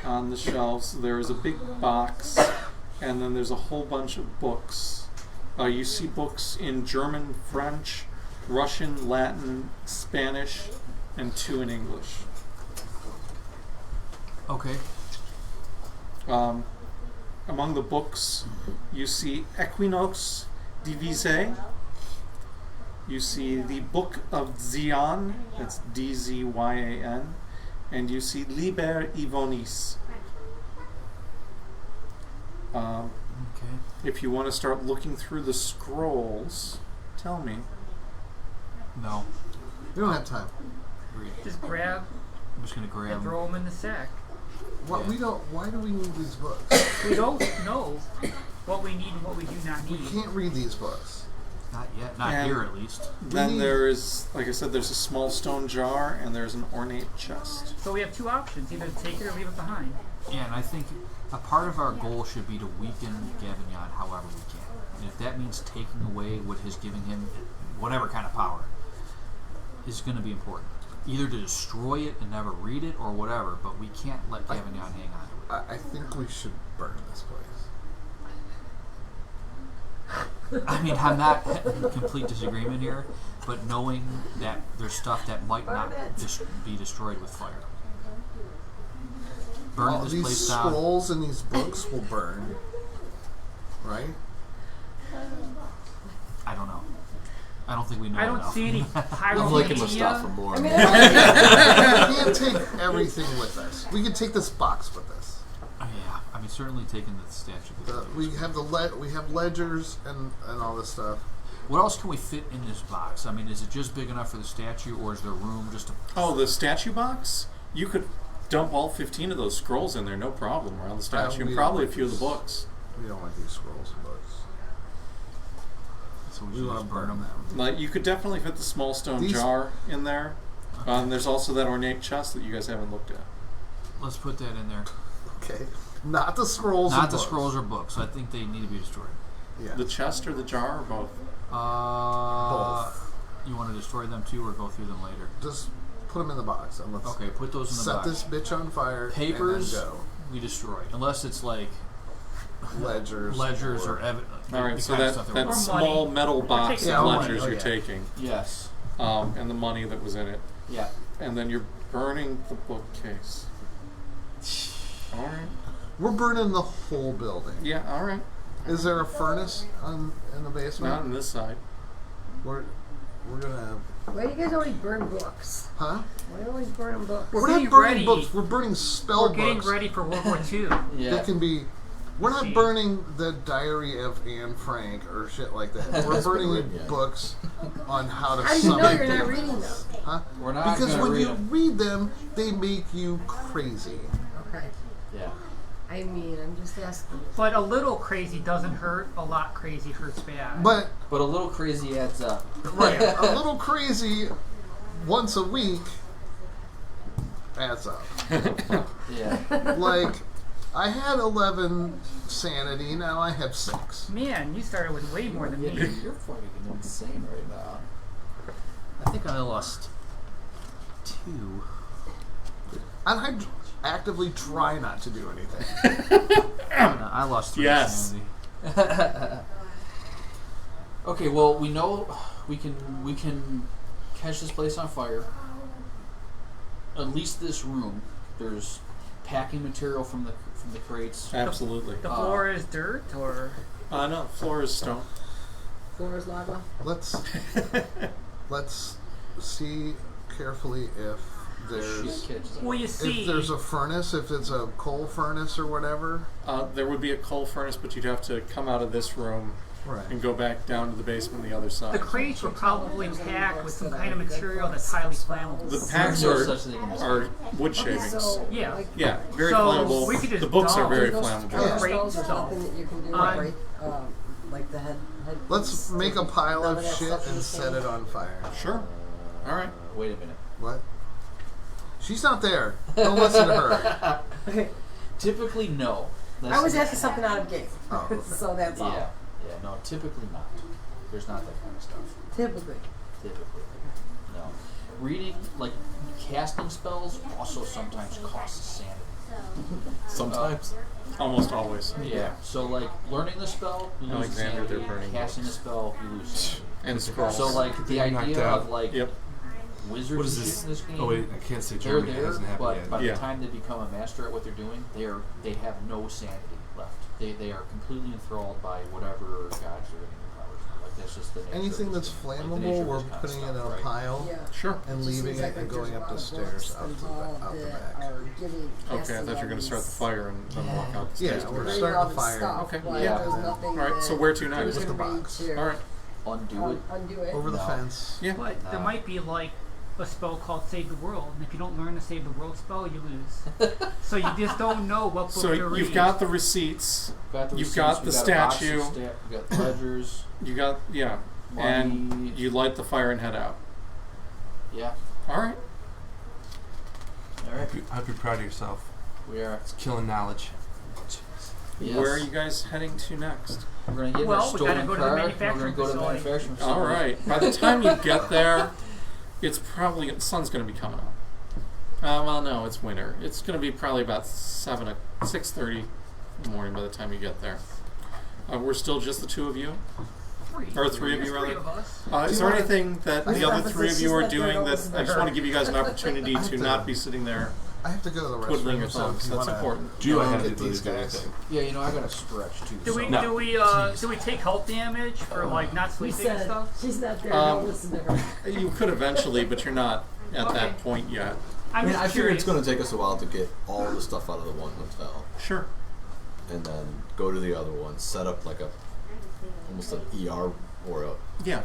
On the shelves, there's a big box, and then there's a whole bunch of books. You see books in German, French, Russian, Latin, Spanish, and 2 in English. Okay. Among the books, you see Equinox Divisé. You see the Book of Zion, that's D-Z-Y-A-N, and you see Liber Ivonis. Okay. If you want to start looking through the scrolls, tell me. No. We don't have time. Just grab I'm just gonna and grab. throw them in the sack. What Yeah. we don't. Why do we need these books? We don't know what we need and what we do not We need. can't read these books. Not yet. Not And- here, at least. Then need- there is, like I said, there's a small stone jar and there's an ornate chest. So we have two options: either take it or leave it behind. Yeah, and I think a part of our goal should be to weaken Gavignon however we can. And if that means taking away what is giving him whatever kind of power, is going to be important. Either to destroy it and never read it or whatever, but we can't let Gavignon hang on to I think we should burn this place. it. I mean, I'm not in complete disagreement here, but knowing that there's stuff that might not be destroyed with fire. Burn All this these place down. scrolls and these books will burn, right? I don't know. I don't think we know I don't enough. see any I'm liking Mustafa pyromania. more. I mean, We can't take everything with us. We can take this box with us. Yeah, I mean, certainly taking the statue. We have we have ledgers and all this stuff. What else can we fit in this box? I mean, is it just big enough for the statue, or is there room just to... Oh, the statue box? You could dump all 15 of those scrolls in there, no problem, around the statue, and we probably a don't few of the like books. We don't want these scrolls and books. So We should want to just burn them. Like, you could definitely fit the small stone These- jar in there. Okay. And there's also that ornate chest that you guys haven't looked at. Let's put that in there. Okay, not the scrolls. Not and the books. scrolls or books. I think they need to be destroyed. Yeah. The chest or the jar or both? Both. You want to destroy them too, or go through them later? Just put them in the box and let's Okay, put those in the set box. this bitch on fire. Papers, and then we destroy. Unless it's like go. Ledgers or evidence. Alright, so that Or small money. metal box taking of money. ledgers Oh, you're yeah. taking, Yes. and the money that was in it. Yeah. And then you're burning the bookcase. Alright. We're burning the whole building. Yeah, alright. Is there a furnace in the basement? Not on this side. We're gonna why do you guys always burn books? huh? Why do you always burn books? We're We're getting not burning ready. books. We're burning spell We're getting books. ready for World War II. Yeah. That can be. We're not See. burning the Diary of Anne Frank or shit like that. We're That's been burning written yet. books on how to How do you know summon you're not things. reading them? Huh? We're not Because gonna when read you them. read them, they make you crazy. Okay. Yeah. I mean, I'm just asking. But a little crazy doesn't hurt. A lot crazy hurts bad. But But a little crazy adds up. right, a little crazy once a week adds up. Yeah. Like, I had 11 sanity, now I have 6. Man, you started with way more than Yeah, me. you're fucking insane right now. I think I lost 2. And I actively try not to do anything. No, I lost 3 Yes. sanity. Okay, well we know we can catch this place on fire. At least this room. There's packing material from the crates. Absolutely. The floor is dirt, or No, floor is stone. Floor is lava. Let's see carefully if there's Shit, kids. well, you see, if there's a furnace, if it's a coal furnace or whatever. There would be a coal furnace, but you'd have to come out of this room Right. and go back down to the basement on the other side. the crates were probably packed with some kind of material that's highly flammable. The packs No are, such thing as- are wood Okay, shavings. so Yeah. like, Yeah, very So, flammable. we could just The books are dump very those flammable. kind Great spells or stuff. something that you can do, On- right? Like the head Let's piece, make a pile none of that shit stuff and is set it on fire. Sure. All right. Wait a minute. What? She's not there. Don't listen to her. Okay. Typically, no. I was asking something out of game, Oh, okay. so that's all. Yeah. Yeah. No. Typically not. There's not that kind of stuff. Typically. Typically. No. Reading, like casting spells, also sometimes costs sanity. Sometimes. Almost always. Yeah. So like learning the spell, you lose Alexander, sanity. they're burning Casting the books. spell, you lose sanity. And scrolls. So like the Being knocked idea out. of like Yep. wizards What is and shit this? in this game. Oh wait, I can't say They're German. It there, hasn't happened but yet. by Yeah. the time they become a master at what they're doing, they have no sanity left. They are completely enthralled by whatever gods are giving them powers. Like anything that's flammable, we're putting it in a pile Yeah. Sure. and Just leaving seems like it and there's going a up lot the of stairs books out the involved back. that are giving Okay, I casting thought you were going to start the fire and then walk out the Yeah, stairs. we're bringing starting all the this fire. stuff, Okay, but yeah. there's nothing All right, so that where to you next? can With the read box. to All right. Undo it. undo it. Over the No. fence. Yeah. But there No. might be like a spell called Save the World, and if you don't learn the Save the World spell, you lose. So you just don't know what book So to read. you've got the receipts. Got the You've receipts, got we the got a box of statue. We got ledgers. You got and Money. you light the fire and head out. Yeah. All right. All right. I hope you're proud of yourself. We are. It's killing knowledge. Yes. Where are you guys heading to next? We're gonna get in Well, our we gotta stolen go to the car. We're manufacturing gonna go to the facility. manufacturing facility. All right. By the time you get there, it's probably the sun's going to be coming up. Well, no, it's winter. It's going to be probably about 6:30 in the morning by the time you get there. We're still just the two of you, or three of you There's three rather. of us. Is there anything that the Yeah, other but three of she's you are not there, doing no that one's I just there. want to give you guys an opportunity I have to to- not be sitting there I have to go to the twiddling your restroom, so thumbs? if you That's wanna important. Do you go have get to these do guys? anything? Yeah, you know I gotta stretch too. Do we so. No. do we take health damage for like not He sleeping and said, stuff? she's not there, Um, don't listen to her. You could eventually, but you're not at Okay. that point yet. I'm I mean, just I figure curious. it's going to take us a while to get all the stuff out of the one hotel, Sure. and then go to the other one, set up like a almost an ER or a. Yeah.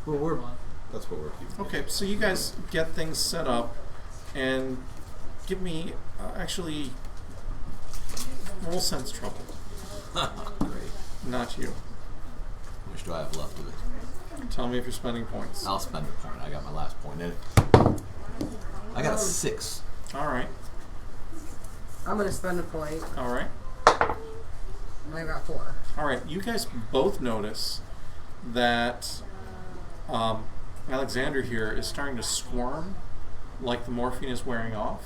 Well, that's what we're keeping. Okay, so you guys get things set up, and give me actually roll sense trouble. Great. Not you. How much do I have left of it? Tell me if you're spending points. I'll spend a point. I got my last point in it. I got a 6. All right. I'm gonna spend a point. All right. I got 4. All right. You guys both notice that Alexander here is starting to squirm, like the morphine is wearing off.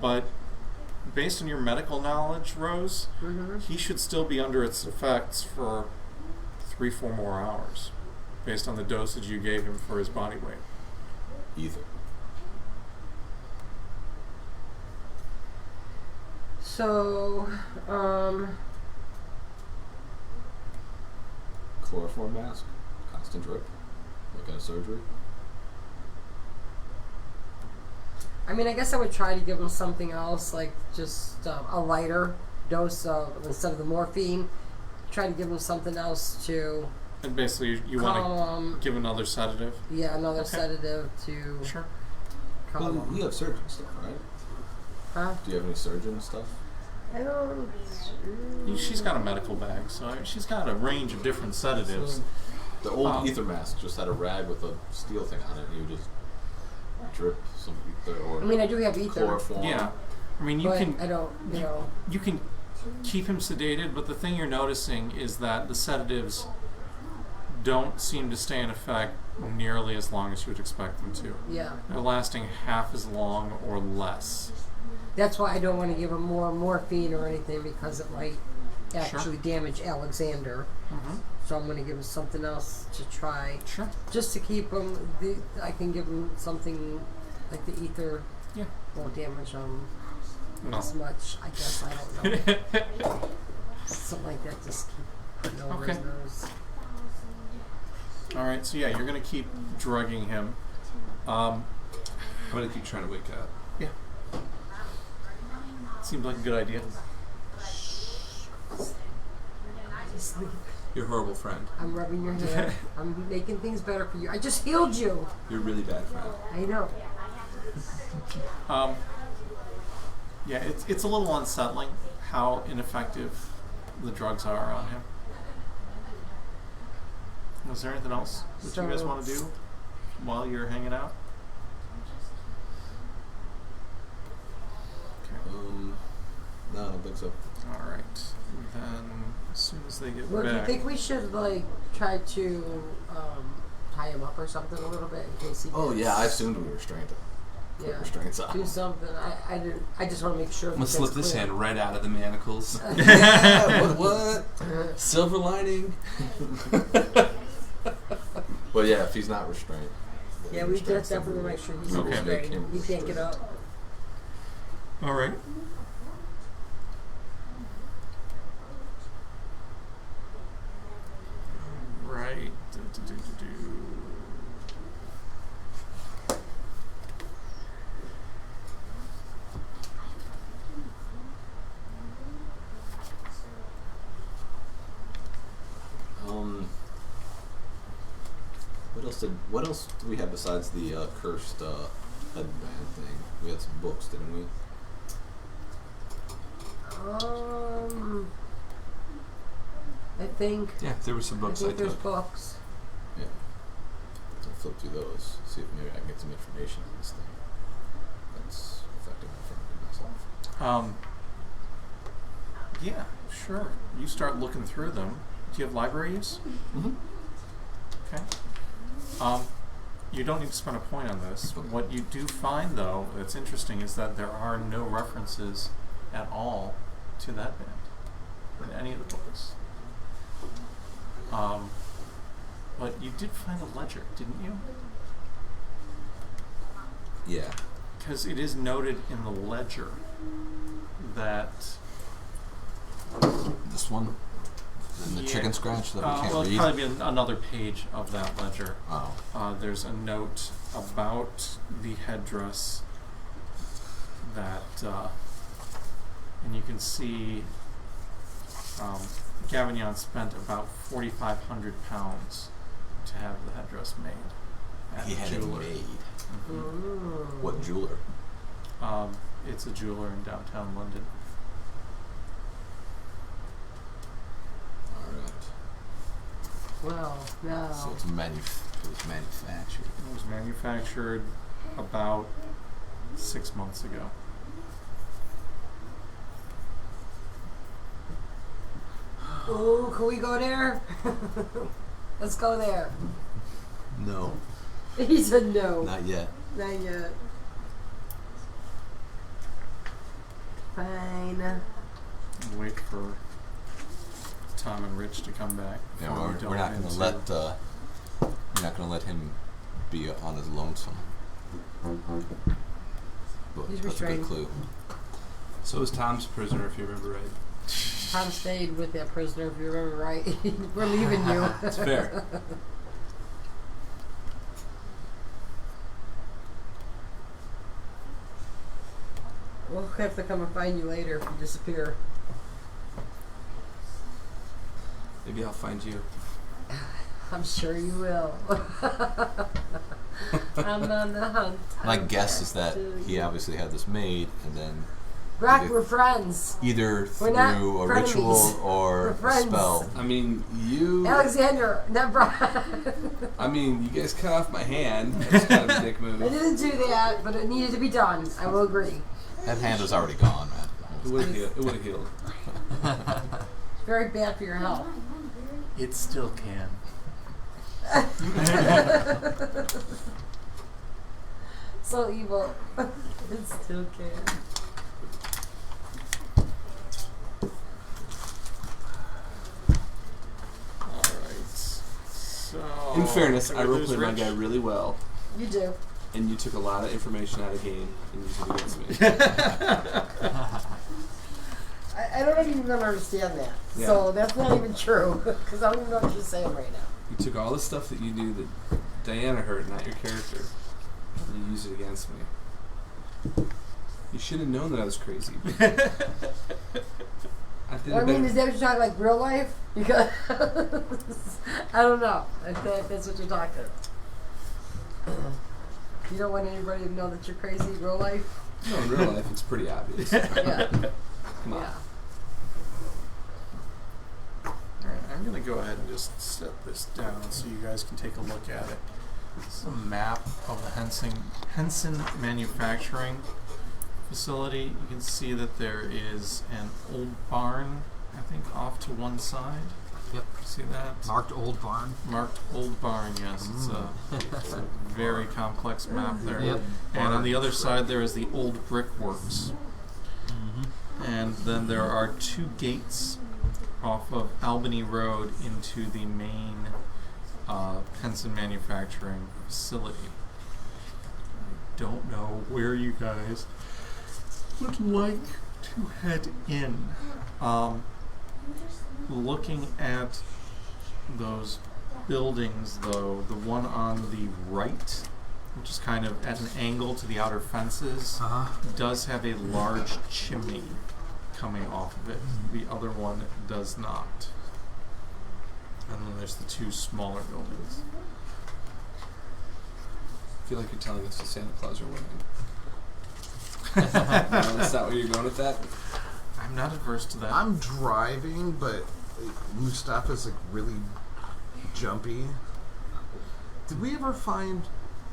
But based on your medical knowledge, Rose, he should still be under its effects for 3-4 more hours, based on the dosage you gave him for his body weight. Either. So, Chloroform mask. Constant drip. Like a surgery. I mean, I guess I would try to give him something else, like just a lighter dose of, instead of the morphine. Try to give him something else to And basically, you want calm to give another sedative. yeah, another Okay. sedative to Sure. calm Well, him. you have surgeon stuff, right? Huh? Do you have any surgeon stuff? I don't. She's got a medical bag, so she's got a range of different sedatives. The old Um, ether mask just had a rag with a steel thing on it, and you would just drip some ether or I mean, I do have ether, chloroform. Yeah, I mean you but can I don't. You know. you can keep him sedated, but the thing you're noticing is that the sedatives don't seem to stay in effect nearly as long as you would expect them to. Yeah. They're lasting half as long or less. That's why I don't want to give him more morphine or anything because it might actually damage Alexander. Mm-hmm. So I'm going to give him something else to try, Sure. just to keep him. I can give him something like the ether. Yeah. Won't damage him No. as much. I guess I don't know. Something like that. Just keep putting over his Okay. nose. All right. So yeah, you're gonna keep drugging him. I'm gonna keep trying to wake up. Yeah. Seems like a good idea. Just sleep. You're a horrible friend. I'm rubbing your hair. I'm making things better for you. I just healed you. You're a really bad friend. I know. Yeah, it's a little unsettling how ineffective the drugs are on him. Is there anything else that you guys So- want to do while you're hanging out? No, I don't think so. All right. Then as soon as they get Well, do you back, think we should like try to tie him up or something a little bit in case he? Oh gets- yeah, I assumed we restrained him. Put Yeah. restraints on. Do something. I didn't. I just want to make sure. I'm gonna slip this hand right out of the manacles. what? Silver lining. But yeah, if he's not restrained. we'll Yeah, we restrain just definitely somebody. make sure he's We will Okay. make restrained. him He can't get restrained. up. all right. Right. right. What else do we have besides the cursed headband thing? We had some books, didn't we? I think. Yeah, there were some books I there's took. books. Yeah. I'll flip through those, see if maybe I can get some information on this thing. That's affecting my friend and myself. Yeah, sure. You start looking through them. Do you have library use? Mm-hmm. Okay. You don't need to spend a point on this. Okay. What you do find, though, that's interesting, is that there are no references at all to that band in any of the books. But you did find a ledger, didn't you? Yeah. Because it is noted in the ledger that This one? And the chicken scratch that we can't well, read? it'll probably be another page of that ledger. Oh. There's a note about the headdress that, and you can see Gavignon spent about £4,500 to have the headdress made at He a had jeweler. it made. Mm. What jeweler? It's a jeweler in downtown London. Alright. Well, no. So it's manufactured. It was manufactured about 6 months ago. Ooh, can we go there? Let's go there. No. He said no. Not yet. Not yet. Fine. Wait for Tom and Rich to come back. Yeah, before we we're delve not going to into- let him be on his lonesome. But He's that's a good restrained. clue. So is Tom's prisoner, if you remember right. Tom stayed with that prisoner, if you remember right. We're leaving you. That's fair. We'll have to come and find you later if you disappear. Maybe I'll find you. I'm sure you will. I'm on the hunt. My guess is that he obviously had this made, and then Brock, we're friends. either We're not through a frenemies. ritual or We're a friends. spell. I mean, you. Alexander, not Brock. I mean, you guys cut off my hand. That's kind of a dick move. I didn't do that, but it needed to be done. I will agree. That hand was already gone, man. It would have healed. It would have healed. Very bad for your health. It still can. So evil. It still can. Alright. So. In fairness, I did we lose roleplayed my Rich? guy really well, You do. and you took a lot of information out of game and used it against me. I don't even understand that. Yeah. So that's not even true. Because I don't even know what you're saying right now. You took all the stuff that you knew that Diana heard, not your character, and you used it against me. You should have known that I was crazy. I did I it mean, better. is that what you're talking like real life? Because I don't know. If that's what you're talking. You don't want anybody to know that you're crazy in real life? No, in real life, it's pretty obvious. Yeah. Come on. Yeah. Alright, I'm going to go ahead and just set this down so you guys can take a look at it. This is a map of the Henson manufacturing facility. You can see that there is an old barn, I think, off to one side. Yep. See that? Marked old barn. Marked old barn, yes. It's a very complex map there. Yep. And on the other side there is the old brickworks. And then there are 2 gates off of Albany Road into the main Henson manufacturing facility. I don't know where you guys would like to head in. Looking at those buildings, though, the one on the right, which is kind of at an angle to the outer fences, does have a large chimney coming off of it. The other one does not. And then there's the two smaller buildings. I feel like you're telling us that Santa Claus are winning. No, that's not where you're going with that? I'm not averse to that. I'm driving, but Mustafa's like really jumpy. Did we ever find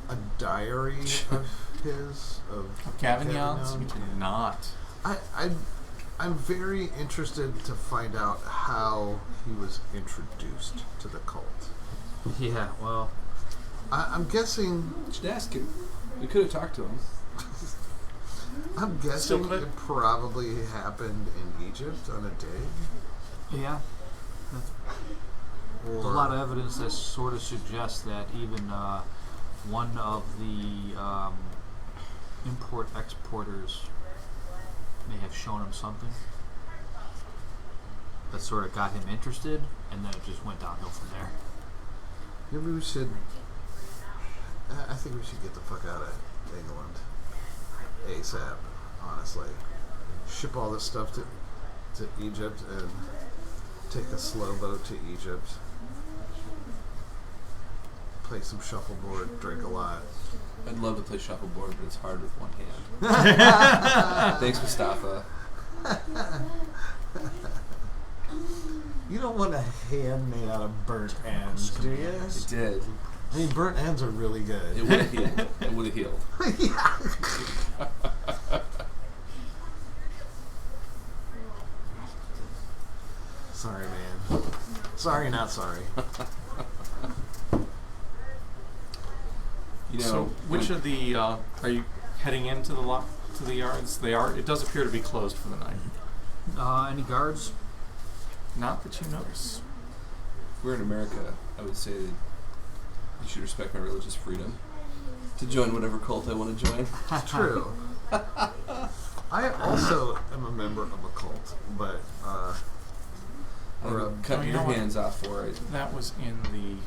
a diary of his? Of Gavignon's? Gavignon? We did not. I'm very interested to find out how he was introduced to the cult. Yeah, well, I'm guessing. You should ask him. We could have talked to him. I'm guessing Still could. it probably happened in Egypt on a dig. yeah. Or There's a lot of evidence that sort of suggests that even one of the import-exporters may have shown him something that sort of got him interested, and then it just went downhill from there. maybe we should. I think we should get the fuck out of England ASAP. Honestly, ship all this stuff to Egypt and take a slow boat to Egypt. Play some shuffleboard, drink a lot. I'd love to play shuffleboard, but it's hard with one hand. Thanks, Mustafa. You don't want a hand made out of burnt ends, do you? It did. I mean, burnt ends are really good. It would have healed. It would have healed. Sorry, man. Sorry, not sorry. You know, So, which of the are you heading into the yards? They are. It does appear to be closed for the night. Any guards? Not that you notice. if we're in America, I would say that you should respect my religious freedom to join whatever cult I want to join. It's true. I also am a member of a cult, but I'm cutting you your know what? hands off for it. That was in the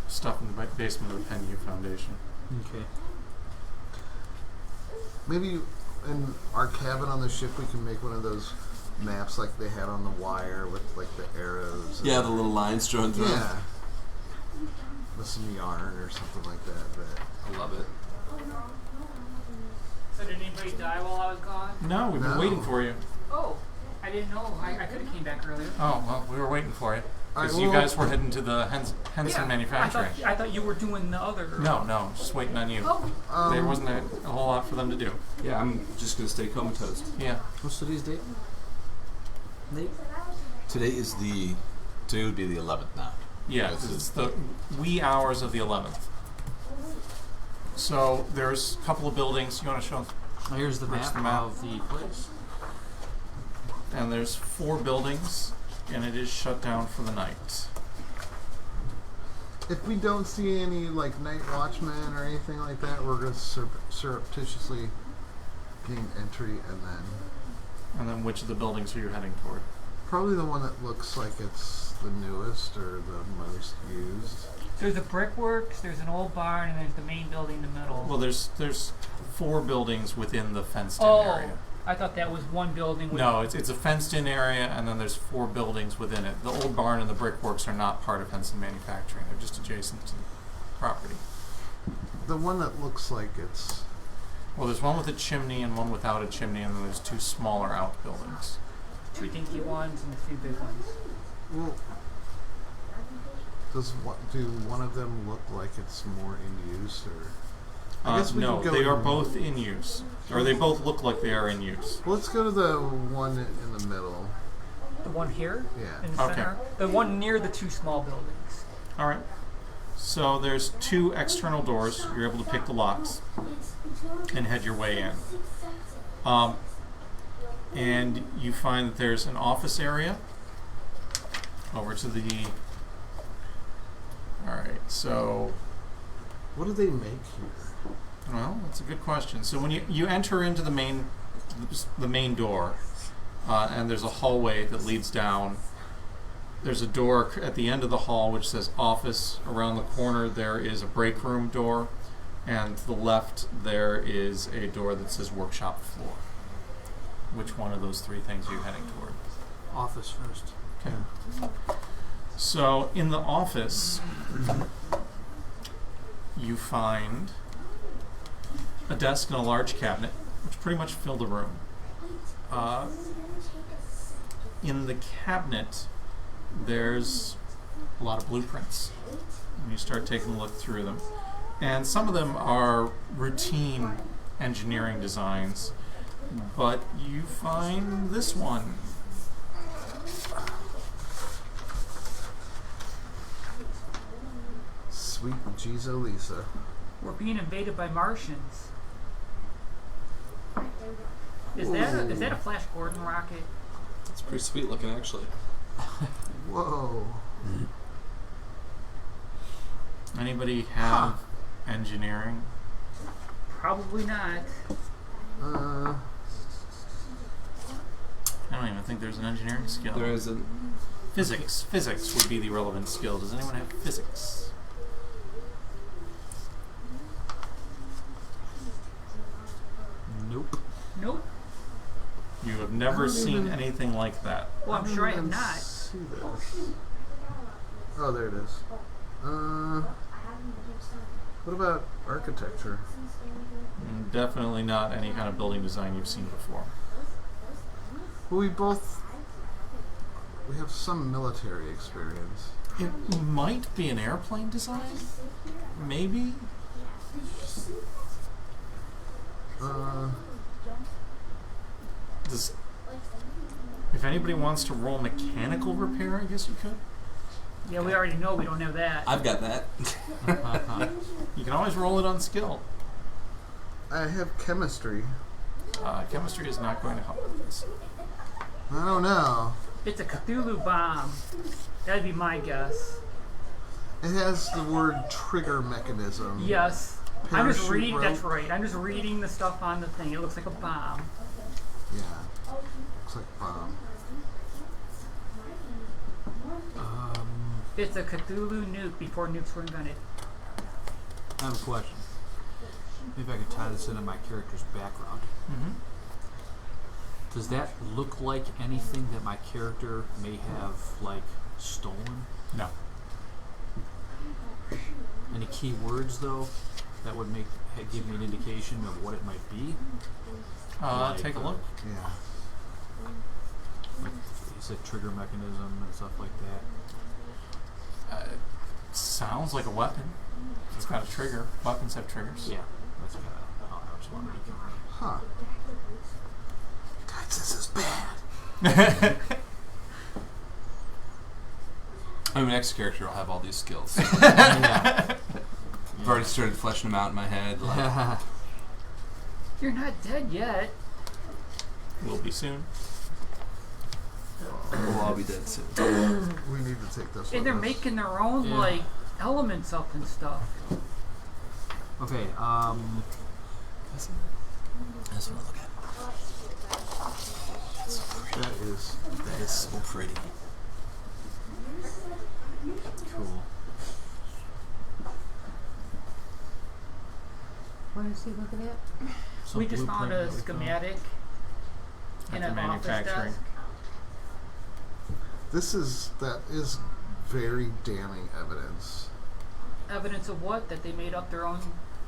stuff in the basement of the Penn U Foundation. Okay. maybe in our cabin on the ship we can make one of those maps like they had on the Wire with like the arrows. Yeah, the little lines drawn through. Yeah. With some yarn or something like that. But I love it. So did anybody die while I was gone? No, we've been No. waiting for you. Oh, I didn't know. I could have came back earlier. Oh, well, we were waiting for you. All right, Because you well- guys were heading to the Henson manufacturing. I thought you were doing the other. No, just waiting on you. Oh, There wasn't a whole lot for them to do. Yeah, I'm just gonna stay comatose. Yeah. What's today's date? Today would be the 11th now. Yeah, Yes, it's the wee hours of the 11th. So there's a couple of buildings. You want to show? Oh, here's the Where's map, the map? of the place. And there's 4 buildings, and it is shut down for the night. if we don't see any like night watchmen or anything like that, we're going to surreptitiously gain entry and then And then which of the buildings are you heading toward? probably the one that looks like it's the newest or the most used. there's a brickworks, there's an old barn, and there's the main building in the middle. Well, there's 4 buildings within the fenced-in oh, area. I thought that was one building. With No, it's a fenced-in area, and then there's 4 buildings within it. The old barn and the brickworks are not part of Henson Manufacturing. They're just adjacent to the property. The one that looks like it's Well, there's one with a chimney and one without a chimney, and then there's 2 smaller outbuildings. 2 dinky ones and 2 big ones. well. Do one of them look like it's more in use, or? I guess we no, could go they are in- both in use. Or they both look like they are in use. Well, let's go to the one in the middle. The one here Yeah. in the Okay. center. The one near the 2 small buildings. All right. So there's 2 external doors. You're able to pick the locks and head your way in. And you find that there's an office area over to the... All right, so... What do they make here? Well, that's a good question. So when you enter into the main door, and there's a hallway that leads down There's a door at the end of the hall which says office. Around the corner there is a break room door, and to the left there is a door that says workshop floor. Which one of those three things are you heading toward? Office first. Okay. So in the office, you find a desk and a large cabinet, which pretty much fill the room. In the cabinet, there's a lot of blueprints. And you start taking a look through them. And some of them are routine engineering designs, but you find this one. Sweet Jizo Lisa. We're being invaded by Martians. Is that a Flash Gordon rocket? It's pretty sweet looking, actually. Whoa. Anybody have engineering? Probably not. Uh, I don't even think there's an engineering skill. There isn't. Physics. Physics would be the relevant skill. Does anyone have physics? Nope. Nope. You have never seen anything like that. Well, I'm sure I have don't not. see this. Oh, there it is. What about architecture? Definitely not any kind of building design you've seen before. Well, we have some military experience. It might be an airplane design? Maybe? If anybody wants to roll mechanical repair, I guess you could. Yeah, we already know we don't have that. I've got that. You can always roll it on skill. I have chemistry. Chemistry is not going to help with this. I don't know. It's a Cthulhu bomb. That'd be my guess. It has the word trigger mechanism. Yes. I'm just Parachute reading. rope. That's right. I'm just reading the stuff on the thing. It looks like a bomb. Yeah. Looks like a bomb. It's a Cthulhu nuke before nukes were invented. I have a question. Maybe I could tie this into my character's background. Mm-hmm. Does that look like anything that my character may have, like, stolen? No. Any key words, though, that would give me an indication of what it might be? Take a look. Yeah. Like, you said trigger mechanism and stuff like that. Sounds like a weapon. It's got a trigger. Weapons have triggers. Yeah. That's kind of how I was wondering. Huh. Guys, this is bad. I'm an X character. I'll have all these skills. Yeah. I've already started fleshing them out in my head. Like, You're not dead yet. Will be soon. well, I'll be dead soon. We need to take this And they're with us. making their own Yeah. like elements up and stuff. Okay, That's what I look at. That is so pretty. cool. What is he looking at? Some We just found blueprint a that we found. schematic in At an the office manufacturing. desk. that is very damning evidence. Evidence of what? That they made up their own.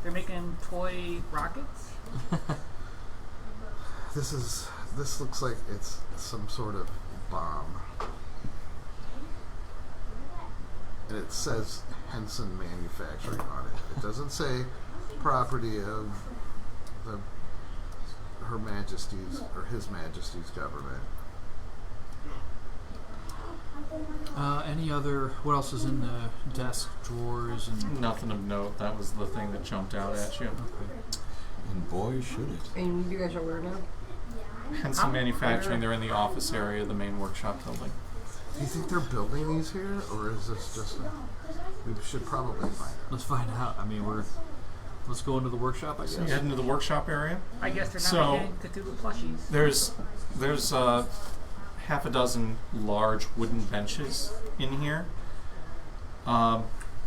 They're making toy rockets. This looks like it's some sort of bomb. And it says Henson Manufacturing on it. It doesn't say property of Her Majesty's or His Majesty's government. Any other? What else is in the desk drawers and? Nothing of note. That was the thing that jumped out at you. Okay. And boy, should it. And you guys are where now? Henson Manufacturing, they're in the office area of the main workshop building. Do you think they're building these here, or is this just we should probably find out. Let's find out. I mean, let's go into the workshop, I guess. So you head into the workshop area. I guess they're So- not making Cthulhu plushies. There's half a dozen large wooden benches in here.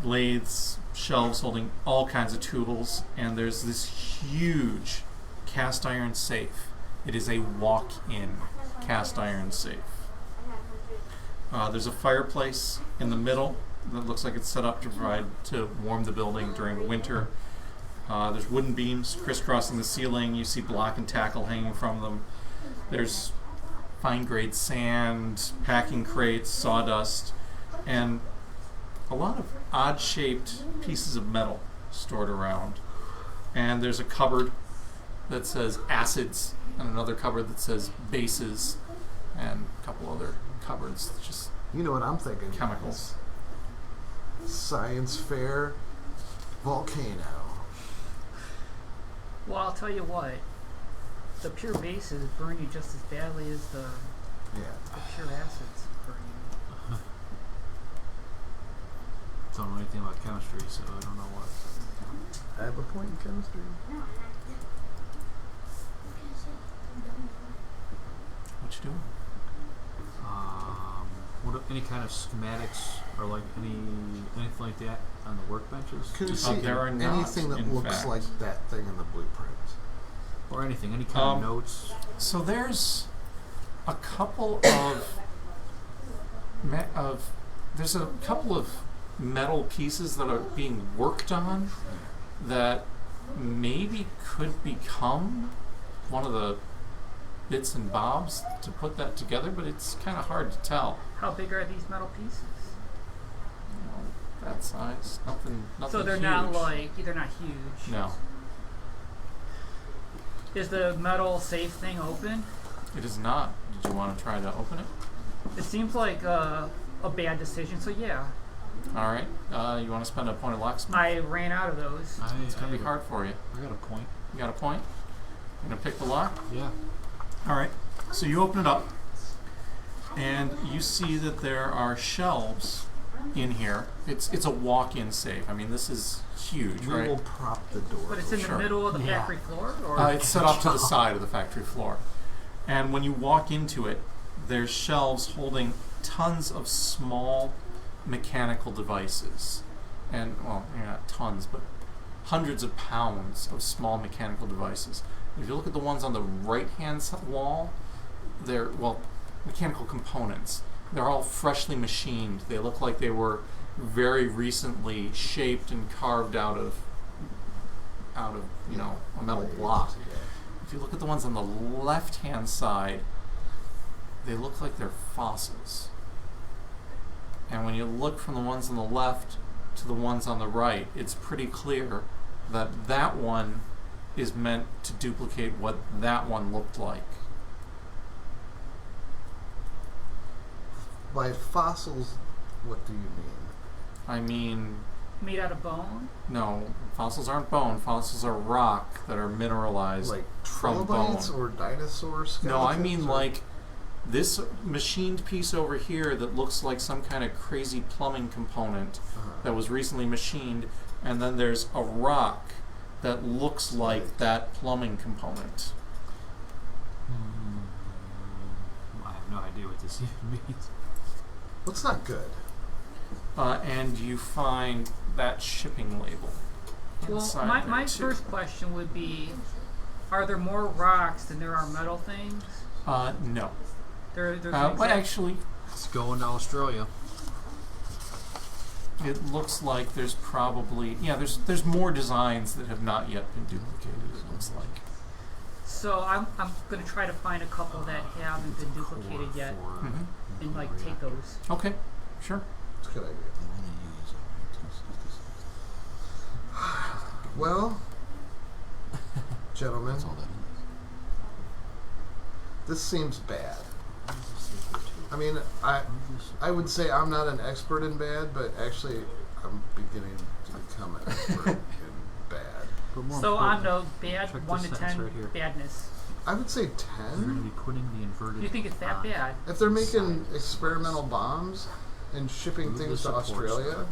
Lathes, shelves holding all kinds of tools, and there's this huge cast iron safe. It is a walk-in cast iron safe. There's a fireplace in the middle that looks like it's set up to warm the building during winter. There's wooden beams crisscrossing the ceiling. You see block and tackle hanging from them. There's fine-grade sand, packing crates, sawdust, and a lot of odd-shaped pieces of metal stored around. And there's a cupboard that says acids, and another cupboard that says bases, and a couple other cupboards, just You know what I'm thinking? chemicals. Science fair volcano. Well, I'll tell you what. The pure bases burn you just as badly as the pure acids burn you. Don't know anything about chemistry, so I don't know what. I have a point in chemistry. What you doing? What any kind of schematics or like anything like that on the workbenches? Can you see there are not, anything that in looks fact. like that thing in the blueprint? Or anything, any kind of notes? So there's a couple there's a couple of metal pieces that are being worked on that maybe could become one of the bits and bobs to put that together, but it's kind of hard to tell. How big are these metal pieces? You know, that size, nothing So they're huge. they're not huge. No, Is the metal safe thing open? it is not. Did you want to try to open it? It seems like a bad decision, so yeah. All right. You want to spend a point of locksmith? I ran out of those. It's gonna be hard for you. I got a point. You got a point? You gonna pick the lock? Yeah. All right. So you open it up, and you see that there are shelves in here. It's a walk-in safe. I mean, this is huge, We right? will prop the door. But it's in Sure. the middle of the Yeah. factory floor? Or It's set off to the side of the factory floor. And when you walk into it, there's shelves holding tons of small mechanical devices. And, well, not tons, but hundreds of pounds of small mechanical devices. If you look at the ones on the right-hand wall, they're, mechanical components. They're all freshly machined. They look like they were very recently shaped and carved out of a metal block. If you look at the ones on the left-hand side, they look like they're fossils. And when you look from the ones on the left to the ones on the right, it's pretty clear that that one is meant to duplicate what that one looked like. By fossils, what do you mean? I mean, made out of bone? no, fossils aren't bone. Fossils are rock that are mineralized Like from bone. trilobites or dinosaur skeletons? No, I mean or- like this machined piece over here that looks like some kind of crazy plumbing component that was recently machined, and then there's a rock that looks like that plumbing component. I have no idea what this even means. That's not good. And you find that shipping label Well, inside my there too. first question would be, are there more rocks than there are metal things? No. There's But actually, Let's go into Australia. it looks like there's probably there's more designs that have not yet been duplicated. It looks like. So I'm going to try to find a couple that haven't been duplicated yet and like take those. Okay, sure. That's a good idea. Well, gentlemen, That's all that is. this seems bad. I mean, I would say I'm not an expert in bad, but actually I'm beginning to become an expert in bad. But more So on importantly, the bad check 1 this to sentence 10 right here. badness, I would say We're going to 10. be putting the inverted. do you think it's that on. bad? If they're making experimental bombs and shipping Move the things to support Australia, star.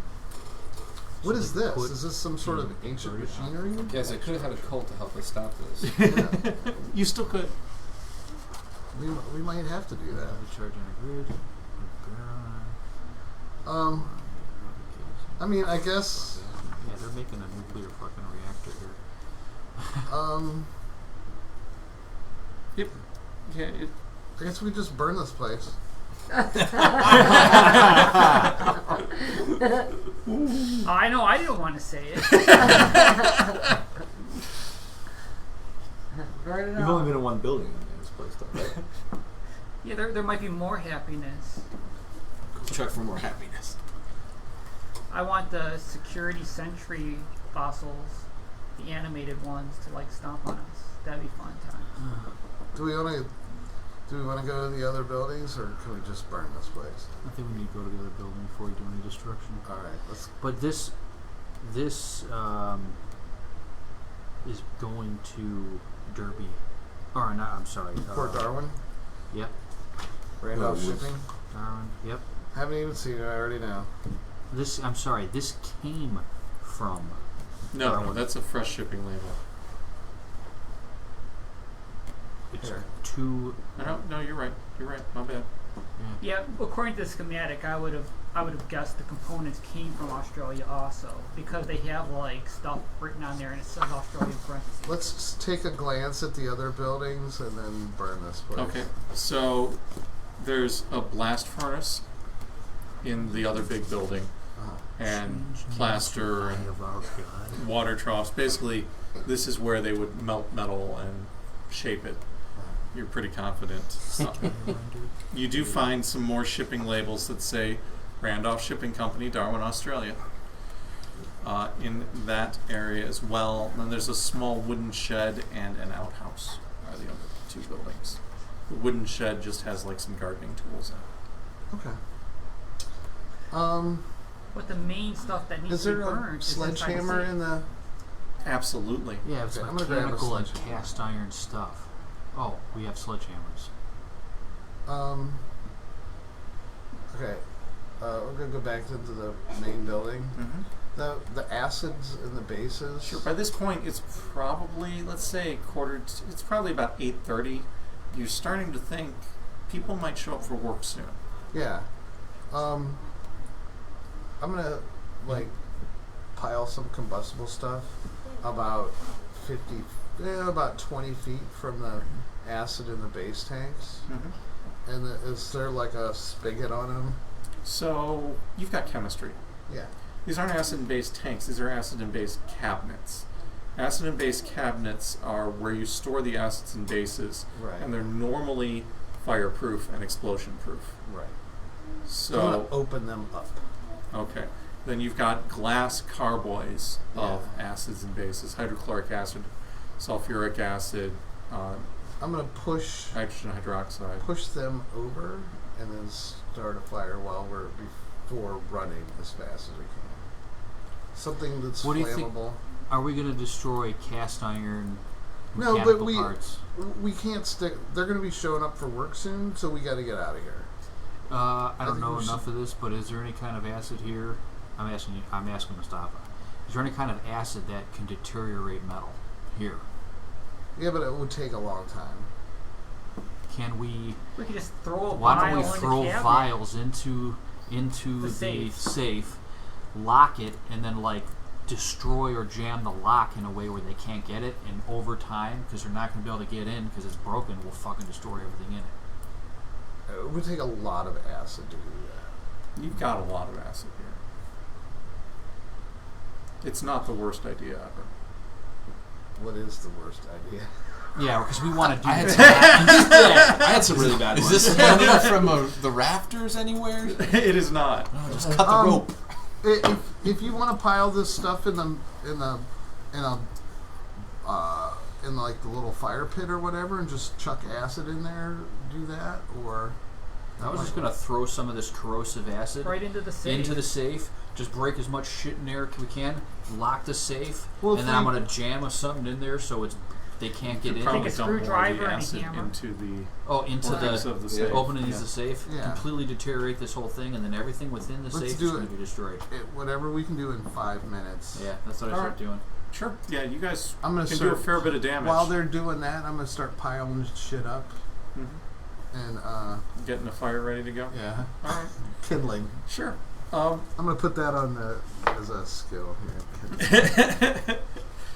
what So is they this? put Is this some sort of the ancient inverted on. machinery? Yes, I could have had a cult to help us stop this. Yeah. You still could. we might have to do that. Charge on a grid. I mean, I guess. Yeah, they're making a nuclear fucking reactor here. Yep. Yeah. I guess we just burn this place. I know. I didn't want to say it. Burn it You've up. only been in one building in this place, though, right? Yeah, there might be more happiness. Check for more happiness. I want the security sentry fossils, the animated ones, to like stomp on us. That'd be fun times. Do we want to go to the other buildings, or can we just burn this place? I think we need to go to the other building before we do any destruction. All right, let's. But this is going to Derby. Or not, I'm sorry. Port Darwin, Yep. Randolph Well, Shipping. Darwin. Yep. Haven't even seen it. I already know. I'm sorry. This came from. No, that's a fresh shipping label. It's Here. two. No, you're right. You're right. My bad. Yeah. Yeah, according to the schematic, I would have guessed the components came from Australia also, because they have like stuff written on there and it says Australian parentheses. Let's just take a glance at the other buildings and then burn this place. Okay. So there's a blast furnace in the other big building, and plaster and Of our God. water troughs. Basically, this is where they would melt metal and shape it. You're pretty confident. You do find some more shipping labels that say Randolph Shipping Company, Darwin, Australia. In that area as well. Then there's a small wooden shed and an outhouse are the other two buildings. The wooden shed just has like some gardening tools in it. Okay. But the main stuff that needs Is to be there burned a is inside the sledgehammer safe. in the? Absolutely. Yeah, it's Okay, I'm gonna grab a mechanical and sledgehammer. cast iron stuff. Oh, we have sledgehammers. Okay. We're gonna go back into the main building. Mm-hmm. The acids and the bases. Sure. By this point, it's probably, let's say, it's probably about 8:30. You're starting to think people might show up for work soon. Yeah. I'm gonna pile some combustible stuff about 20 feet from the acid in the base tanks. Mm-hmm. And is there like a spigot on them? So you've got chemistry. Yeah. These aren't acid and base tanks. These are acid and base cabinets. Acid and base cabinets are where you store the acids and bases, Right. and they're normally fireproof and explosion proof. Right. I'm So gonna open them up. okay, then you've got glass carboys of acids and bases: hydrochloric acid, sulfuric acid, I'm gonna push hydrogen hydroxide. them over and then start a fire before running as fast as we can. Something that's What do you think- flammable. Are we going to destroy cast iron No, mechanical but parts? we can't stick. They're going to be showing up for work soon, so we got to get out of here. I don't think know we enough of this, but is there any kind of acid here? I'm asking Mustafa. Is there any kind of acid that can deteriorate metal here? Yeah, but it would take a long time. Can we? We could just throw a Why vial don't we in the throw cabinet. vials into The the safe. safe, lock it, and then destroy or jam the lock in a way where they can't get it, and over time, because they're not going to be able to get in because it's broken, we'll fucking destroy everything in it. It would take a lot of acid to do that. You've got a lot of acid here. It's not the worst idea ever. What is the worst idea? Yeah, because we want to do I had that. I had some really bad Is ones. this hanging from the rafters anywhere? It is not. No, just cut the rope. If you want to pile this stuff in the little fire pit or whatever, and just chuck acid in there, do that, or I was just going to throw some of this corrosive acid Right into the safe. safe, just break as much shit in there as we can, lock the safe, Well, and then I'm going to jam something in there so they can't get in. Probably a dump more of screwdriver the and a acid hammer. into the Into workings the of the safe. opening Yeah. the safe, Yeah. completely deteriorate this whole thing, and then everything within the Let's safe is do going it. to be destroyed. whatever we can do in 5 minutes. Yeah, that's what I All start right. doing. Sure. Yeah, you guys I'm gonna can do a start fair bit of damage. While they're doing that, I'm gonna start piling shit up. Mhm. and Getting the fire ready to go. yeah, All right. kindling. Sure. I'm gonna put that on as a skill here.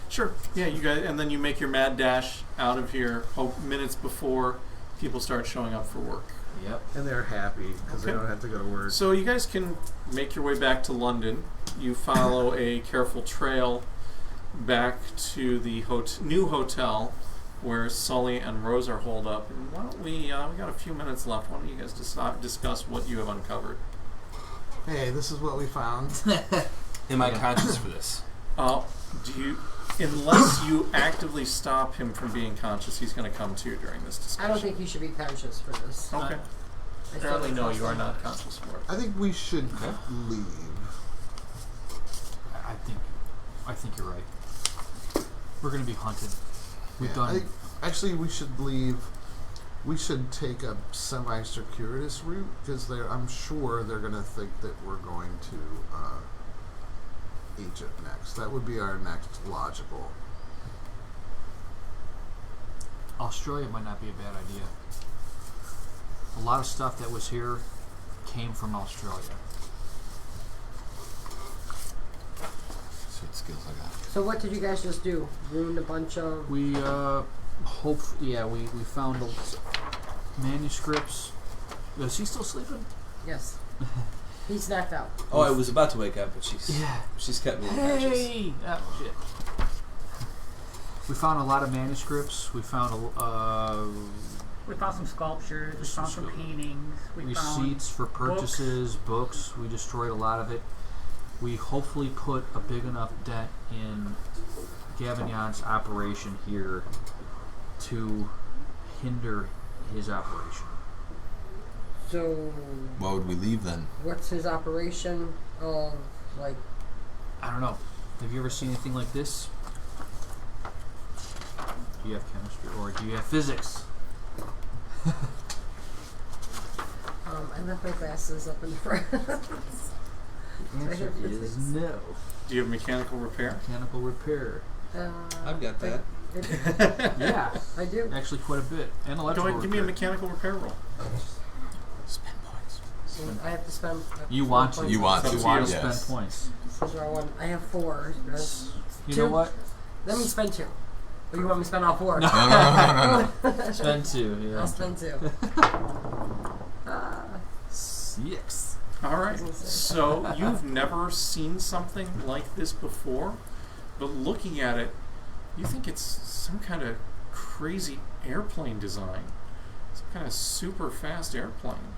Sure. Yeah, you guys, and then you make your mad dash out of here minutes before people start showing up for work. Yep. And they're happy because they Okay. don't have to go to work. So you guys can make your way back to London. You follow a careful trail back to the new hotel where Sully and Rose are holed up. And why don't we got a few minutes left. Why don't you guys discuss what you have uncovered? Hey, this is what we found. Am I conscious for this? Unless you actively stop him from being conscious, he's going to come to you during this discussion. I don't think you should be conscious for this. Okay. I Apparently, still no, don't you are trust not him. conscious for it. I think we should leave. I think you're right. We're gonna be hunted. We've Yeah, done. actually, we should leave. We should take a semi-circuitous route because I'm sure they're going to think that we're going to Egypt next. That would be our next logical. Australia might not be a bad idea. A lot of stuff that was here came from Australia. So what skills I got? So what did you guys just do? Ruined a bunch of... We we found manuscripts. Is he still sleeping? Yes. He's knocked out. Oh, I was about to wake up, but Yeah. she's kept me unconscious. Hey! Oh, shit. We found a lot of manuscripts. We found We found some sculptures. We found some paintings. We found receipts for purchases, books. We destroyed a lot of it. We hopefully put a big enough dent in Gavignon's operation here to hinder his operation. So Why would we leave then? what's his operation of, like... I don't know. Have you ever seen anything like this? Do you have chemistry or do you have physics? I left my glasses up in the front. The answer is no. Do you have mechanical repair? Mechanical repair. I've got that. Yeah, I do. actually quite a bit. And Go electrical ahead, give me a repair. mechanical repair roll. Spend points. And I have to spend... You want to. You want It's to. up You want to you. spend Yes. points. This is one. I have 4. You Two. know what? Let me spend 2. Or you want me to spend all 4? No, no, no, no, no. Spend 2. Yeah. I'll spend 2. 6. All right. So you've never seen something like this before, but looking at it, you think it's some kind of crazy airplane design, some kind of super fast airplane.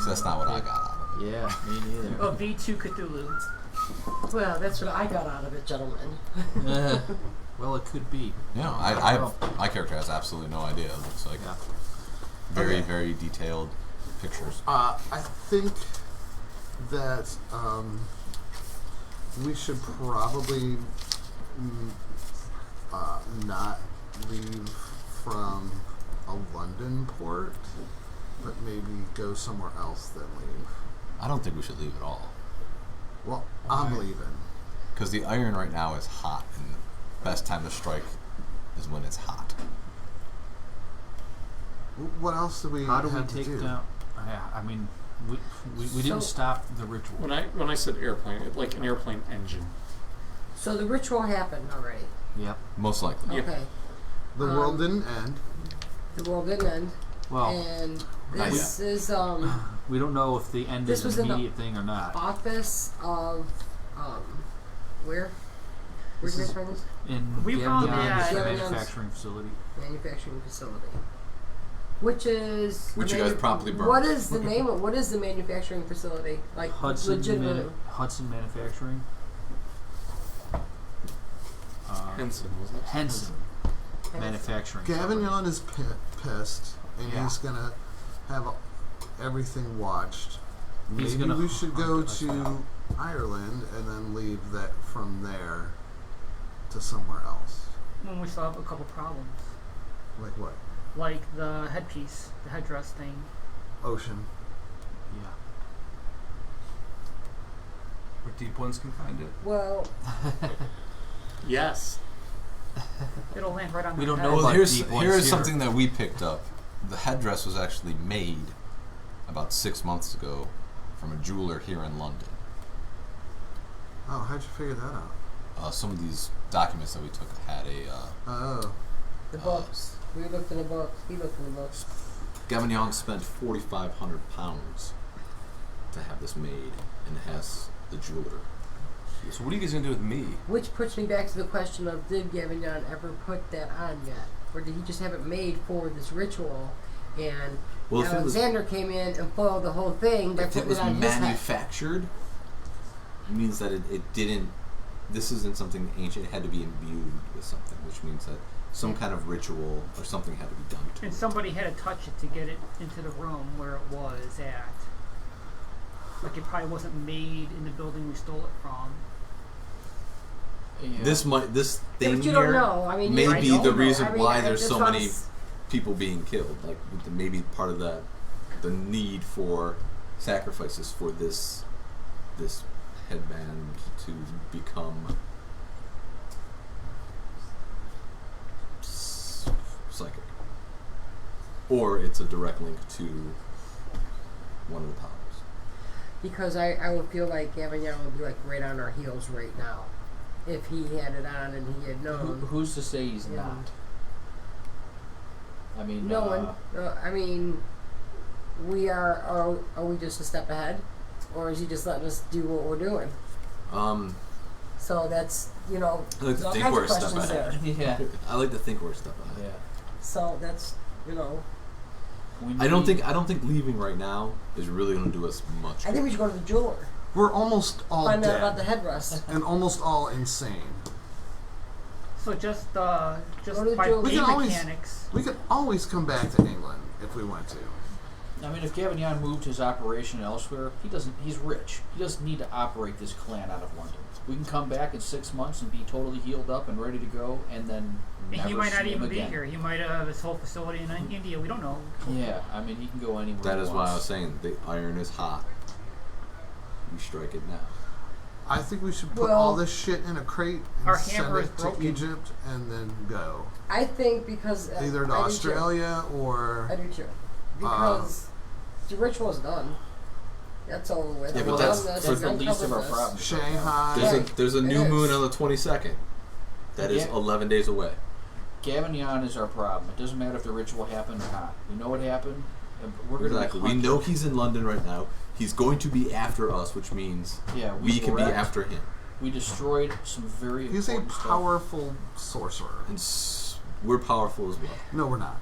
So that's not what I got out of it. Yeah, me neither. Oh, V2 Cthulhu. Well, that's what I got out of it, gentlemen. Well, it could be. You know, my character has absolutely no idea. It looks like Yeah. very, Okay. very detailed pictures. I think that we should probably not leave from a London port, but maybe go somewhere else than leave. I don't think we should leave at all. Well, I'm leaving. Because the iron right now is hot, and the best time to strike is when it's hot. What else do we How do we have to take do? down? Yeah, I mean, we didn't So- stop the ritual. When I said airplane, like an airplane engine. So the ritual happened already. Yep. Most likely. Yeah. Okay. The world didn't end. The world didn't end. Well, And Not this is we don't know if the end This is was an in the immediate thing or not. office of where? Where'd This you guys is- find this? In We found it Gavignon's at- manufacturing facility. Manufacturing facility. Which is Which you guys promptly burned. What is the name of what is the manufacturing facility? Like legitimate Hudson Manufacturing. Henson, wasn't it? Henson Manufacturing. Gavignon is pissed, and Yeah. he's gonna have everything watched. He's Maybe gonna we should go hunt us to out. Ireland and then leave that from there to somewhere else. When we still have a couple problems, Like what? like the headpiece, the headdress thing. Ocean. Yeah. Where deep ones can find it. Well, Yes. It'll land right on We the don't head. know Well, about here's deep ones here's here. something that we picked up. The headdress was actually made about 6 months ago from a jeweler here in London. Oh, how'd you figure that out? Some of these documents that we took had a Oh. The books. We looked in the books. He looked in the books. Gavignon spent £4,500 to have this made, and it has the jeweler. So what are you guys gonna do with me? Which puts me back to the question of, did Gavignon ever put that on yet? Or did he just have it made for this ritual? And Well, if it was, Alexander came in and foiled the whole thing by if it putting was it on his head. manufactured, it means that it didn't. This isn't something ancient. It had to be imbued with something, which means that some kind of ritual or something had to be done to And it. somebody had to touch it to get it into the room where it was at. Like it probably wasn't made in the building we stole it from. Yeah. This Yeah, thing but you don't here know. I mean, may you I be don't the know. reason I mean, why I there's just so wanna many s- people being killed. Like maybe part of that, the need for sacrifices for this headband to become psychic, or it's a direct link to one of the powers. Because I would feel like Gavignon would be like right on our heels right now. If he had it on and he had known. Who's to say he's Yeah. not? I mean, No one. I mean, are we just a step ahead? Or is he just letting us do what we're doing? So that's, I like there's to all think kinds we're a of step questions ahead. there. yeah, I like to think we're a step ahead. yeah. So that's, I don't think leaving right now is really going to do us much. I think we should go to the jeweler. We're almost all Find out dead about the headrest. and almost all insane. So just Go to the by jeweler. We game can always- mechanics. We could always come back to England if we want to. I mean, if Gavignon moved his operation elsewhere, he's rich. He doesn't need to operate this clan out of London. We can come back in 6 months and be totally healed up and ready to go, and then never He might not see him even be again. here. He might have his whole facility in India. We don't know. Yeah, I mean, he can go anywhere. That he is why I wants. was saying the iron is hot. We strike it now. I think we should put Well, all this shit in a crate our and send hammer is it to broken. Egypt and then go. I think because... Either to I do too. Australia or... I do too. Because the ritual's done. That's over with. Yeah, but We've that's- done this, That's we've the least of uncovered our this. problems. Shanghai. There's a It new is. moon on the 22nd. That is Yeah. 11 days away. Gavignon is our problem. It doesn't matter if the ritual happened or not. We know it happened. And we're going Exactly. We know he's in London right now. He's going to be after us, which means Yeah, we can be wrecked. after him. We destroyed some very He's a important stuff. powerful sorcerer. And we're powerful as well. No, we're not.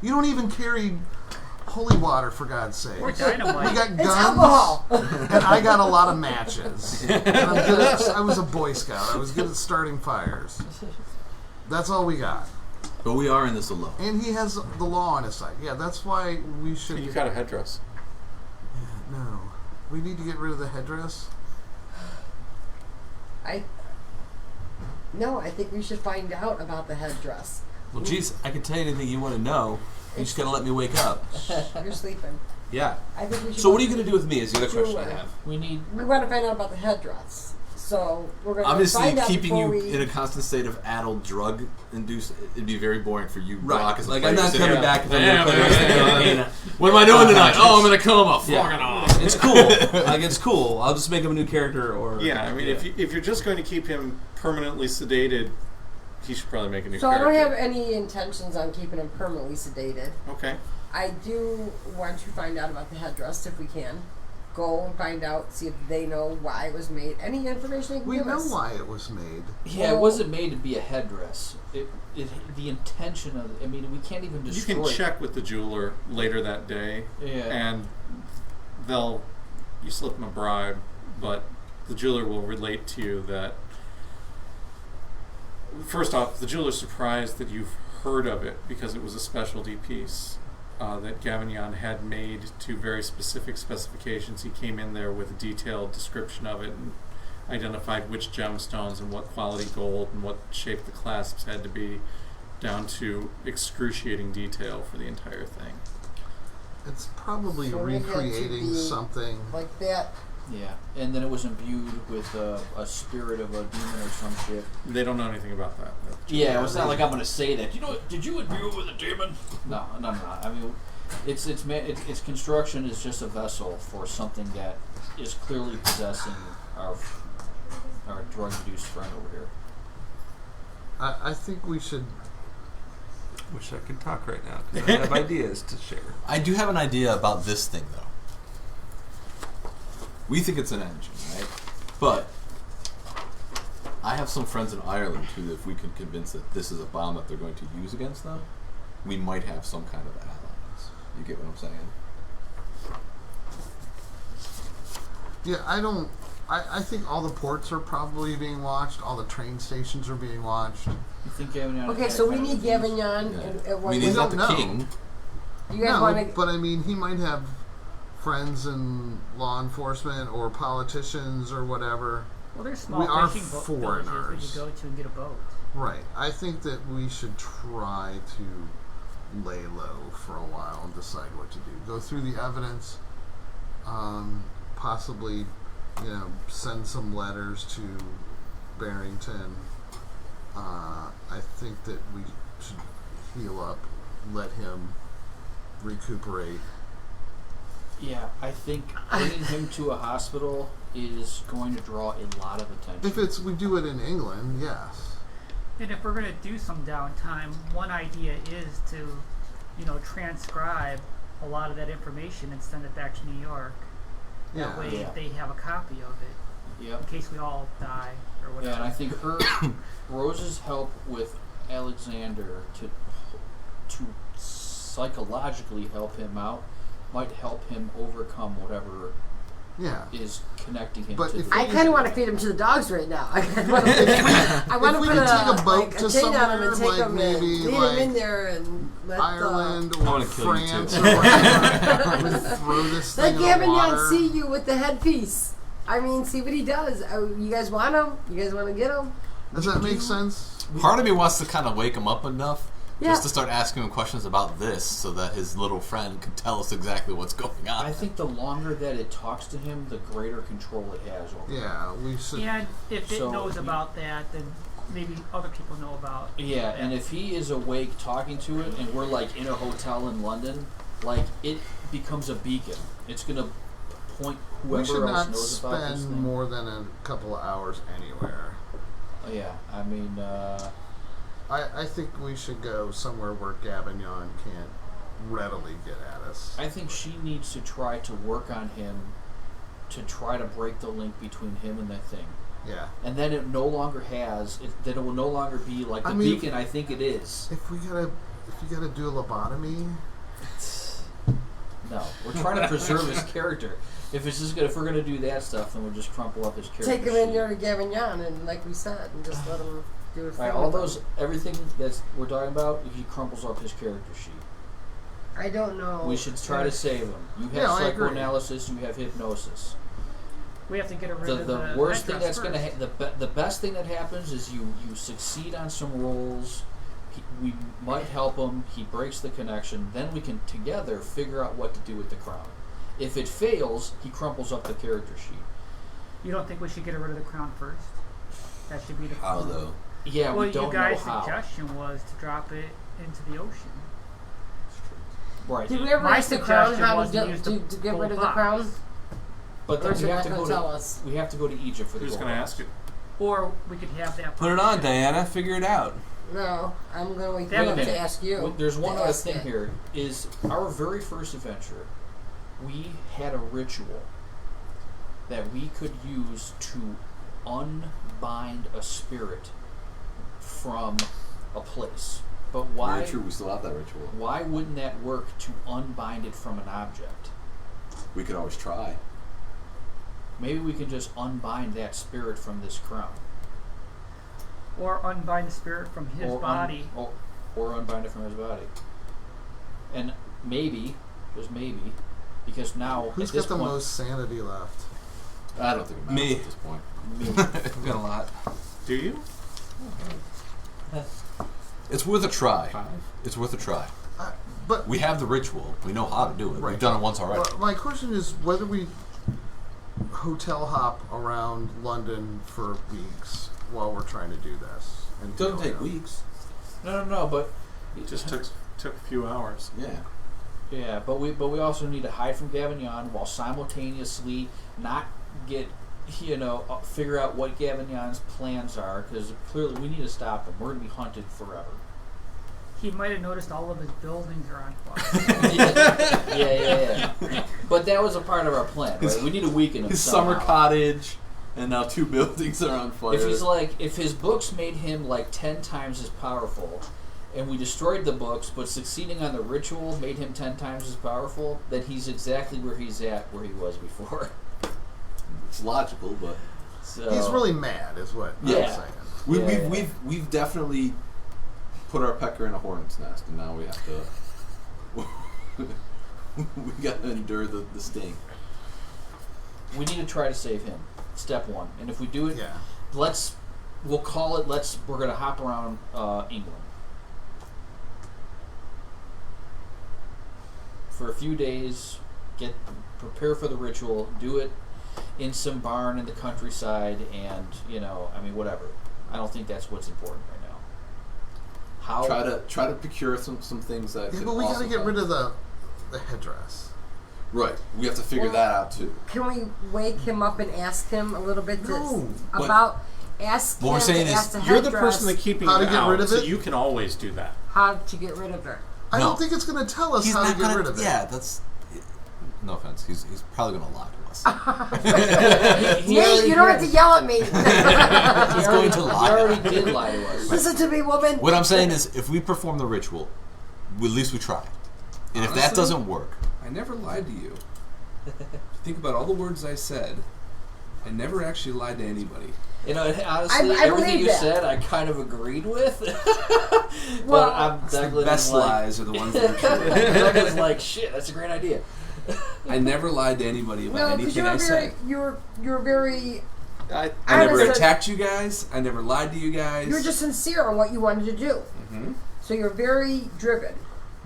You don't even carry holy water, for God's sake. Or We dynamite. got It's guns, alcohol! and I got a lot of matches. And I was a Boy Scout. I was good at starting fires. That's all we got. But we are in this alone. And he has the law on his side. Yeah, that's why we should... You got a headdress. No. We need to get rid of the headdress. No, I think we should find out about the headdress. Well, geez, I can tell you anything you want to know. You just gotta let me wake up. You're sleeping. Yeah. I think we should So go what are you to gonna do with me? Is the other question I jeweler. have. We need. We want to find out about the headdress. So we're going to Obviously, find out keeping before you we... in a constant state of addled, drug-induced, it'd be very boring for you, Right. Brock, as a Like, player. I'm not sitting coming there, back if I'm "Yeah, gonna play the rest of the yeah, campaign." What am I doing tonight? Oh, I'm gonna kill him. I'm Yeah. fucking off. It's cool. Like, it's cool. I'll just make him a new character or... Yeah, I mean, if you're just going to keep him permanently sedated, he should probably make a new So I character. don't have any intentions on keeping him permanently sedated. Okay. I do want to find out about the headdress if we can. Go and find out, see if they know why it was made. Any information they can We give know us. why it was made. Yeah, it wasn't made to be a headdress. The intention of it. I mean, we can't even You destroy. can it. check with the jeweler later that day, Yeah. and you slip him a bribe, but the jeweler will relate to you that. First off, the jeweler's surprised that you've heard of it because it was a specialty piece that Gavignon had made to very specific specifications. He came in there with a detailed description of it and identified which gemstones and what quality gold and what shape the clasps had to be, down to excruciating detail for the entire thing. It's probably So we had to recreating be something. like that Yeah, and then it was imbued with a spirit of a demon or some shit. They don't know anything about that. Yeah, it's not like I'm gonna say that. You know, did you imbue it with a demon? No. I mean, its construction is just a vessel for something that is clearly possessing our drug-induced friend over here. I think we should. Wish I could talk right now because I have ideas to share. I do have an idea about this thing, though. We think it's an engine, right? But I have some friends in Ireland who, if we can convince that this is a bomb that they're going to use against them, we might have some kind of allies. You get what I'm saying? Yeah, I think all the ports are probably being watched. All the train stations are being watched. You think Gavignon? Okay, so we need Gavignon. Yeah. And I mean, we he's not don't the know. king. you guys No, want to? but I mean, he might have friends in law enforcement or politicians or whatever. Well, there's small We are fishing villages foreigners. we could go to and get a boat. Right. I think that we should try to lay low for a while and decide what to do. Go through the evidence. Possibly, send some letters to Barrington. I think that we should heal up, let him recuperate. Yeah, I think bringing him to a hospital is going to draw a lot of attention. If we do it in England, yes. And if we're going to do some downtime, one idea is to, transcribe a lot of that information and send it back to New York. That way Yeah. they have a copy of it Yep. in case we all die or whatever. Yeah, and I think Rose's help with Alexander to psychologically help him out might help him overcome whatever Yeah. is connecting him But to if the I kind of want to feed him to the dogs right now. I want to If we put could take a boat like, to a chain on him and somewhere, take like him maybe and lead like him in there and let Ireland I or wanna kill you France too. or whatever, we throw this let thing in the Gavignon water. see you with the headpiece. I mean, see what he does. You guys want him? You guys want to get him? Does that make sense? Part of me wants to kind of wake him up enough Yeah. just to start asking him questions about this so that his little friend can tell us exactly what's going on. I think the longer that it talks to him, the greater control it has over him. Yeah, we should. And if it So knows we- about that, then maybe other people know about. Yeah, and if he is awake talking to it, and we're like in a hotel in London, like it becomes a beacon. It's gonna point We should whoever else not knows about this spend thing. more than a couple of hours anywhere. Yeah, I mean, I think we should go somewhere where Gavignon can't readily get at us. I think she needs to try to work on him to try to break the link between him and that thing. Yeah. And then it no longer has. Then it will no longer be like the I mean, beacon. I think it is. If you gotta do a lobotomy, No, we're trying to preserve his character. If we're gonna do that stuff, then we'll just crumple up his character. Take him in sheet. there to Gavignon and, like we said, and just let him do his thing. Right, all with him. those, everything that we're talking about, he crumples up his character sheet. I don't know. We should try to save him. You have Yeah, I agree. psychoanalysis, you have hypnosis. We have to get rid The, of the worst thing headdress that's going to first. the best thing that happens is you succeed on some rolls. We might help him. He breaks the connection. Then we can together figure out what to do with the crown. If it fails, he crumples up the character sheet. You don't think we should get rid of the crown first? That should be the How though? Yeah, well, we don't you guys' know how. suggestion was to drop it into the ocean. Right. Did we ever My ask the crown suggestion how was to, to use the to get gold rid of the box. crown? But Or then is we it have not to going go to tell to us? we have to go to Egypt for the Who's gold going to box. ask it? Or we could have that. Put it on, Diana. Figure it out. No, I'm going to wait Wait for a him minute. to ask you. Well, there's one to other ask thing it. here. Is our very first adventure, we had a ritual that we could use to unbind a spirit from a place. But why? Very true. We still have that ritual. Why wouldn't that work to unbind it from an object? We could always try. Maybe we can just unbind that spirit from this crown, Or unbind the spirit from his or body. or unbind it from his body. And maybe, just maybe, because now who's at this got the point, most sanity left? I don't think it matters Me. at this point. I've got a lot. Do you? It's worth a try. 5. It's worth a try. But We have the ritual. We know how to do it. Right. We've done it once already. my question is whether we hotel hop around London for weeks while we're trying to do this. It doesn't take weeks. No, but It just took a few hours. Yeah. yeah, but we also need to hide from Gavignon while simultaneously not get figure out what Gavignon's plans are, because clearly we need to stop him. We're gonna be hunted forever. He might have noticed all of his buildings are on fire. Yeah. But that was a part of our plan, right? We need to weaken him. His somehow. summer cottage, and now 2 buildings are on fire. If his books made him like 10 times as powerful, and we destroyed the books, but succeeding on the ritual made him 10 times as powerful, then he's exactly where he was before. It's logical, but So He's really mad, is what I'm Yeah. saying. we've definitely put our pecker in a hornet's nest, and now we have to we got to endure the sting. we need to try to save him. Step one, and if we do it, Yeah. we'll call it. We're gonna hop around England for a few days. Prepare for the ritual. Do it in some barn in the countryside, and whatever. I don't think that's what's important right now. How Try to procure some things that. Yeah, could but we also gotta get help. rid of the headdress. Right, we have to figure that out too. Can we wake him up and ask him a little bit No. about ask What him we're saying to is ask the You're the headdress person that's keeping How to it get out, rid of so it? you can always do that. how to get rid of her? I No. don't think it's gonna tell us He's how not to get gonna. rid of it. Yeah, that's. No offense. He's probably gonna lie to us. Nate, you don't have to yell at me. He's going to lie. He already did lie to us. Listen to me, woman. What I'm saying is, if we perform the ritual, at least we try. And if that Honestly? doesn't work, I never lied to you. Think about all the words I said. I never actually lied to anybody. Honestly, I everything believe you that. said, I kind of agreed with. Well, but I'm It's the Douglas best like, lies are the ones that are true. Douglas like, shit, that's a great idea. I never lied to anybody about No, because anything I said. you're very. I I never understood. attacked you guys. I never lied to you guys. You're just sincere on what you wanted to do. Mhm. So you're very driven,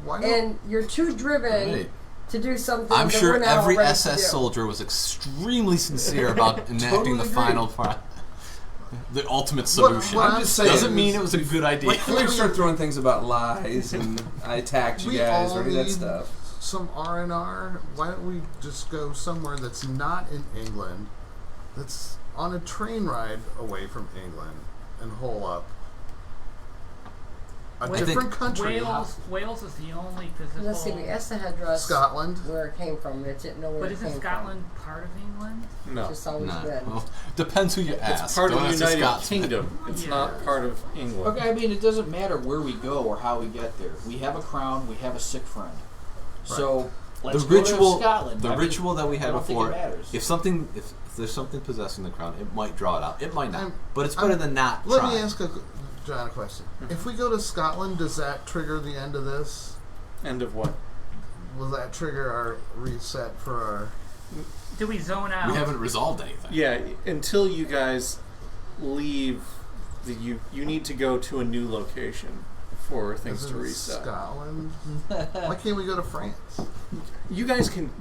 Why not? and you're too driven Right. to do something. I'm that sure we're not every ready to SS do. soldier was extremely sincere about enacting Totally the agree. final the ultimate solution. what I'm just saying, Doesn't mean it was a good idea. Before you start throwing things about lies and I attacked you We guys all or any of that need stuff. some R&R. Why don't we just go somewhere that's not in England, that's on a train ride away from England, and hole up a Wait, different country? Wales is the only physical. Let's see. We asked the headdress Scotland. where it came from. It didn't know where But it isn't came Scotland part of England? No. from. Just always Nah. been. Well, depends who you ask. It's part of Don't the ask a United Scotsman. Kingdom. It's Yeah. not part of England. Okay, I mean, it doesn't matter where we go or how we get there. We have a crown. We have a sick friend. So let's The go ritual, to Scotland. the I mean, ritual that we I had don't think before. it matters. If there's something possessing the crown, it might draw it out. It might not, I'm- but it's better I'm- than not. Let trying. me ask John a question. If we go to Scotland, does that trigger the end of this? End of what? Will that trigger our reset for our... Do we zone out? We haven't resolved anything. Yeah, until you guys leave, you need to go to a new location for things Is to it reset. Scotland? Why can't we go to France? You guys can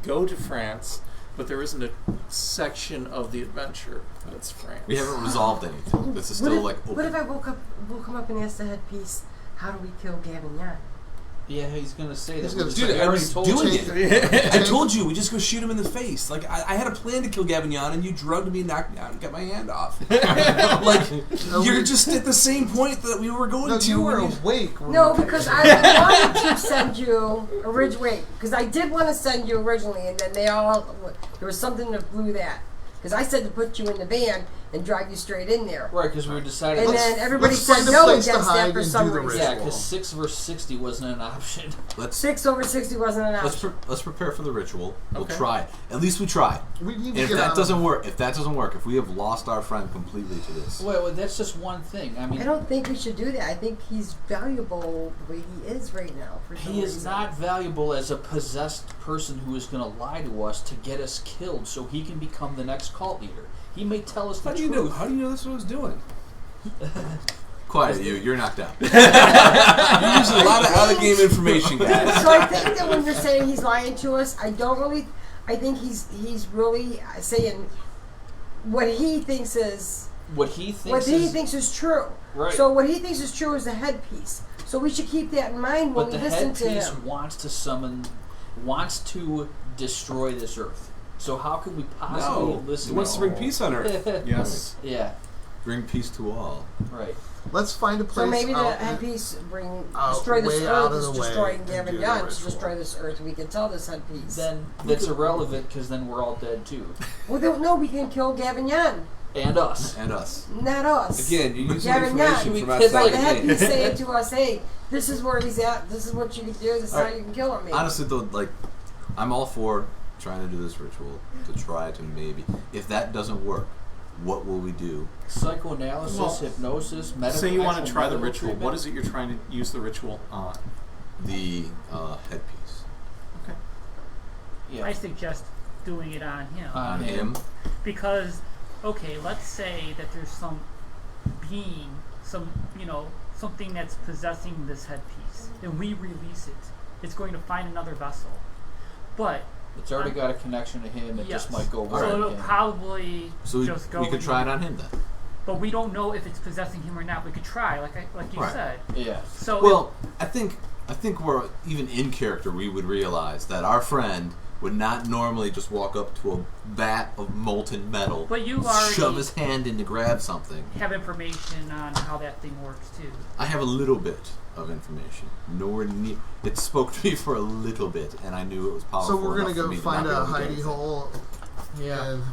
go to France, but there isn't a section of the adventure that's France. We haven't resolved anything. This is What still if, like open. what if I woke up and asked the headpiece, how do we kill Gavignon? Yeah, he's gonna say He's that. gonna We Dude, just- I already was told doing you. it. I told you, we just go shoot him in the face. Like, I had a plan to kill Gavignon, and you drugged me, knocked me out, and got my hand off. Like, you're just at the same point that we were going No, to. you were when awake. When No, we- because I wanted to send you originally. Because I did want to send you originally, and then there was something that blew that. Because I said to put you in the van and drive you straight in there. Right, because we were deciding. And Let's- then everybody let's said find a no place to against hide that for and some do the reason. yeah, ritual. because 6 versus 60 wasn't an option. Let's 6 over 60 wasn't an option. let's prepare for the ritual. We'll Okay. try. At least we try. We need And to if get that out doesn't of work, if we have lost our friend completely to this, Well, that's just one thing. I mean, I don't think we should do that. I think he's valuable the way he is right now. For some he is reason. not valuable as a possessed person who is going to lie to us to get us killed so he can become the next cult leader. He may tell us the How do you truth. know? How do you know that's what I was doing? quiet you're knocked out. You're using a lot of out of game information, guys. So I think that when you're saying he's lying to us, I don't really. I think he's really saying what he thinks is What he thinks is true. Right. So what he thinks is true is the headpiece. So we should keep that in mind when But we the listen to headpiece him. wants to destroy this earth. So how can we possibly No, listen? he wants to bring peace on Earth. Yes. Yeah. Bring peace to all. Right. Let's find a place. So maybe the out headpiece out destroy this way out earth of is the way destroying and Gavin do the Young to ritual. destroy this earth. We can tell this headpiece. Then that's irrelevant because then we're all dead too, Well, no, we can kill Gavin Young, and us. And us. not us. Again, you're using Gavin information Young. from It's outside Like the the game. headpiece saying to us, "Hey, this is where he's at. This is what you can do. This is how you can kill him." Maybe. Honestly, though, like, I'm all for trying to do this ritual to try to maybe. If that doesn't work, what will we do? Psychoanalysis, Well, hypnosis, medical. Say you want to actual try the medical ritual. treatment. What is it you're trying to use the ritual on? The headpiece. Okay. Yeah. I suggest doing it on him. On him. Because, okay, let's say that there's some being, something that's possessing this headpiece, and we release it. It's going to find another vessel. But It's already got a connection to him. It just yes. might go So right it'll in. probably So just go. we could try it on him then. But we don't know if it's possessing him or not. We could try, like you Right. said. Yeah. So Well, I think we're even in character. We would realize that our friend would not normally just walk up to a vat of molten metal, But you already shove his hand in to grab something. have information on how that thing works too. I have a little bit of information. Nowhere near. It spoke to me for a little bit, and I knew it was powerful. So we're gonna enough for go me to find not be a able to do hidey anything. hole, Yeah. and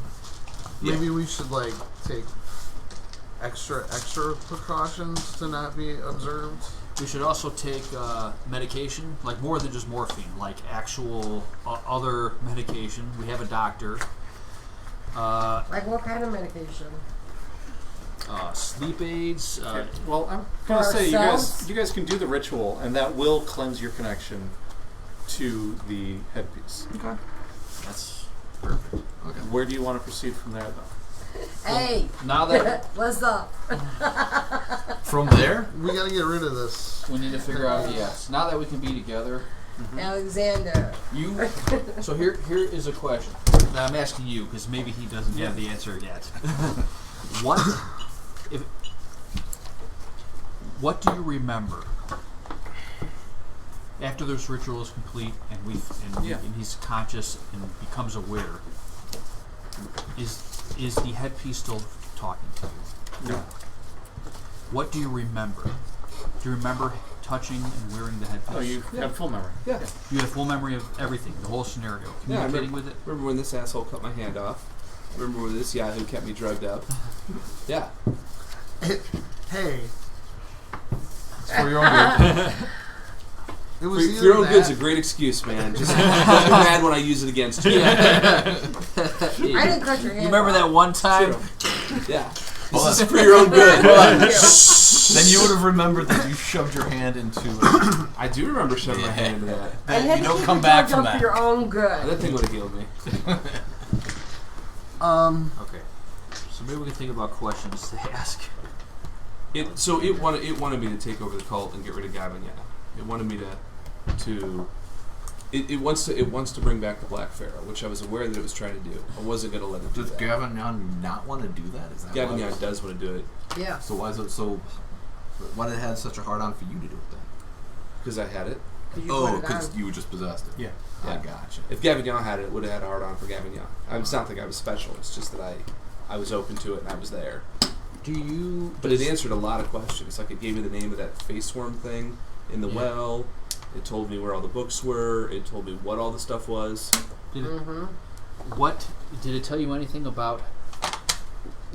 maybe we should like take extra precautions to not be observed. We should also take medication, like more than just morphine, like actual other medication. We have a doctor. Like what kind of medication? Sleep aids. Okay. Well, I'm For gonna say ourselves? you guys can do the ritual, and that will cleanse your connection to the headpiece. Okay. That's perfect. Okay. Where do you want to proceed from there, though? Hey, Now that what's up? From there, We gotta get rid of this. We need to figure out. Yes. Now that we can be together, Alexander. you. So here is a question. Now I'm asking you because maybe he doesn't have the answer yet. What do you remember after this ritual is complete and and he's conscious and becomes aware? Is the headpiece still talking to you? No. What do you remember? Do you remember touching and wearing the headpiece? Oh, you have full memory. Yeah. You have full memory of everything, the whole scenario, Yeah, I communicating with it. Remember when this asshole cut my hand off? Remember when this Yahoo kept me drugged up? Yeah. Hey, it's for your own good. it was For either your own that. good's a great excuse, man. Just don't get mad when I use it against you. I didn't cut your hand. You remember that one time? Yeah. This is for your own good. Then you would have remembered that you shoved your hand into it. I do remember shoving my hand into that. And had you to don't keep come your back drugs from up that. for your own good. That thing would have healed me. Okay. So maybe we can think about questions to ask. It wanted me to take over the cult and get rid of Gavin. Yeah. It wanted me to. It wants to bring back the Black Pharaoh, which I was aware that it was trying to do. I wasn't going to let it do Does that. Gavin Young not want to do that? Is that Gavin why? Young does want to do it Yeah. So why is it so? Why did it have such a hard on for you to do it then? because I had it. 'Cause you Oh, put it because on. you just possessed it. Yeah. I Yeah. gotcha. If Gavin Young had it, it would have had a hard on for Gavin Young. It's not like I was special. It's just that I was open to it and I was there. Do you? But it answered a lot of questions. Like it gave me the name of that face worm thing in the Yeah. well. It told me where all the books were. It told me what all the stuff was. Did it, Mm-hmm. what did it tell you anything about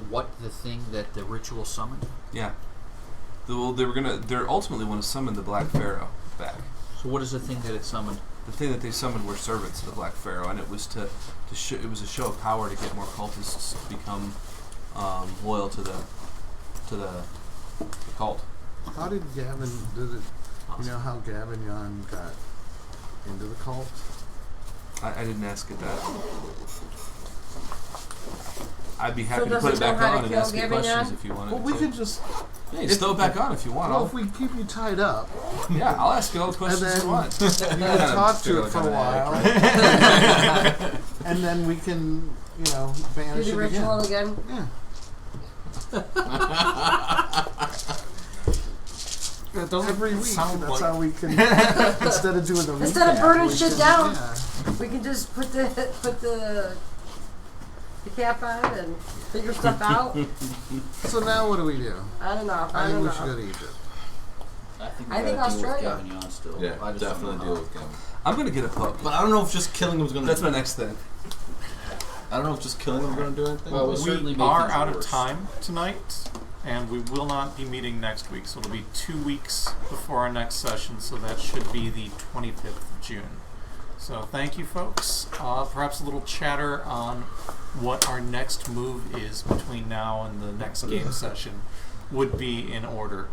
what the thing that the ritual summoned? Yeah. They're ultimately want to summon the Black Pharaoh back. So what is the thing that it summoned? The thing that they summoned were servants of the Black Pharaoh, and it was it was a show of power to get more cultists to become loyal to the cult. How did Gavin? You know how Gavin Young got into the cult? I didn't ask it that. I'd be So happy to does put it it back know how to on and kill ask you Gavin questions Young? if you wanted Well, we to. could just. Yeah, just throw it back on if you want. Well, if we keep you tied up, Yeah, I'll ask you all the questions then you want. you can talk to it for a while, and then we can, Do banish the it ritual again. again. Yeah. That doesn't Every week. sound That's like how we can, instead of doing the Instead of recap, burning we shit can- down. Yeah. We can just put the cap on and figure stuff out. So now what do we do? I don't know. I think we should go to Egypt. I think, I think gotta Australia. deal with Gavignon still. Yeah, I just don't definitely know deal how. with Gavin. I'm gonna get a hook. But I don't know if just killing him's gonna. That's my next thing. I don't know if just killing him's gonna do anything. Well, we certainly make are things out of worse. time tonight, and we will not be meeting next week. So it'll be 2 weeks before our next session. So that should be the 25th of June. So thank you, folks. Perhaps a little chatter on what our next move is between now and the next game session would be in order.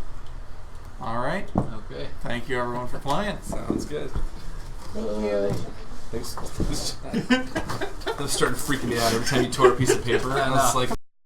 All right. Okay. Thank you, everyone, for playing. Sounds good. Thank you. Thanks. That started freaking me out every time you tore a piece of paper. I was like.